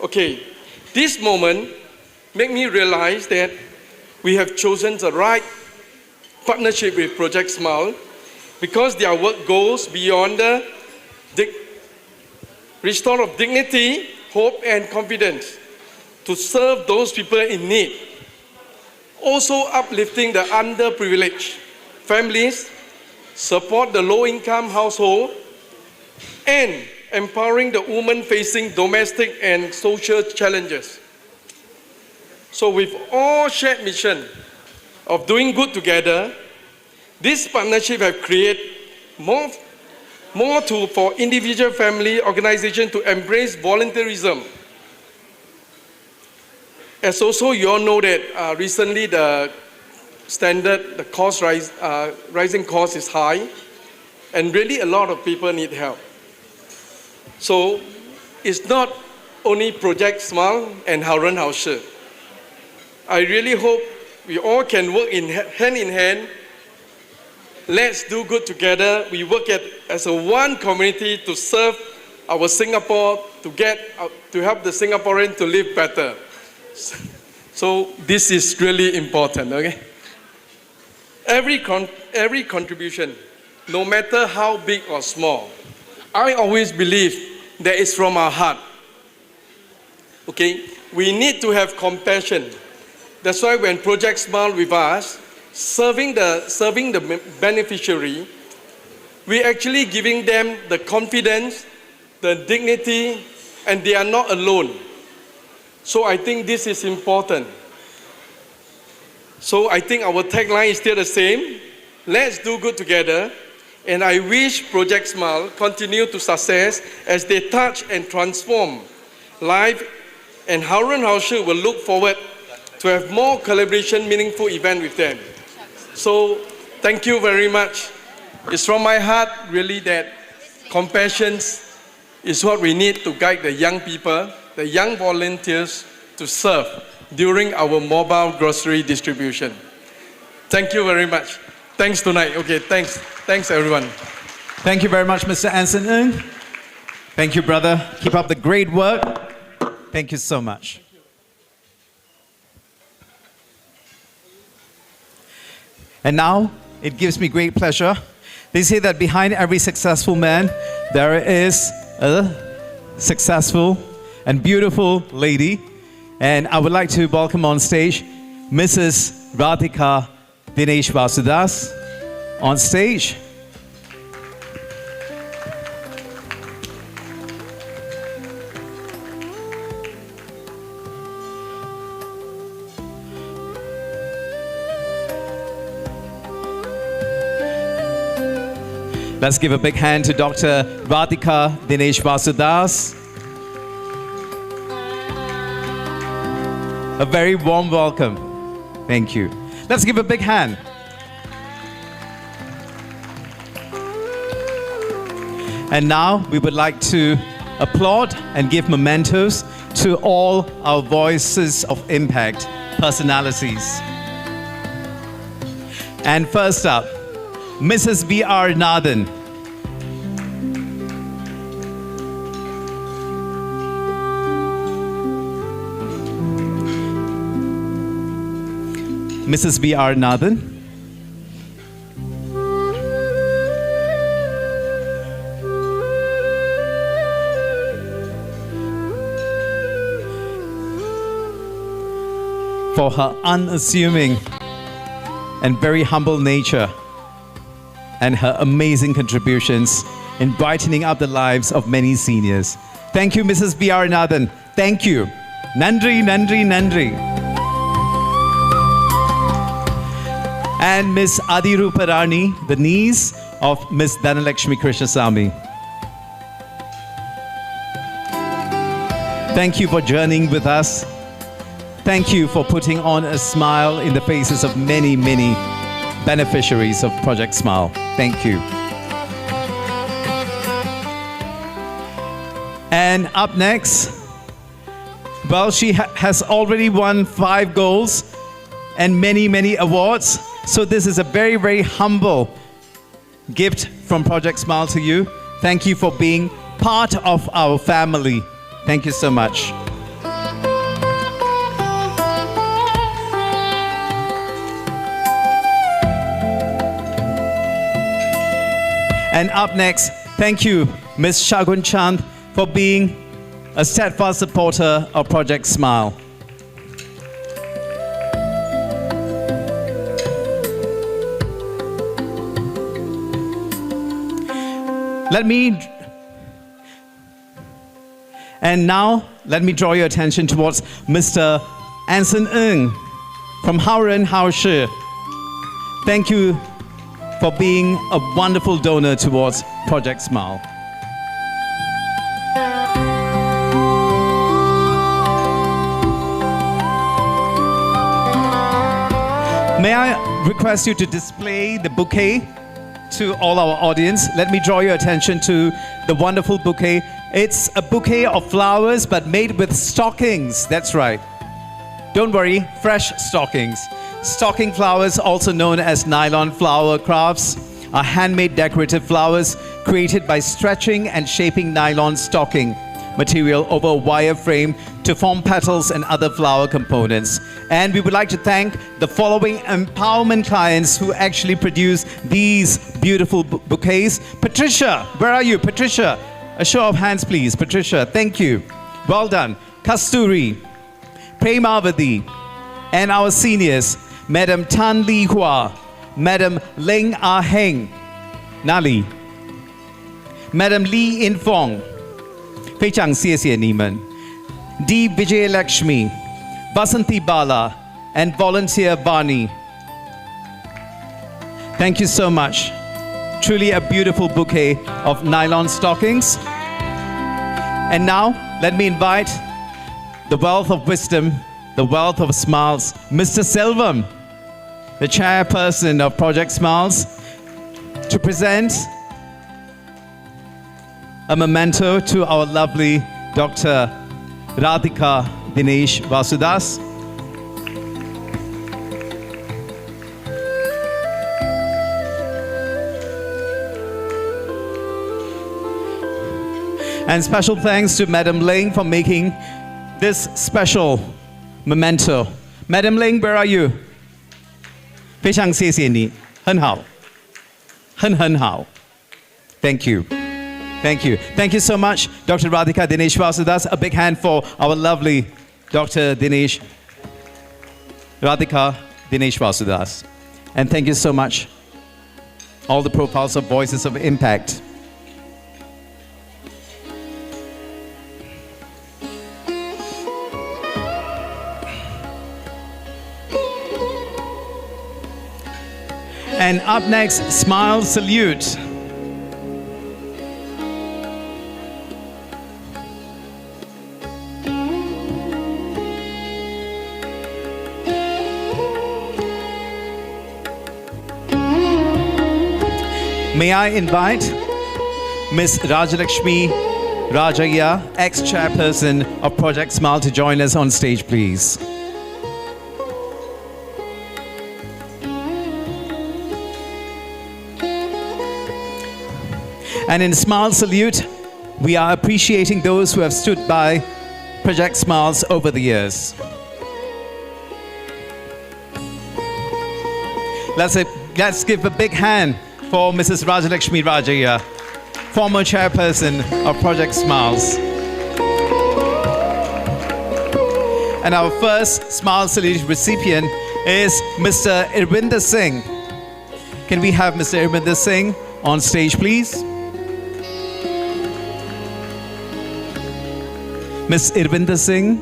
Okay, this moment made me realize that we have chosen the right partnership with Project Smile because their work goes beyond the restore of dignity, hope, and confidence to serve those people in need. Also uplifting the underprivileged families, support the low-income household, and empowering the women facing domestic and social challenges. So with all shared mission of doing good together, this partnership have created more for individual, family, organization to embrace volunteerism. As also you all know that recently the rising cost is high, and really a lot of people need help. So it's not only Project Smile and Hao-Ren Hao-Shi. I really hope we all can work hand in hand. Let's do good together. We work as a one community to serve our Singapore, to help the Singaporeans to live better. So this is really important, okay? Every contribution, no matter how big or small, I always believe that it's from our heart. Okay, we need to have compassion. That's why when Project Smile with us, serving the beneficiary, we actually giving them the confidence, the dignity, and they are not alone. So I think this is important. So I think our tagline is still the same. Let's do good together. And I wish Project Smile continue to success as they touch and transform life. And Hao-Ren Hao-Shi will look forward to have more collaboration, meaningful event with them. So thank you very much. It's from my heart, really, that compassion is what we need to guide the young people, the young volunteers to serve during our mobile grocery distribution. Thank you very much. Thanks tonight. Okay, thanks. Thanks, everyone. Thank you very much, Mr. Anson Ng. Thank you, brother. Keep up the great work. Thank you so much. And now, it gives me great pleasure. They say that behind every successful man, there is a successful and beautiful lady. And I would like to welcome on stage Mrs. Radhika Dinesh Vasudas on stage. Let's give a big hand to Dr. Radhika Dinesh Vasudas. A very warm welcome. Thank you. Let's give a big hand. And now we would like to applaud and give mementos to all our voices of impact personalities. And first up, Mrs. V.R. Nathan. Mrs. V.R. Nathan. For her unassuming and very humble nature and her amazing contributions in brightening up the lives of many seniors. Thank you, Mrs. V.R. Nathan. Thank you. Nandri, Nandri, Nandri. And Miss Adirupa Rani, the niece of Miss Dhanalakshmi Krishnasamy. Thank you for journeying with us. Thank you for putting on a smile in the faces of many, many beneficiaries of Project Smile. Thank you. And up next, well, she has already won 5 golds and many, many awards. So this is a very, very humble gift from Project Smile to you. Thank you for being part of our family. Thank you so much. And up next, thank you, Ms. Shagun Chand, for being a steadfast supporter of Project Smile. Now, let me draw your attention towards Mr. Anson Ng from Haoren Haoshi. Thank you for being a wonderful donor towards Project Smile. May I request you to display the bouquet to all our audience? Let me draw your attention to the wonderful bouquet. It's a bouquet of flowers but made with stockings. That's right. Don't worry, fresh stockings. Stocking flowers, also known as nylon flower crafts, are handmade decorative flowers created by stretching and shaping nylon stocking material over a wire frame to form petals and other flower components. And we would like to thank the following empowerment clients who actually produce these beautiful bouquets. Patricia, where are you? Patricia, a show of hands please. Patricia, thank you. Well done. Kasturi, Premavati, and our seniors, Madam Tan Li Hua, Madam Leng Ah Heng, Nali, Madam Li In Fong, 非常谢谢你们. D. Vijayalakshmi, Vasanti Bala, and volunteer Barney. Thank you so much. Truly a beautiful bouquet of nylon stockings. And now, let me invite the wealth of wisdom, the wealth of smiles, Mr. Selvam, the chairperson of Project Smiles, to present a memento to our lovely Dr. Radhika Dinesh Vasudas. And special thanks to Madam Ling for making this special memento. Madam Ling, where are you? 非常谢谢你，很好，很好。Thank you. Thank you. Thank you so much, Dr. Radhika Dinesh Vasudas. A big hand for our lovely Dr. Radhika Dinesh Vasudas. And thank you so much, all the profiles of Voices of Impact. And up next, Smile Salute. May I invite Ms. Rajalakshmi Rajaya, ex-chairperson of Project Smile, to join us on stage, please. And in Smile Salute, we are appreciating those who have stood by Project Smiles over the years. Let's give a big hand for Mrs. Rajalakshmi Rajaya, former chairperson of Project Smiles. And our first Smile Salute recipient is Mr. Irvinder Singh. Can we have Mr. Irvinder Singh on stage, please? Ms. Irvinder Singh.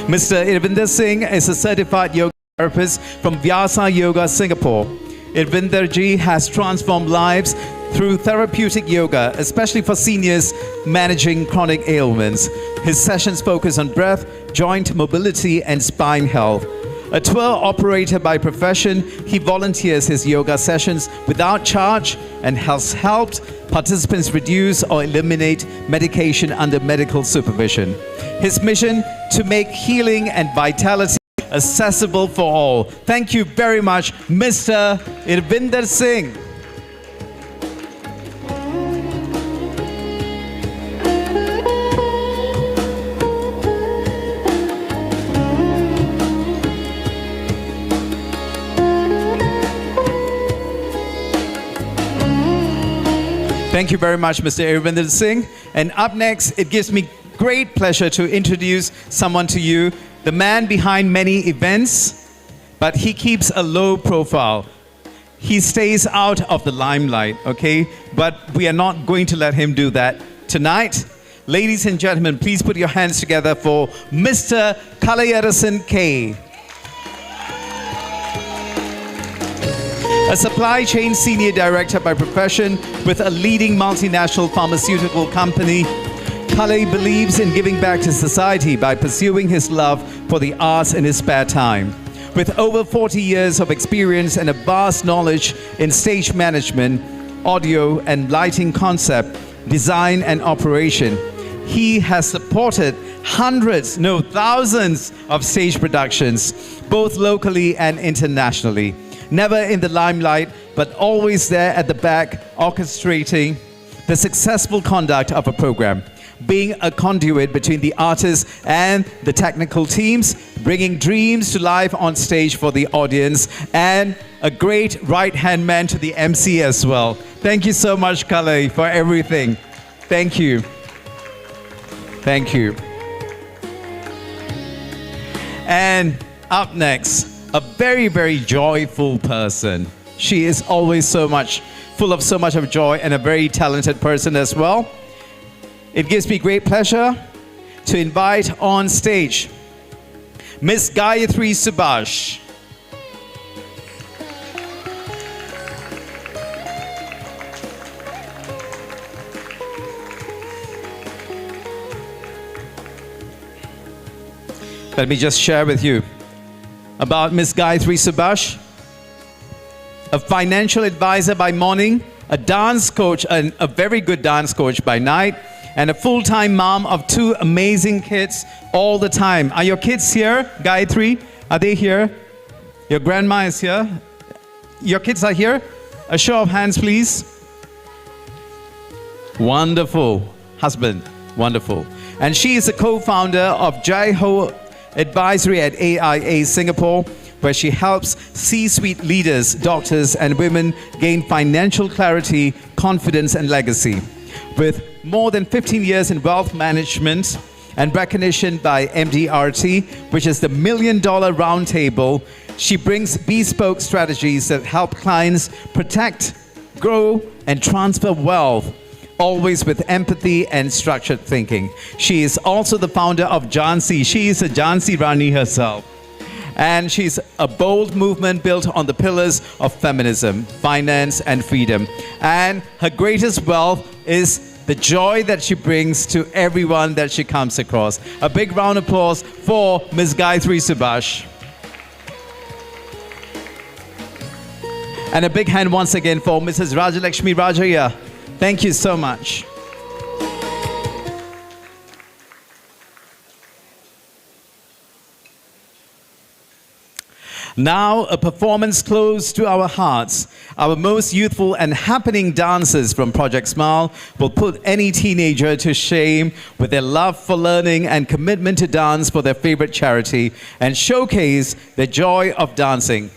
Mr. Irvinder Singh is a certified yoga therapist from Vyasa Yoga, Singapore. Irvinder Ji has transformed lives through therapeutic yoga, especially for seniors managing chronic ailments. His sessions focus on breath, joint mobility, and spine health. A tour operator by profession, he volunteers his yoga sessions without charge and has helped participants reduce or eliminate medication under medical supervision. His mission: to make healing and vitality accessible for all. Thank you very much, Mr. Irvinder Singh. Thank you very much, Mr. Irvinder Singh. And up next, it gives me great pleasure to introduce someone to you, the man behind many events, but he keeps a low profile. He stays out of the limelight, okay? But we are not going to let him do that tonight. Ladies and gentlemen, please put your hands together for Mr. Kalayarasan K. A supply chain senior director by profession with a leading multinational pharmaceutical company, Kalay believes in giving back to society by pursuing his love for the arts in his spare time. With over 40 years of experience and a vast knowledge in stage management, audio and lighting concept, design and operation, he has supported hundreds, no thousands of stage productions, both locally and internationally. Never in the limelight, but always there at the back, orchestrating the successful conduct of a program, being a conduit between the artists and the technical teams, bringing dreams to life on stage for the audience, and a great right-hand man to the MC as well. Thank you so much, Kalay, for everything. Thank you. Thank you. And up next, a very, very joyful person. She is always full of so much of joy, and a very talented person as well. It gives me great pleasure to invite on stage Miss Gayatri Subhash. Let me just share with you about Miss Gayatri Subhash. A financial advisor by morning, a dance coach, and a very good dance coach by night, and a full-time mom of 2 amazing kids all the time. Are your kids here, Gayatri? Are they here? Your grandma is here? Your kids are here? A show of hands, please. Wonderful. Husband. Wonderful. And she is a co-founder of Jai Ho Advisory at AIA Singapore, where she helps C-suite leaders, doctors, and women gain financial clarity, confidence, and legacy. With more than 15 years in wealth management and recognition by MDRT, which is the $1 Million Roundtable, she brings bespoke strategies that help clients protect, grow, and transfer wealth, always with empathy and structured thinking. She is also the founder of Jhansi. She is a Jhansi Rani herself. And she's a bold movement built on the pillars of feminism, finance, and freedom. And her greatest wealth is the joy that she brings to everyone that she comes across. A big round of applause for Ms. Gayatri Subhash. And a big hand once again for Mrs. Rajalakshmi Rajaya. Thank you so much. Now, a performance close to our hearts. Our most youthful and happening dancers from Project Smile will put any teenager to shame with their love for learning and commitment to dance for their favorite charity and showcase the joy of dancing.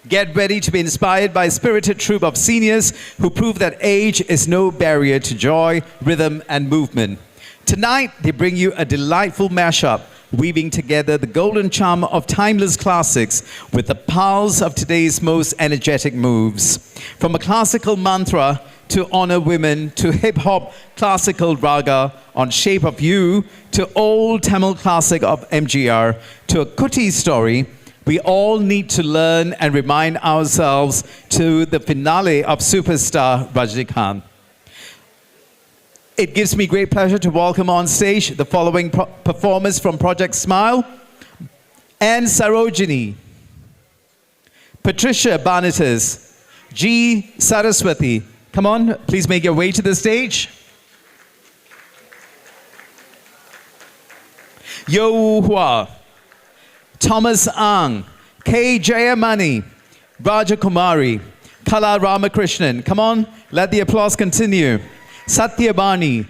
Get ready to be inspired by a spirited troupe of seniors who prove that age is no barrier to joy, rhythm, and movement. Tonight, they bring you a delightful mashup, weaving together the golden charm of timeless classics with the pulse of today's most energetic moves. From a classical mantra to honor women, to hip-hop classical raga on Shape of You, to old Tamil classic of MGR, to a Kuti story, we all need to learn and remind ourselves to the finale of superstar Rajinikanth. It gives me great pleasure to welcome on stage the following performers from Project Smile: Anne Sarojini, Patricia Barnetas, G. Saraswati. Come on, please make your way to the stage. Yo Hua, Thomas Ang, K. Jayamani, Raja Kumari, Kala Ramakrishnan. Come on, let the applause continue. Satyabani,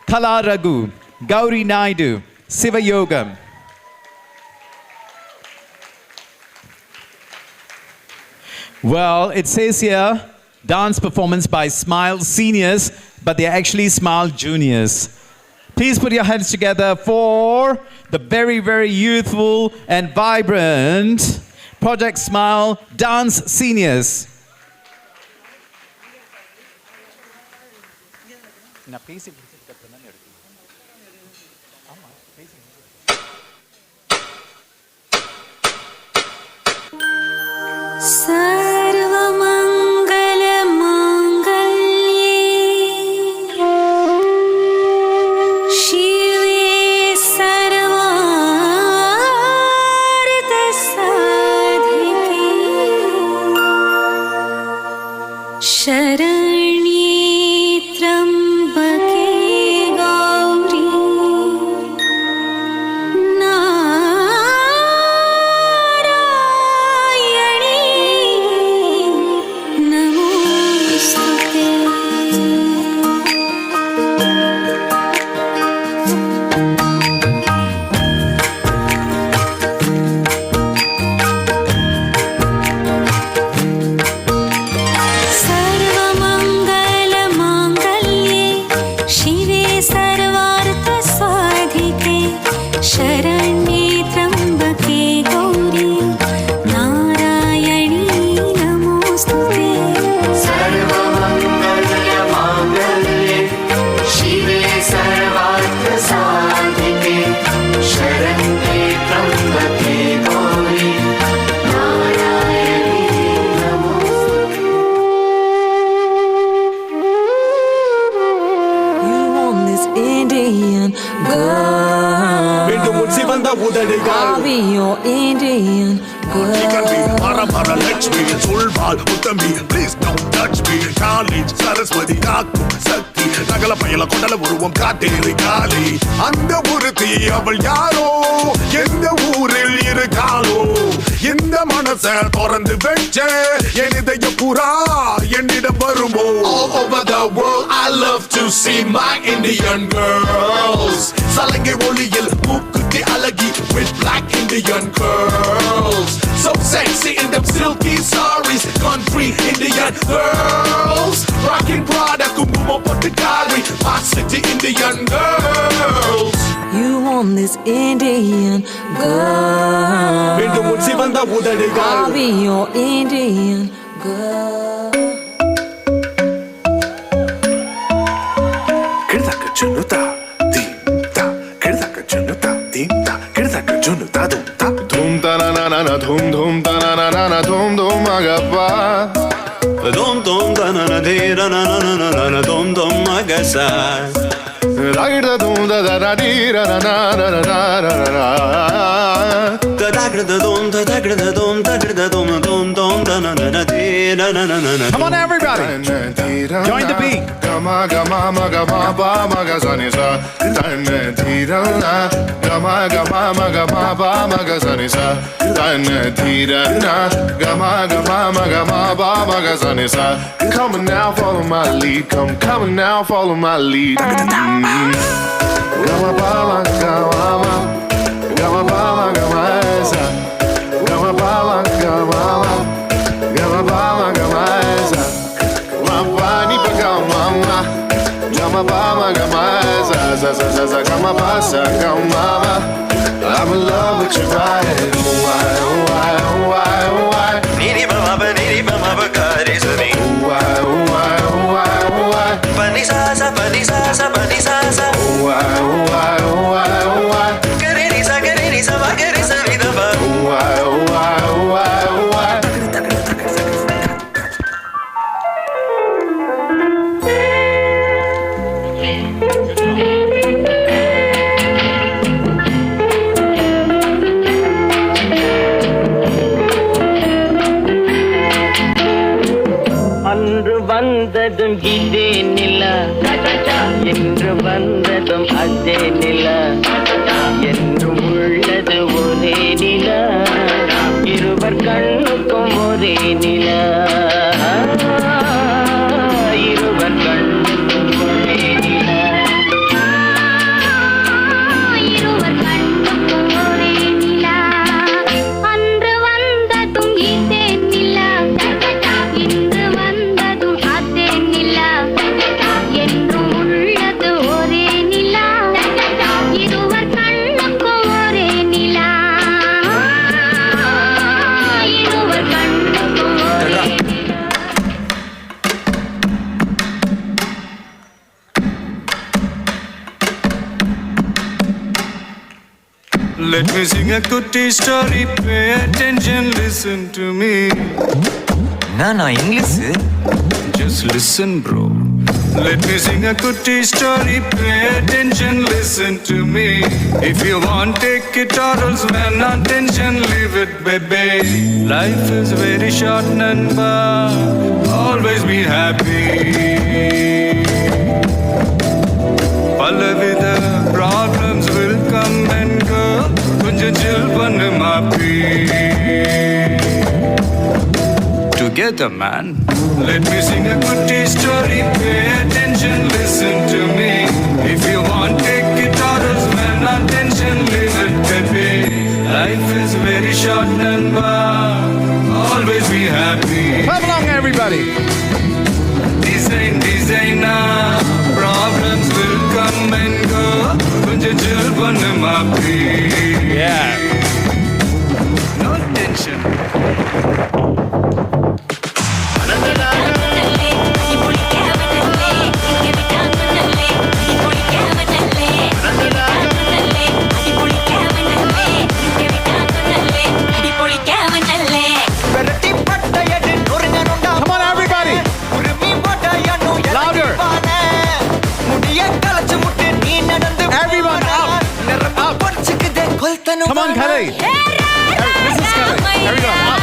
Kala Raghu, Gauri Naidu, Siva Yogam. Well, it says here, dance performance by Smile Seniors, but they're actually Smile Juniors. Please put your hands together for the very, very youthful and vibrant Project Smile Dance Seniors. Para Lakshmi, Sulbal, Uttami, please don't touch me. College, Saraswati, Kaku, Sakti, Nagala Payala Kodala Uruvam Kateri Kali. Anda Purti, Abal Yaro, Yenda Uril Yirikalo, Yenda Manasa, Toran the Venture, Yenida Yapura, Yendida Barumo. All over the world, I love to see my Indian girls. Salange Roliyal, Mukuti Alagi, with black Indian curls. So sexy in them silky saris, country Indian girls. Rockin' Prada, Kumbumo Potikari, Park City Indian girls. You want this Indian girl. I'll be your Indian girl. Kirdaka Junuta, Dimta, Kirdaka Junuta, Dimta, Kirdaka Junuta, Dumta, Dumta na na na dum dum ta na na na dum dum agapa. Dum dum ta na na de na na na na na dum dum agasa. Ragda dum da da da di ra na na na na na na. Da da da dum da da da dum da da dum dum dum da na na na de na na na na. Come on, everybody! Join the beat. Gama gama ma gama ba ma ga sa ni sa. Dan ti ra na. Gama gama ma gama ba ma ga sa ni sa. Dan ti ra na. Gama gama ma gama ba ma ga sa ni sa. Come on now, follow my lead. Come on now, follow my lead. Gama ba ma gama ma. Gama ba ma gama sa. Gama ba ma gama ma. Gama ba ma gama sa. Gama ni ba gama ma. Gama ba ma gama sa sa sa sa sa. Gama ba sa gama ma. I'm in love with your body. Oh why oh why oh why oh why. Niri ba ma ba kare sa ni. Oh why oh why oh why oh why. Pani sa sa pani sa sa pani sa sa. Oh why oh why oh why oh why. Kare ni sa ba kare sa ni da ba. Oh why oh why oh why oh why. அன்று வந்ததும் இதே நிலா என்று வந்ததும் அதே நிலா என்றும் உள்ளது ஒரே நிலா இருவர் கண்ணுக்கும் ஒரே நிலா இருவர் கண்ணுக்கும் ஒரே நிலா இருவர் கண்ணுக்கும் ஒரே நிலா அன்று வந்ததும் இதே நிலா இன்று வந்ததும் அதே நிலா என்றும் உள்ளது ஒரே நிலா இருவர் கண்ணுக்கும் ஒரே நிலா இருவர் கண்ணுக்கும் ஒரே Let me sing a goody story, pay attention, listen to me. Nana, English? Just listen, bro. Let me sing a goody story, pay attention, listen to me. If you want, take it or else when attention, leave it, baby. Life is very short, Namba, always be happy. Palavida problems will come and go. Kunja chill pannu maapi. Together, man. Let me sing a goody story. Pay attention, listen to me. If you want, take it or else when attention, leave it, baby. Life is very short, Namba. Always be happy. Come along, everybody. Designer, problems will come and go. Kunja chill pannu maapi. Yeah. No tension. Come on, everybody. Louder. Everyone out. Up. Come on, Kelly. This is Kelly. Everyone up.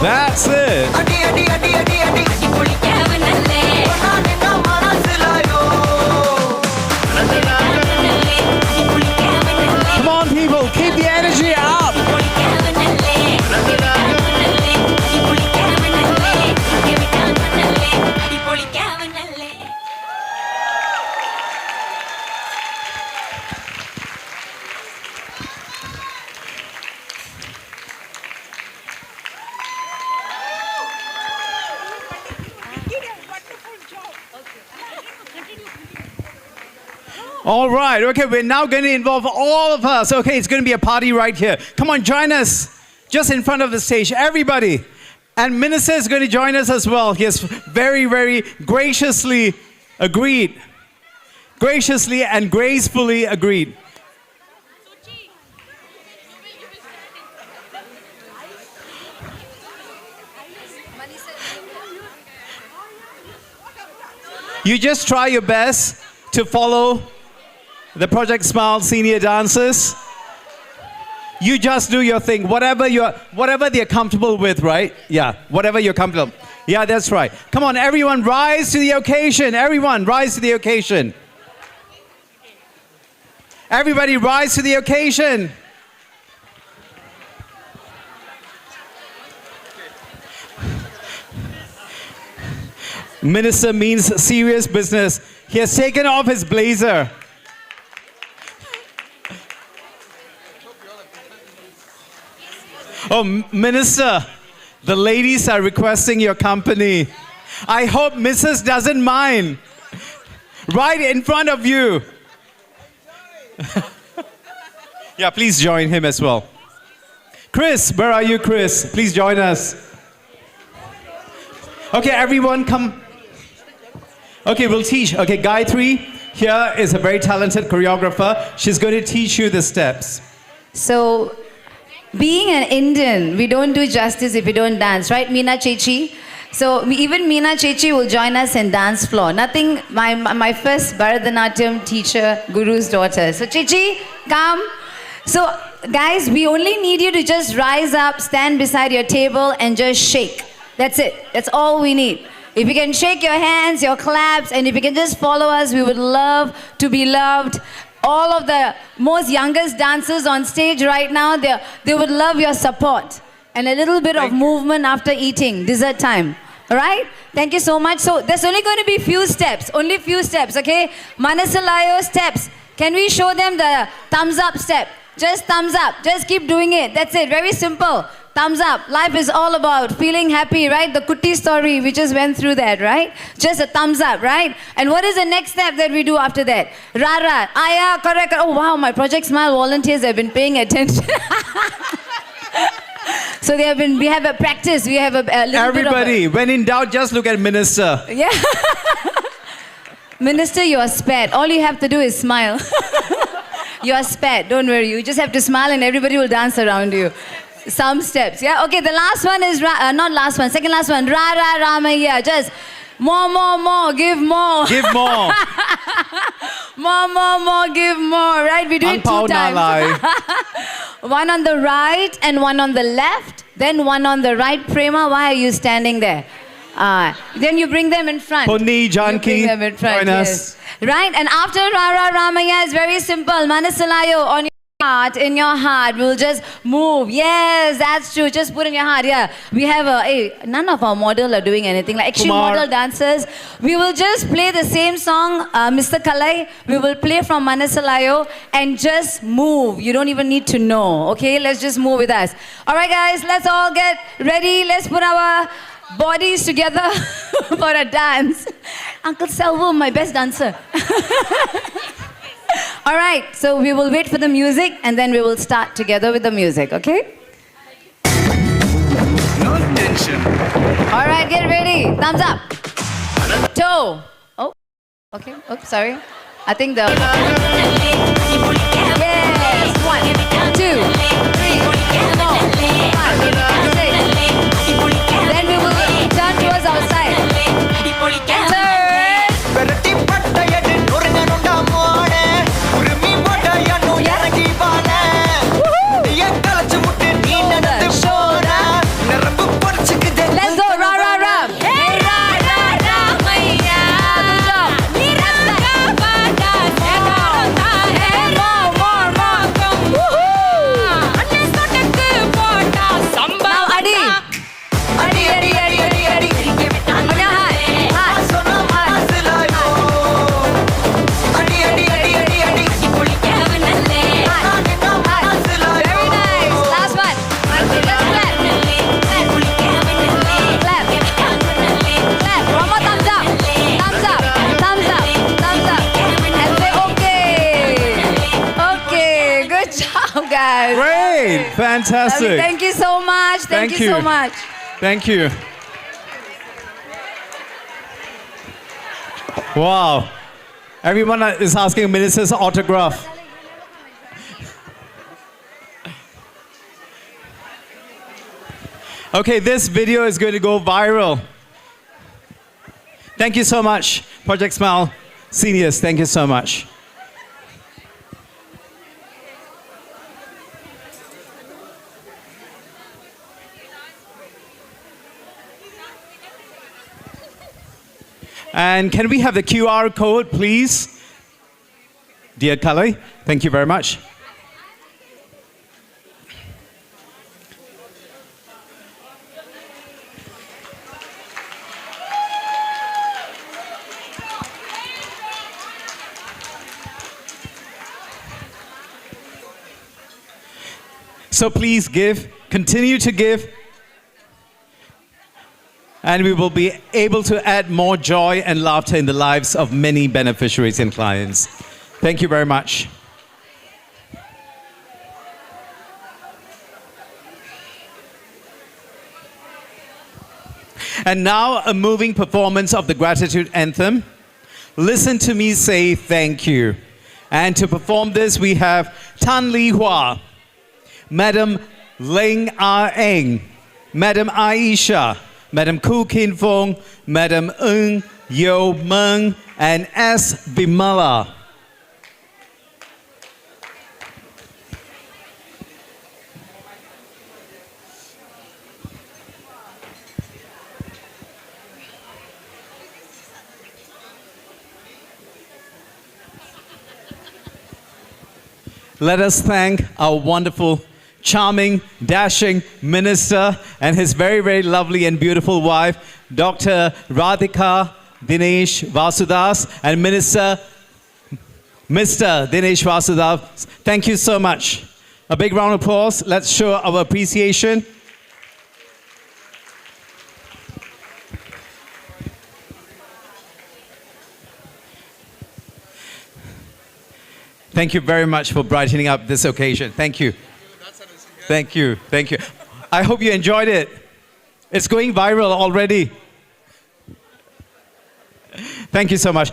That's it. Come on, people, keep the energy up. All right, okay, we're now going to involve all of us. Okay, it's going to be a party right here. Come on, join us just in front of the stage, everybody. And Minister is going to join us as well. He has very, very graciously agreed. Graciously and gracefully agreed. You just try your best to follow the Project Smile senior dancers. You just do your thing, whatever they're comfortable with, right? Yeah, whatever you're comfortable. Yeah, that's right. Come on, everyone, rise to the occasion. Everyone, rise to the occasion. Everybody, rise to the occasion. Minister means serious business. He has taken off his blazer. Oh, Minister, the ladies are requesting your company. I hope Mrs. doesn't mind. Right in front of you. Yeah, please join him as well. Chris, where are you, Chris? Please join us. Okay, everyone come. Okay, we'll teach. Okay, Gayatri here is a very talented choreographer. She's going to teach you the steps. So, being an Indian, we don't do justice if we don't dance, right, Meena Chechi? So even Meena Chechi will join us in dance floor. Nothing, my first Bharatanatyam teacher, Guru's daughter. So Chechi, come. So guys, we only need you to just rise up, stand beside your table and just shake. That's it. That's all we need. If you can shake your hands, your claps, and if you can just follow us, we would love to be loved. All of the most youngest dancers on stage right now, they would love your support. And a little bit of movement after eating, dessert time. All right? Thank you so much. So there's only going to be few steps, only few steps, okay? Manasalayo steps. Can we show them the thumbs up step? Just thumbs up. Just keep doing it. That's it. Very simple. Thumbs up. Life is all about feeling happy, right? The Kutti story, we just went through that, right? Just a thumbs up, right? And what is the next step that we do after that? Rara. Aya, correct. Oh, wow, my Project Smile volunteers have been paying attention. So we have a practice. We have a little Everybody, bit of when in doubt, just look at Minister. Yeah. Minister, you are spared. All you have to do is smile. You are spared. Don't worry. You just have to smile and everybody will dance around you. Some steps, yeah? Okay, the last one is, not last one, second last one. Ra, ra, Ramaya. Just more, give more. Give more. more, give more, right? We do it 2 times. One on the right and one on the left. Then one on the right. Prema, why are you standing there? Then you bring them in front. Ponni, Janki, bring them in front, join us. Right? And after Rara Ramaya is very simple. Manasalayo on your heart, in your heart, we'll just move. Yes, that's true. Just put in your heart. Yeah, we have none of our model are doing anything. Like actually model dancers, we will just play the same song, Mr. Kalai. We will play from Manasalayo and just move. You don't even need to know. Okay, let's just move with us. All right, guys, let's all get ready. Let's put our bodies together for a dance. Uncle Selvo, my best dancer. All right, so we will wait for the music and then we will start together with the music, okay? No tension. All right, get ready. Thumbs up. Toe. Oh, okay. Oops, sorry. I think the... Yes. 1, 2, 3, 4, 5, 6. Then we will turn towards outside. Turn. Fantastic. Lovely. Thank you so much. Thank you so much. Thank you. Wow. Everyone is asking minister's autograph. Okay, this video is going to go viral. Thank you so much, Project Smile seniors. Thank you so much. And can we have the QR code, please? Dear Kalai, thank you very much. So please give, continue to give, and we will be able to add more joy and laughter in the lives of many beneficiaries and clients. Thank you very much. And now a moving performance of the gratitude anthem. Listen to me say thank you. And to perform this, we have Tan Li Hua, Madam Ling Ah Eng, Madam Aisha, Madam Ku Kin Fong, Madam Ng Yo Meng, and S. Bimala. Let us thank our wonderful, charming, dashing minister and his very, very lovely and beautiful wife, Dr. Radhika Dinesh Vasudas, and Minister Mr. Dinesh Vasudas. Thank you so much. A big round of applause. Let's show our appreciation. Thank you very much for brightening up this occasion. Thank you. Thank you. Thank you. I hope you enjoyed it. It's going viral already. Thank you so much.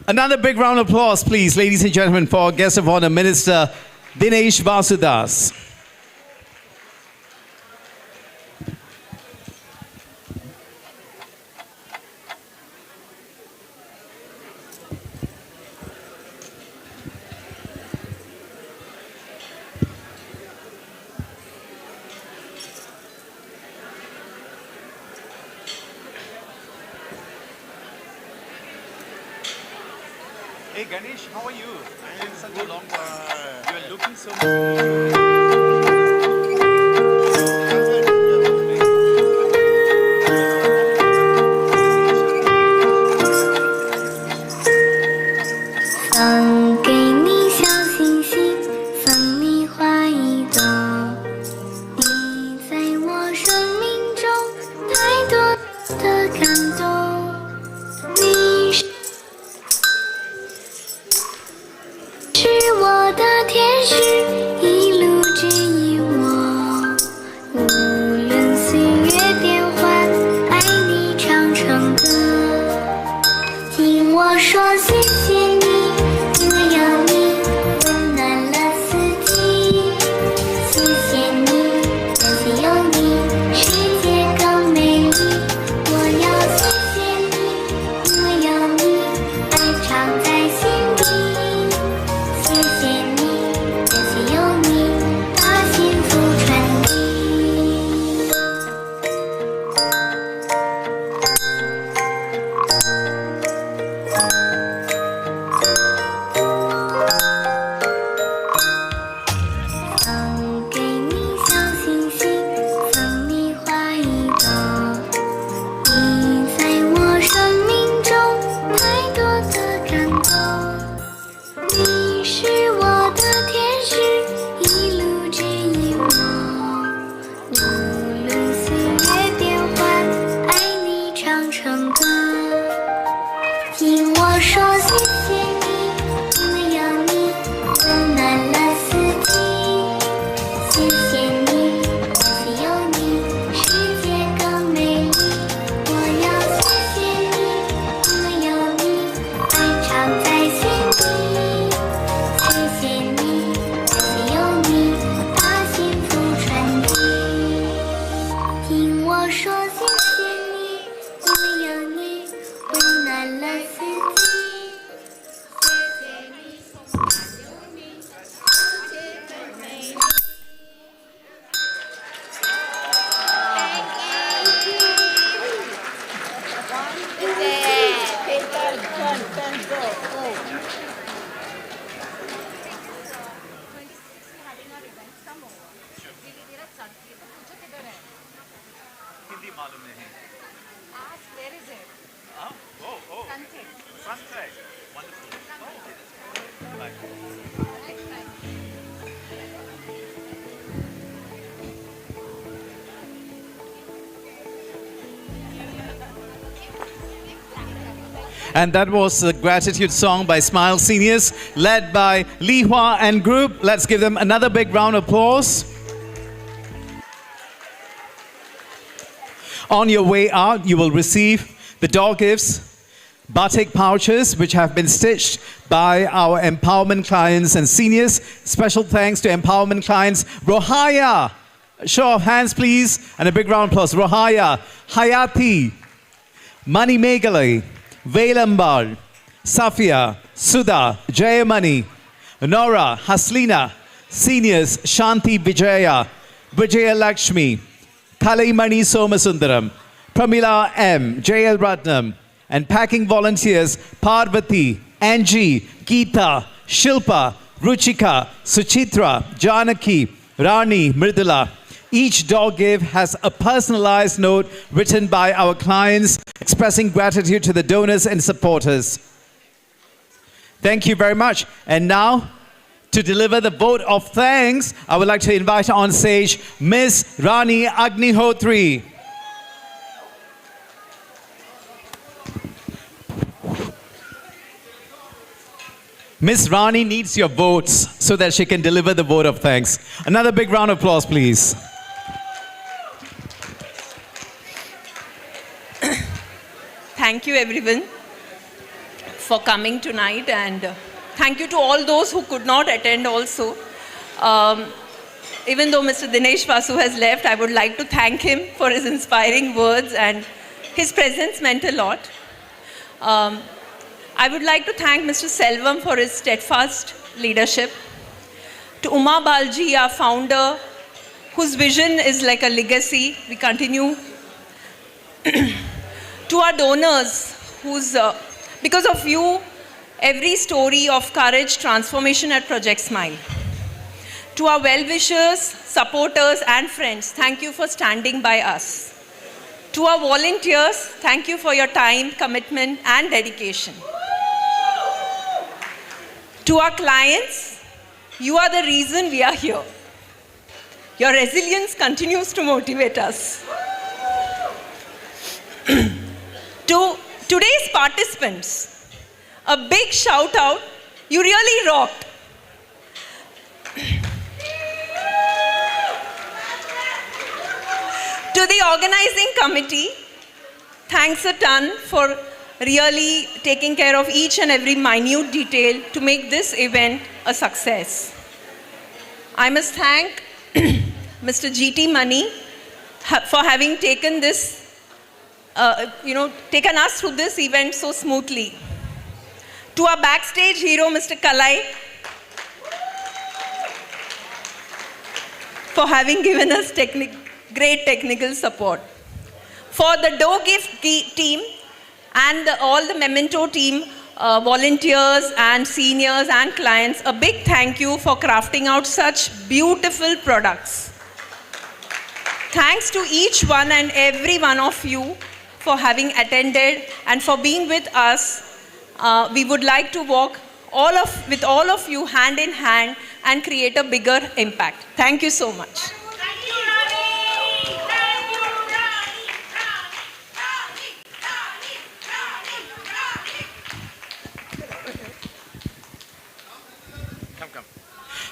Another big round of applause, please, ladies and gentlemen, for our guest of honor, Minister Dinesh Vasudas. Hey Ganesh, how are you? It's been such a long time. You are looking so much.放给你小星星，送你花一朵。你在我生命中太多的感动，你是我的天使，一路指引我。无论岁月变幻，爱你唱唱歌。听我说谢谢你，因为有你温暖了四季。谢谢你，感谢有你，世界更美丽。我要谢谢你，因为有你，爱常在心里。谢谢你，感谢我说谢谢你，因为有你温暖了四季。谢谢你，有你，世界更美丽。And that was the gratitude song by Smile Seniors, led by Li Hua and group. Let's give them another big round of applause. On your way out, you will receive the door gifts, batik pouches, which have been stitched by our empowerment clients and seniors. Special thanks to empowerment clients Rohaya. Show of hands, please, and a big round of applause. Rohaya, Hayati, Mani Megalai, Velambar, Safia, Sudha, Jayamani, Nora, Haslina, seniors Shanti Vijaya, Vijaya Lakshmi, Kalaimani Somasundaram, Pramila M, JL Ratnam, and packing volunteers Parvati, Angie, Geeta, Shilpa, Ruchika, Suchitra, Janaki, Rani, Mridula. Each door gift has a personalized note written by our clients expressing gratitude to the donors and supporters. Thank you very much. And now, to deliver the vote of thanks, I would like to invite on stage Miss Rani Agnihotri. Miss Rani needs your votes so that she can deliver the vote of thanks. Another big round of applause, please. Thank you everyone for coming tonight, and thank you to all those who could not attend also. Even though Mr. Dinesh Vasu has left, I would like to thank him for his inspiring words, and his presence meant a lot. I would like to thank Mr. Selvam for his steadfast leadership. To Uma Balji, our founder, whose vision is like a legacy, we continue. To our donors, because of you, every story of courage, transformation at Project Smile. To our well-wishers, supporters, and friends, thank you for standing by us. To our volunteers, thank you for your time, commitment, and dedication. To our clients, you are the reason we are here. Your resilience continues to motivate us. To today's participants, a big shout out, you really rocked. To the organizing committee, thanks a ton for really taking care of each and every minute detail to make this event a success. I must thank Mr. GT Mani for having taken this taken us through this event so smoothly. To our backstage hero, Mr. Kalai, for having given us great technical support. For the Dough Gift team and all the Memento team, volunteers and seniors and clients, a big thank you for crafting out such beautiful products. Thanks to each one and every one of you for having attended and for being with us. We would like to walk with all of you hand in hand and create a bigger impact. Thank you so much.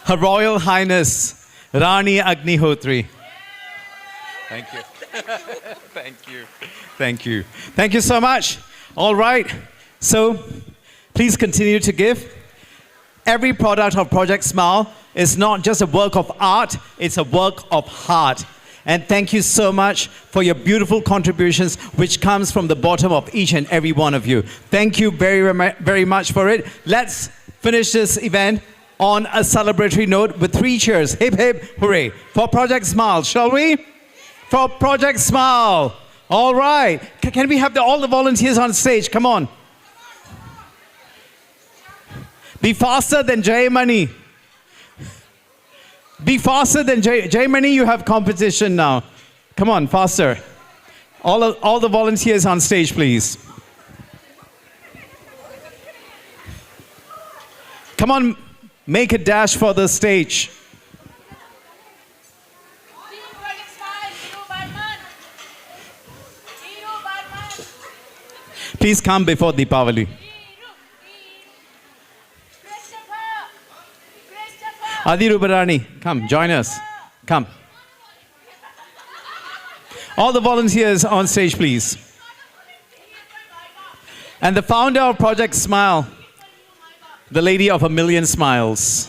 Her Royal Highness Rani Agnihotri. Thank you. Thank you. Thank you. Thank you so much. All right. So please continue to give. Every product of Project Smile is not just a work of art, it's a work of heart. And thank you so much for your beautiful contributions, which comes from the bottom of each and every one of you. Thank you very much for it. Let's finish this event on a celebratory note with 3 cheers. Hip, hip, hooray. For Project Smile, shall we? For Project Smile. All right. Can we have all the volunteers on stage? Come on. Be faster than Jay Money. Be faster than Jay Money. You have competition now. Come on, faster. All the volunteers on stage, please. Come on, make a dash for the stage. Please come before Deepavali. Adi Rubarani, come, join us. Come. All the volunteers on stage, please. And the founder of Project Smile, the lady of 1,000,000 smiles.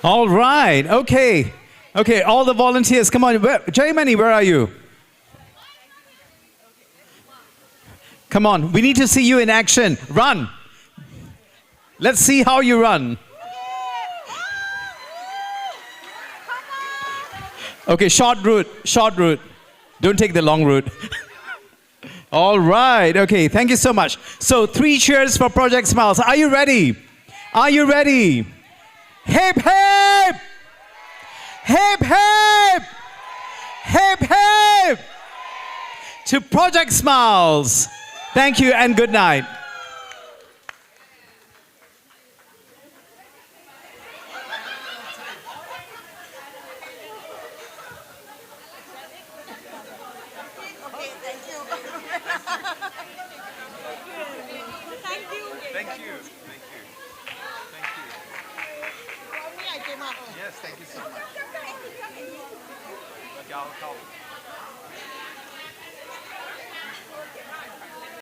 All right, okay. Okay, all the volunteers, come on. Jaymani, where are you? Come on, we need to see you in action. Run. Let's see how you run. Okay, short route, short route. Don't take the long route. All right, okay, thank you so much. So 3 cheers for Project Smiles. Are you ready? Are you ready? Hip, hip! Hip, hip! Hip, hip! To Project Smiles. Thank you and good night. Yes, thank you so much.